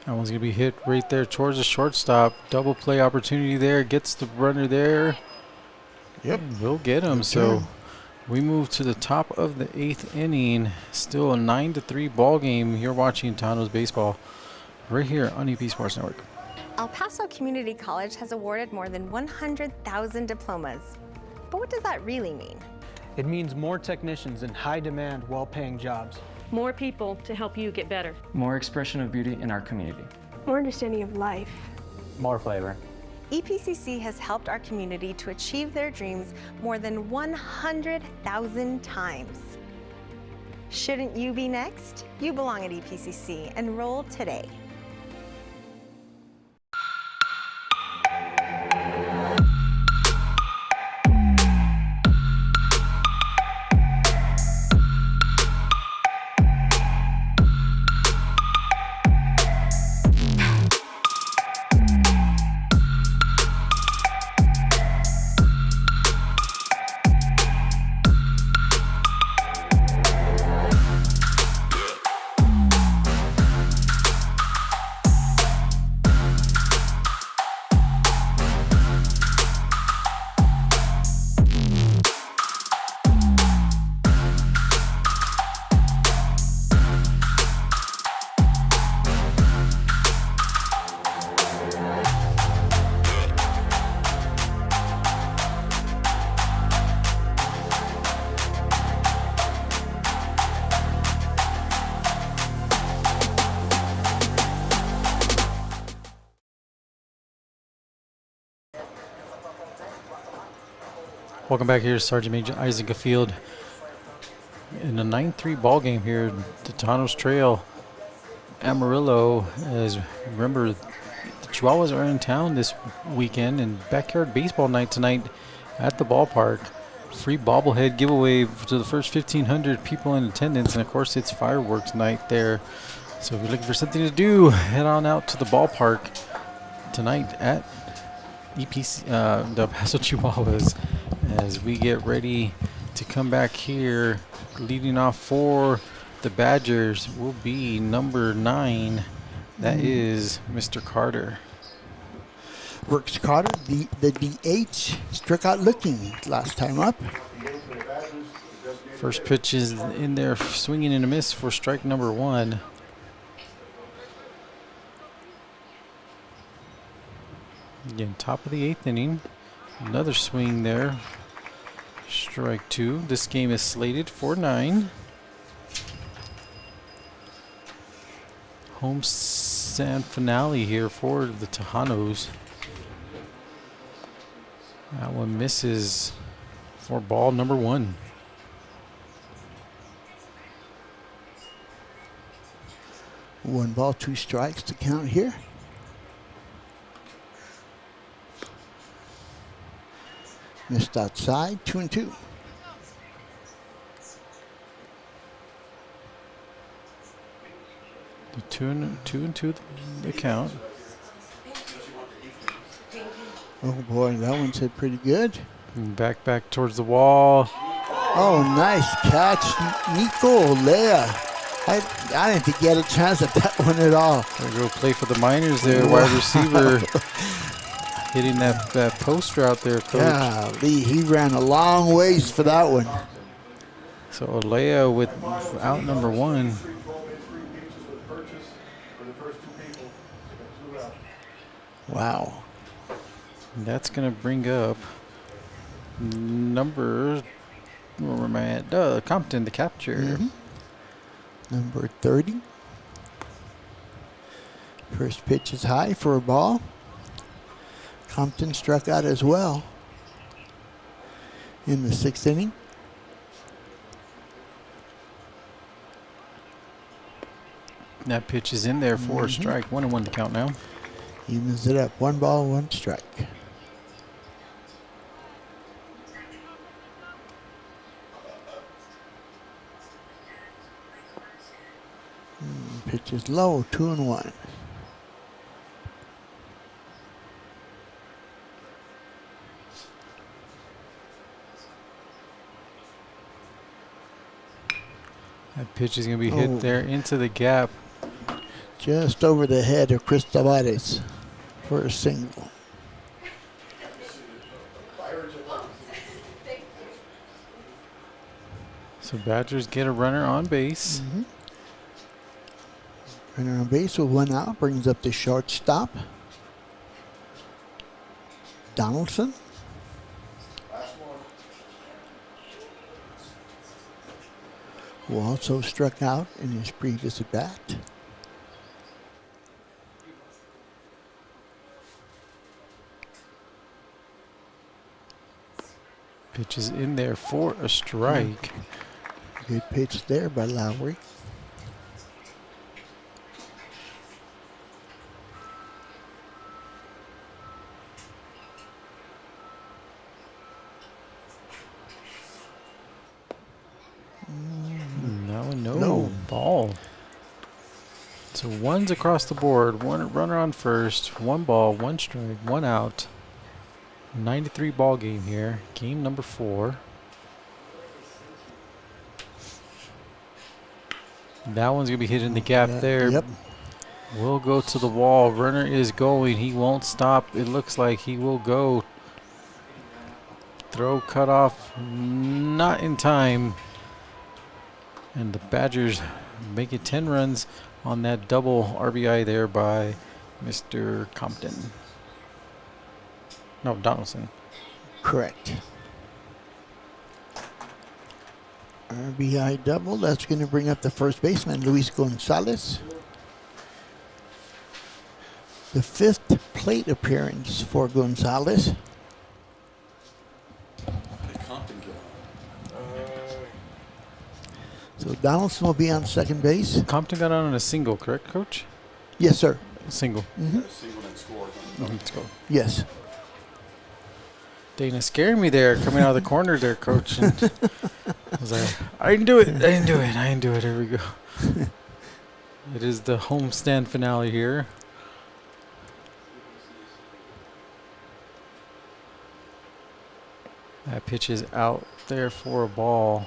That one's going to be hit right there towards the shortstop. Double play opportunity there. Gets the runner there. Yep. And we'll get him. Good So turn. we move to the top of the 8th inning. Still a 9-3 ball game. You're watching Tahanos baseball right here on EP Sports Network. El Paso Community College has awarded more than 100,000 diplomas. But what does that really mean? It means more technicians in high-demand, well-paying jobs. More people to help you get better. More expression of beauty in our community. More understanding of life. More flavor. EPCC has helped our community to achieve their dreams more than 100,000 times. Shouldn't you be next? You belong at EPCC. Enroll today. Welcome back here to Sergeant Major Eisnega Field. In a 9-3 ball game here, the Tahanos Trail, Amarillo. As remember, the Chihuahuas are in town this weekend, and backyard baseball night tonight at the ballpark. Free bobblehead giveaway to the first 1,500 people in attendance, and of course it's fireworks night there. So if you're looking for something to do, head on out to the ballpark tonight at EPC, the El Paso Chihuahuas, as we get ready to come back here. Leading off for the Badgers will be number 9. That is Mr. Carter. Works Carter, the DH, struck out looking last time up. First pitch is in there, swinging and a miss for strike number 1. Again, top of the 8th inning. Another swing there. Strike 2. This game is slated for 9. Home stand finale here for the Tahanos. That one misses for ball number 1. One ball, 2 strikes to count here. Missed outside, 2-2. The 2-2 the count. Oh boy, that one said pretty good. And back towards the wall. Oh, nice catch, Nico Olea. I didn't think he had a chance at that one at all. Gonna go play for the Miners there, wide receiver. Hitting that post route there, Coach. Golly, he ran a long ways for that one. So Olea with out number 1. Wow. And that's going to bring up number, where am I at? Compton, the capture. Number 30. First pitch is high for a ball. Compton struck out as well in the 6th inning. That pitch is in there for a strike. 1-1 to count now. Evens it up. 1 ball, 1 strike. Pitch is low. 2-1. That pitch is going to be hit there into the gap. Just over the head of Chris Tavares for a single. So Badgers get a runner on base. Runner on base with 1 out, brings up the shortstop. Donaldson. Who also struck out in his previous at bat. Pitch is in there for a strike. Good pitch there by Lowry. No ball. So one's across the board. One runner on first. 1 ball, 1 strike, 1 out. 93 ball game here. Game number 4. That one's going to be hit in the gap there. Yep. Will go to the wall. Runner is going. He won't stop. It looks like he will go. Throw cut off. Not in time. And the Badgers make it 10 runs on that double RBI there by Mr. Compton. No, Donaldson. Correct. RBI double. That's going to bring up the first baseman, Luis Gonzalez. The 5th plate appearance for Gonzalez. So Donaldson will be on second base. Compton got on a single, correct, Coach? Yes, sir. Single. Mm-hmm. Single and scored. Let's go. Yes. Dana scared me there, coming out of the corner there, Coach. And I was like, I didn't do it. I didn't do it. I didn't do it. Here we go. It is the homestand finale here. That pitch is out there for a ball.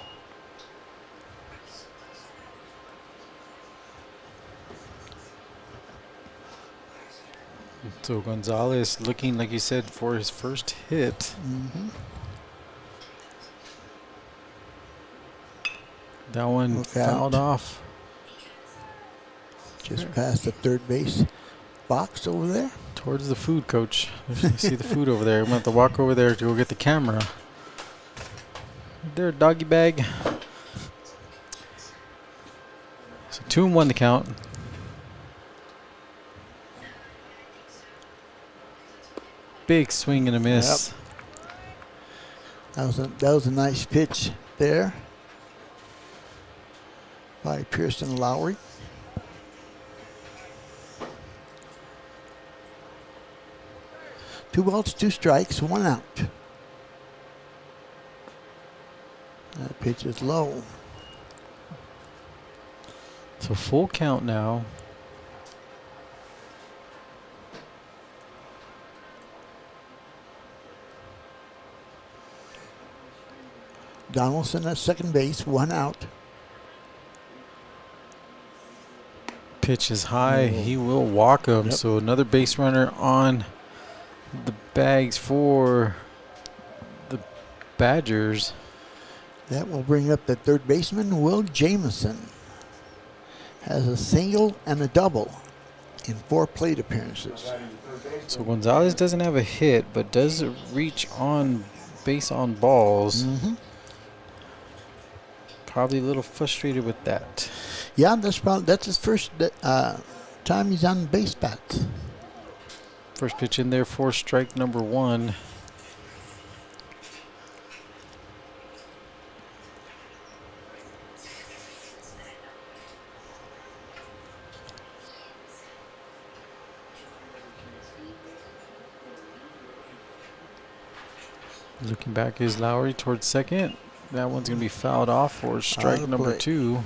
So Gonzalez looking, like you said, for his first hit. That one fouled off. Just past the third base box over there. Towards the food, Coach. You see the food over there. I'm going to have to walk over there to go get the camera. Right there, doggy bag. So 2-1 the count. Big swing and a miss. Yep. That was a nice pitch there by Pearson Lowry. Two balls, 2 strikes, 1 out. That pitch is low. So full count now. Donaldson at second base, 1 out. Pitch is high. He will walk him. Yep. So another base runner on the bags for the Badgers. That will bring up the third baseman, Will Jamison. Has a single and a double in 4 plate appearances. So Gonzalez doesn't have a hit, but does reach on base on balls. Probably a little frustrated with that. Yeah, that's his first time he's on base bats. First pitch in there for strike number 1. Looking back is Lowry towards second. That one's going to be fouled off for strike number 2.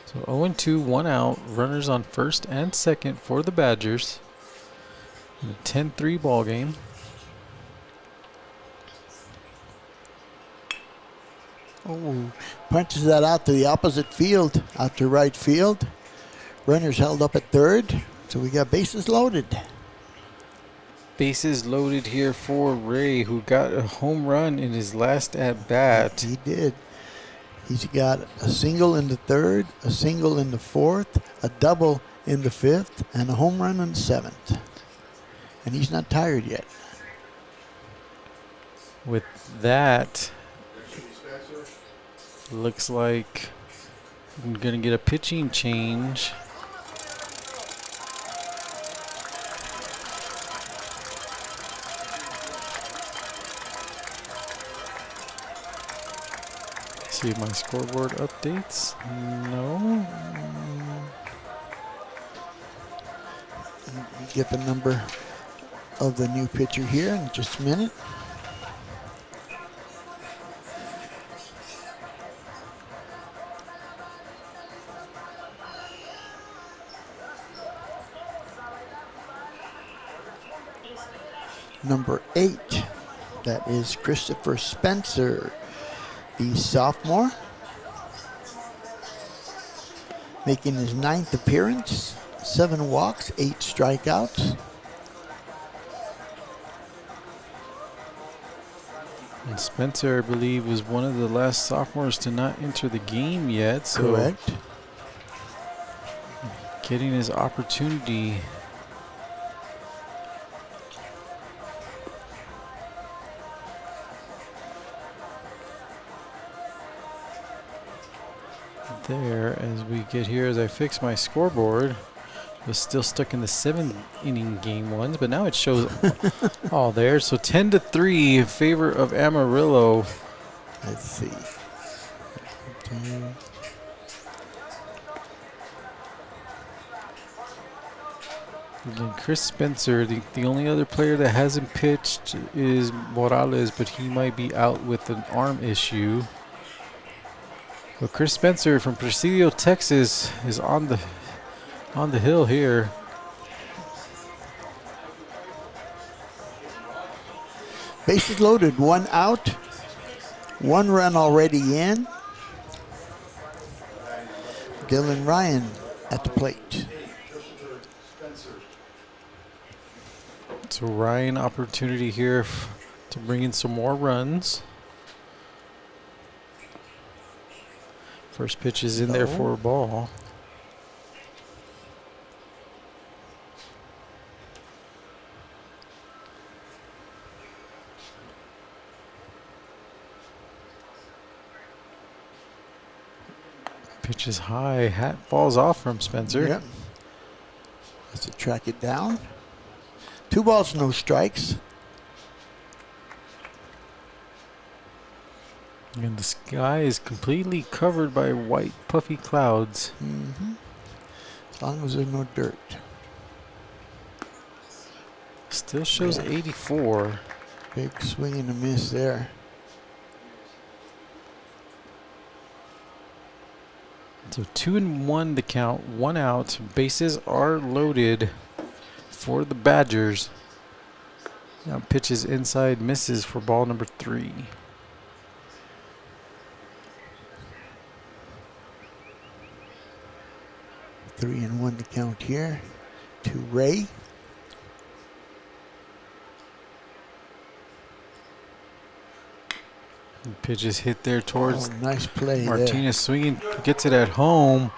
So 0-2, 1 out. Runners on first and second for the Badgers. A 10-3 ball game. Oh, punches that out to the opposite field, out to right field. Runners held up at third, so we got bases loaded. Bases loaded here for Ray, who got a home run in his last at bat. He did. He's got a single in the third, a single in the fourth, a double in the fifth, and a home run in the seventh. And he's not tired yet. With that, looks like I'm going to get a pitching change. See if my scoreboard updates. No. We get the number of the new pitcher here in just a minute. Number 8, that is Christopher Spencer, the sophomore, making his 9th appearance, 7 walks, 8 strikeouts. And Spencer, I believe, was one of the last sophomores to not enter the game yet. So correct. Getting his opportunity. There, as we get here, as I fix my scoreboard, was still stuck in the 7-inning game ones, but now it shows all there. So 10-3 in favor of Amarillo. Let's see. Again, Chris Spencer, the only other player that hasn't pitched is Morales, but he might be out with an arm issue. But Chris Spencer from Presidio, Texas, is on the hill here. Bases loaded, 1 out, 1 run already in. Dylan Ryan at the plate. So Ryan, opportunity here to bring in some more runs. First pitch is in there for a ball. Pitch is high. Hat falls off from Spencer. Yep. Has to track it down. 2 balls, no strikes. And the sky is completely covered by white puffy clouds. As long as there's no dirt. Still shows 84. Big swing and a miss there. So 2-1 the count, 1 out. Bases are loaded for the Badgers. Now pitches inside, misses for ball number 3. Three and 1 to count here to Ray. And pitch is hit there towards nice play Martinez swinging, gets it at home.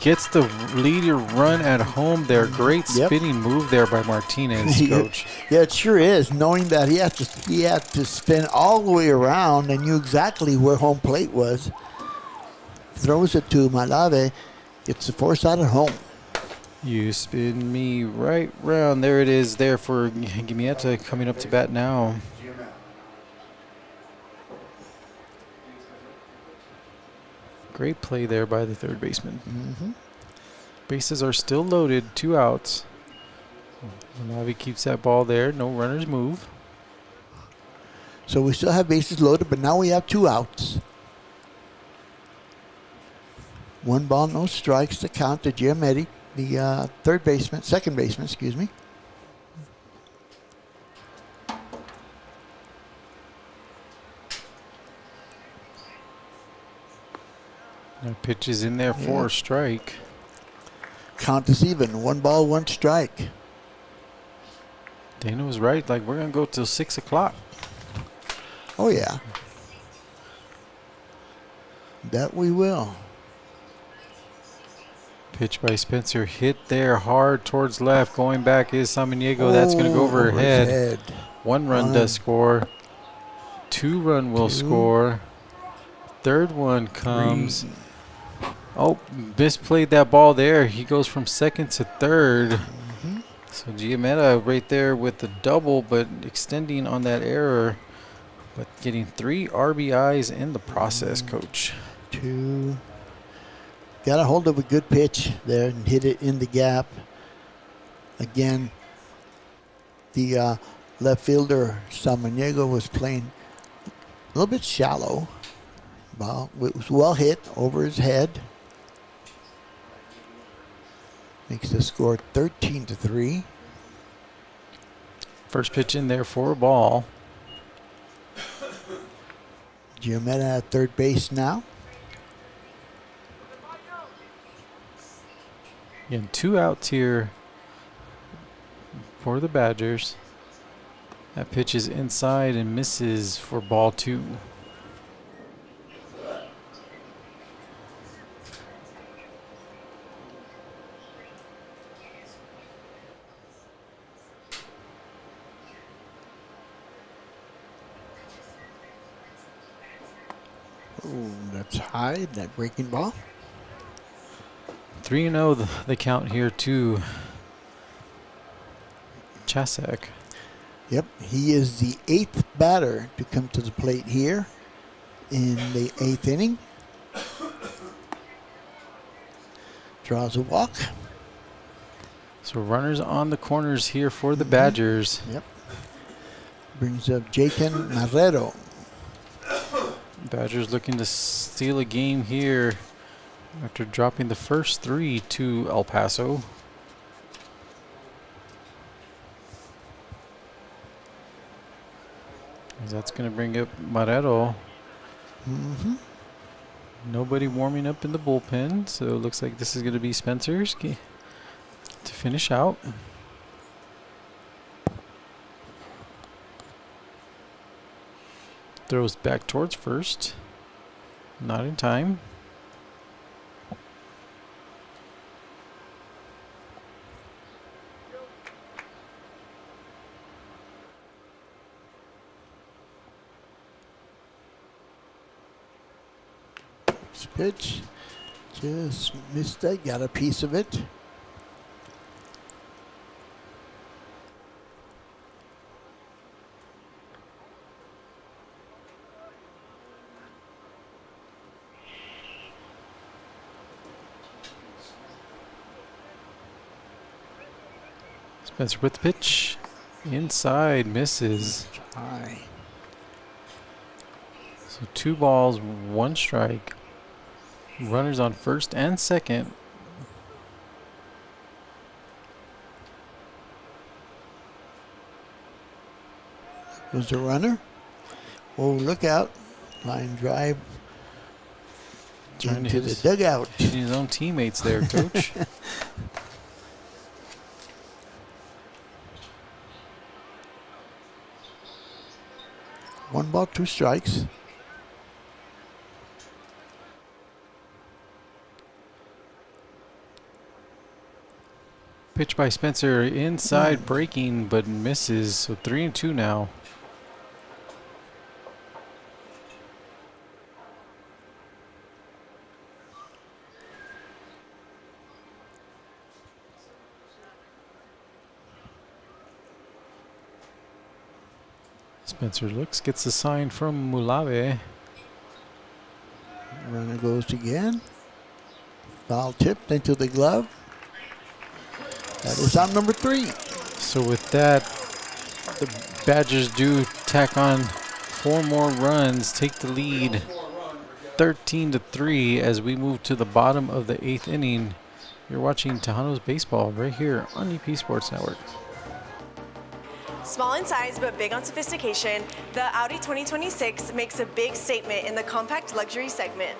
Gets the leader run at home there. Great spinning move there by Martinez, Coach. Yeah, it sure is. Knowing that he had to spin all the way around and knew exactly where home plate was. Throws it to Malave. Gets the force out at home. You spin me right round. There it is there for Gimieta coming up to bat now. Great play there by the third baseman. Bases are still loaded, 2 outs. Malave keeps that ball there. No runners move. So we still have bases loaded, but now we have 2 outs. 1 ball, no strikes to count to Giametti. the second baseman, excuse me. That pitch is in there for a strike. Count is even. 1 ball, 1 strike. Dana was right. Like, we're going to go till 6 o'clock. Oh, yeah. That we will. Pitch by Spencer. Hit there hard towards left. Going back is Samaniego. That's going to go over her head. 1 run does score. 2 run will score. 3rd one comes. 3. Oh, misplayed that ball there. He goes from 2nd to 3rd. So Giametta right there with the double, but extending on that error. But getting 3 RBIs in the process, Coach. 2. Got a hold of a good pitch there and hit it in the gap. Again, the left fielder, Samaniego, was playing a little bit shallow. Well, it was well hit over his head. Makes the score 13-3. First pitch in there for a ball. Giametta at third base now. Again, 2 outs here for the Badgers. That pitch is inside and misses for ball 2. Oh, that's high, that breaking ball. 3-0 the count here to Chasek. Yep, he is the 8th batter to come to the plate here in the 8th inning. Draws a walk. So runners on the corners here for the Badgers. Yep. Brings up Jaken Marrero. Badgers looking to steal a game here after dropping the first 3 to El Paso. That's going to bring up Marrero. Nobody warming up in the bullpen, so it looks like this is going to be Spencer's to finish out. Throws back towards first. Not in time. This pitch just missed it, got a piece of it. Spencer with the pitch. Inside, misses. High. So 2 balls, 1 strike. Runners on first and second. Was the runner. Oh, look out. Line drive Trying to into hit the dugout. Hitting his own teammates there, Coach. 1 ball, 2 strikes. Pitch by Spencer inside, breaking, but misses. So 3-2 now. Spencer looks, gets the sign from Mulave. Runner goes again. Foul tipped into the glove. That is out number 3. So with that, the Badgers do tack on 4 more runs, take the lead 13-3 as we move to the bottom of the 8th inning You're watching Tahanos Baseball right here on EP Sports Network. Small in size but big on sophistication, the Audi 2026 makes a big statement in the compact luxury segment.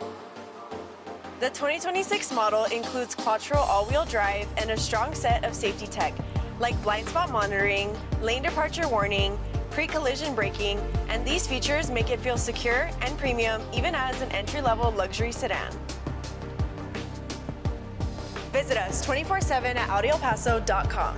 The 2026 model includes quattro all-wheel drive and a strong set of safety tech, like blind spot monitoring, lane departure warning, pre-collision braking, and these features make it feel secure and premium even as an entry-level luxury sedan. Visit us 24/7 at AudiElPaso.com.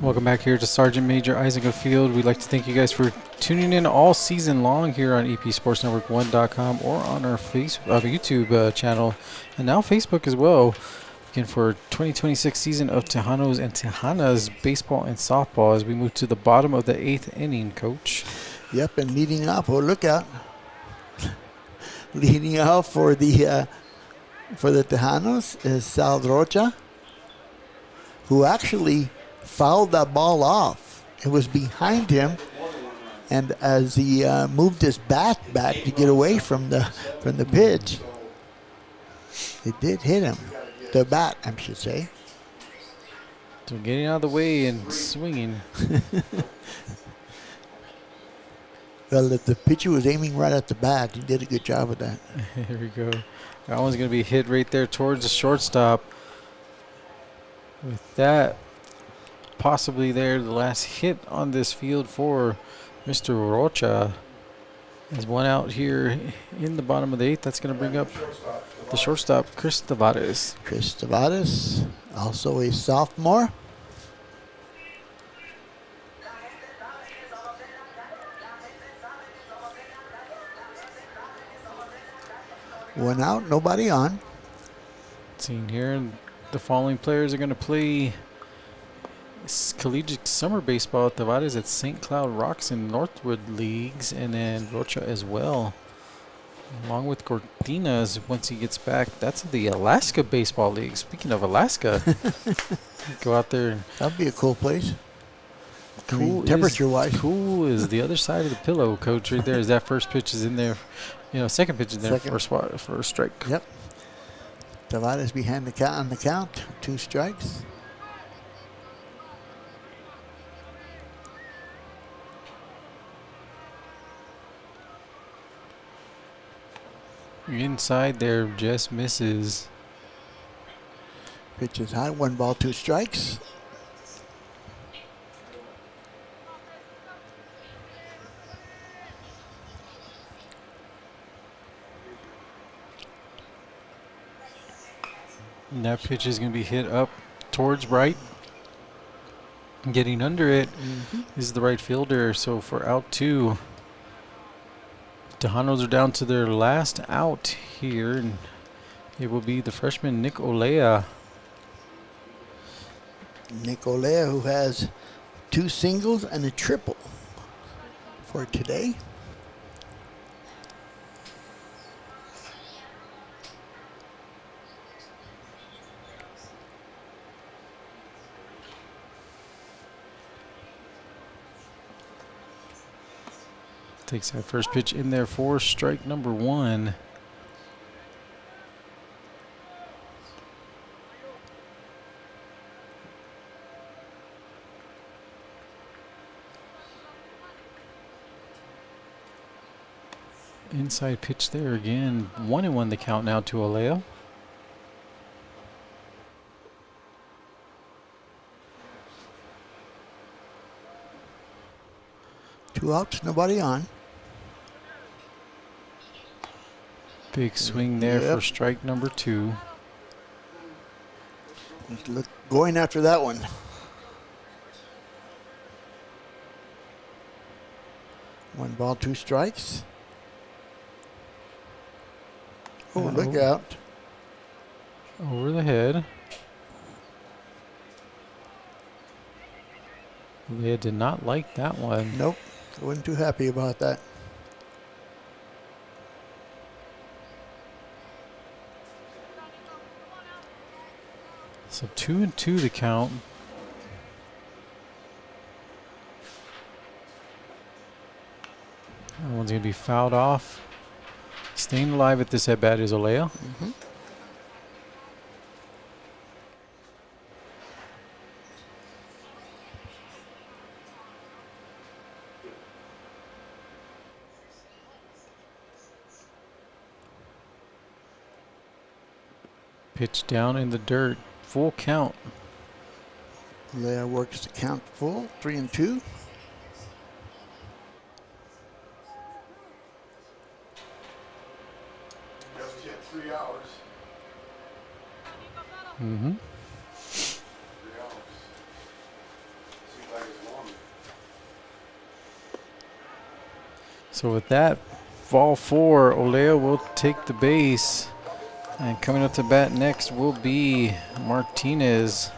Welcome back here to Sergeant Major Eisnega Field. We'd like to thank you guys for tuning in all season long here on EPSportsNetwork1.com or on our YouTube channel and now Facebook as well. Again, for 2026 season of Tahanos and Tejanas baseball and softball as we move to the bottom of the 8th inning, Coach. Yep, and leading off, oh, look out. Leading off for the Tahanos is Sal Rocha, who actually fouled that ball off. It was behind him, and as he moved his bat back to get away from the pitch, it did hit him. The bat, I should say. So getting out of the way and swinging. Well, if the pitcher was aiming right at the bat, he did a good job of that. Here we go. That one's going to be hit right there towards the shortstop. With that, possibly there, the last hit on this field for Mr. Rocha. There's one out here in the bottom of the 8th. That's going to bring up the shortstop, Chris Tavares. Chris Tavares, also a sophomore. One out, nobody on. Seeing here, the following players are going to play collegiate summer baseball. Tavares at St. Cloud Rocks in Northwood Leagues, and then Rocha as well, along with Cortinas once he gets back. That's the Alaska Baseball League. Speaking of Alaska, go out there. That'd be a cool place. Cool, temperature-wise. Cool is the other side of the pillow, Coach. Right there, as that first pitch is in there. Second pitch is in there for a strike. Yep. Tavares behind the count on the count. 2 strikes. Inside there, just misses. Pitch is high. 1 ball, 2 strikes. And that pitch is going to be hit up towards right. Getting under it is the right fielder. So for out 2, Tahanos are down to their last out here. And it will be the freshman Nick Olea. Nick Olea, who has 2 singles and a triple for today. Takes that first pitch in there for strike number 1. Inside pitch there again. 1-1 the count now to Oleo. Two outs, nobody on. Big swing there for strike number 2. Look, going after that one. One ball, 2 strikes. Oh, look out. Over the head. Leah did not like that one. Nope. I wasn't too happy about that. So 2-2 the count. That one's going to be fouled off. Staying alive at this at-bat is Oleo. Pitch down in the dirt. Full count. Leah works the count full. 3-2. Just hit 3 hours. Mm-hmm. 3 hours. Seems like it's longer. So with that, ball 4, Oleo will take the base. And coming up to bat next will be Martinez.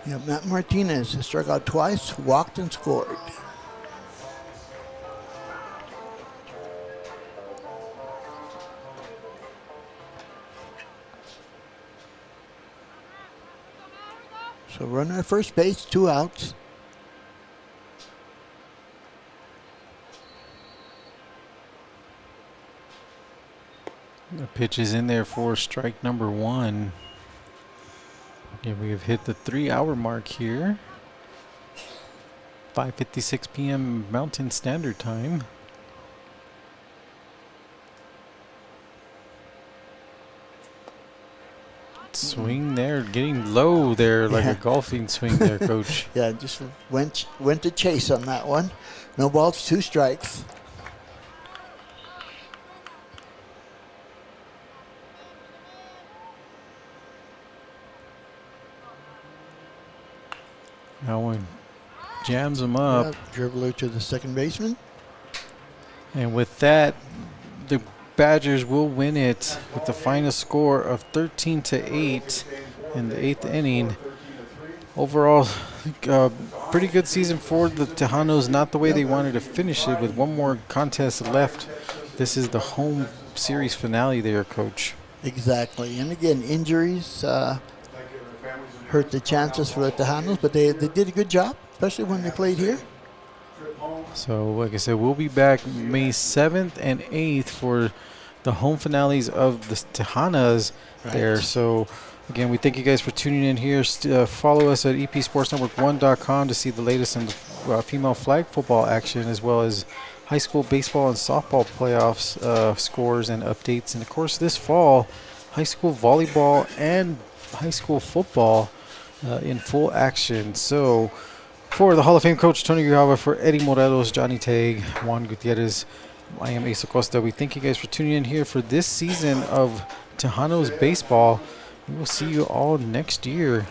Yeah, Matt Martinez has struck out twice, walked and scored. So runner at first base, 2 outs. The pitch is in there for strike number 1. Yeah, we have hit the 3-hour mark here. 5:56 p.m. Mountain Standard Time. Swing there, getting low there, like a golfing swing there, Coach. Yeah, just went to chase on that one. No balls, 2 strikes. That one jams him up. Yep, dribbler to the second baseman. And with that, the Badgers will win it with the final score of 13-8 in the 8th inning. Overall, pretty good season for the Tejanos. Not the way they wanted to finish it, with one more contest left. This is the home series finale there, Coach. Exactly. And again, injuries hurt the chances for the Tahanos, but they did a good job, especially when they played here. So, like I said, we'll be back May 7th and 8th for the home finales of the Tahanas there. So, again, we thank you guys for tuning in here. Follow us at epsportsnetwork1.com to see the latest in female flag football action, as well as high school baseball and softball playoffs scores and updates. And, of course, this fall, high school volleyball and high school football in full action. So, for the Hall of Fame coach, Tony Grijalva, for Eddie Morelos, Johnny Tague, Juan Gutierrez, I am Asa Costa. We thank you guys for tuning in here for this season of Tejanos baseball. We will see you all next year.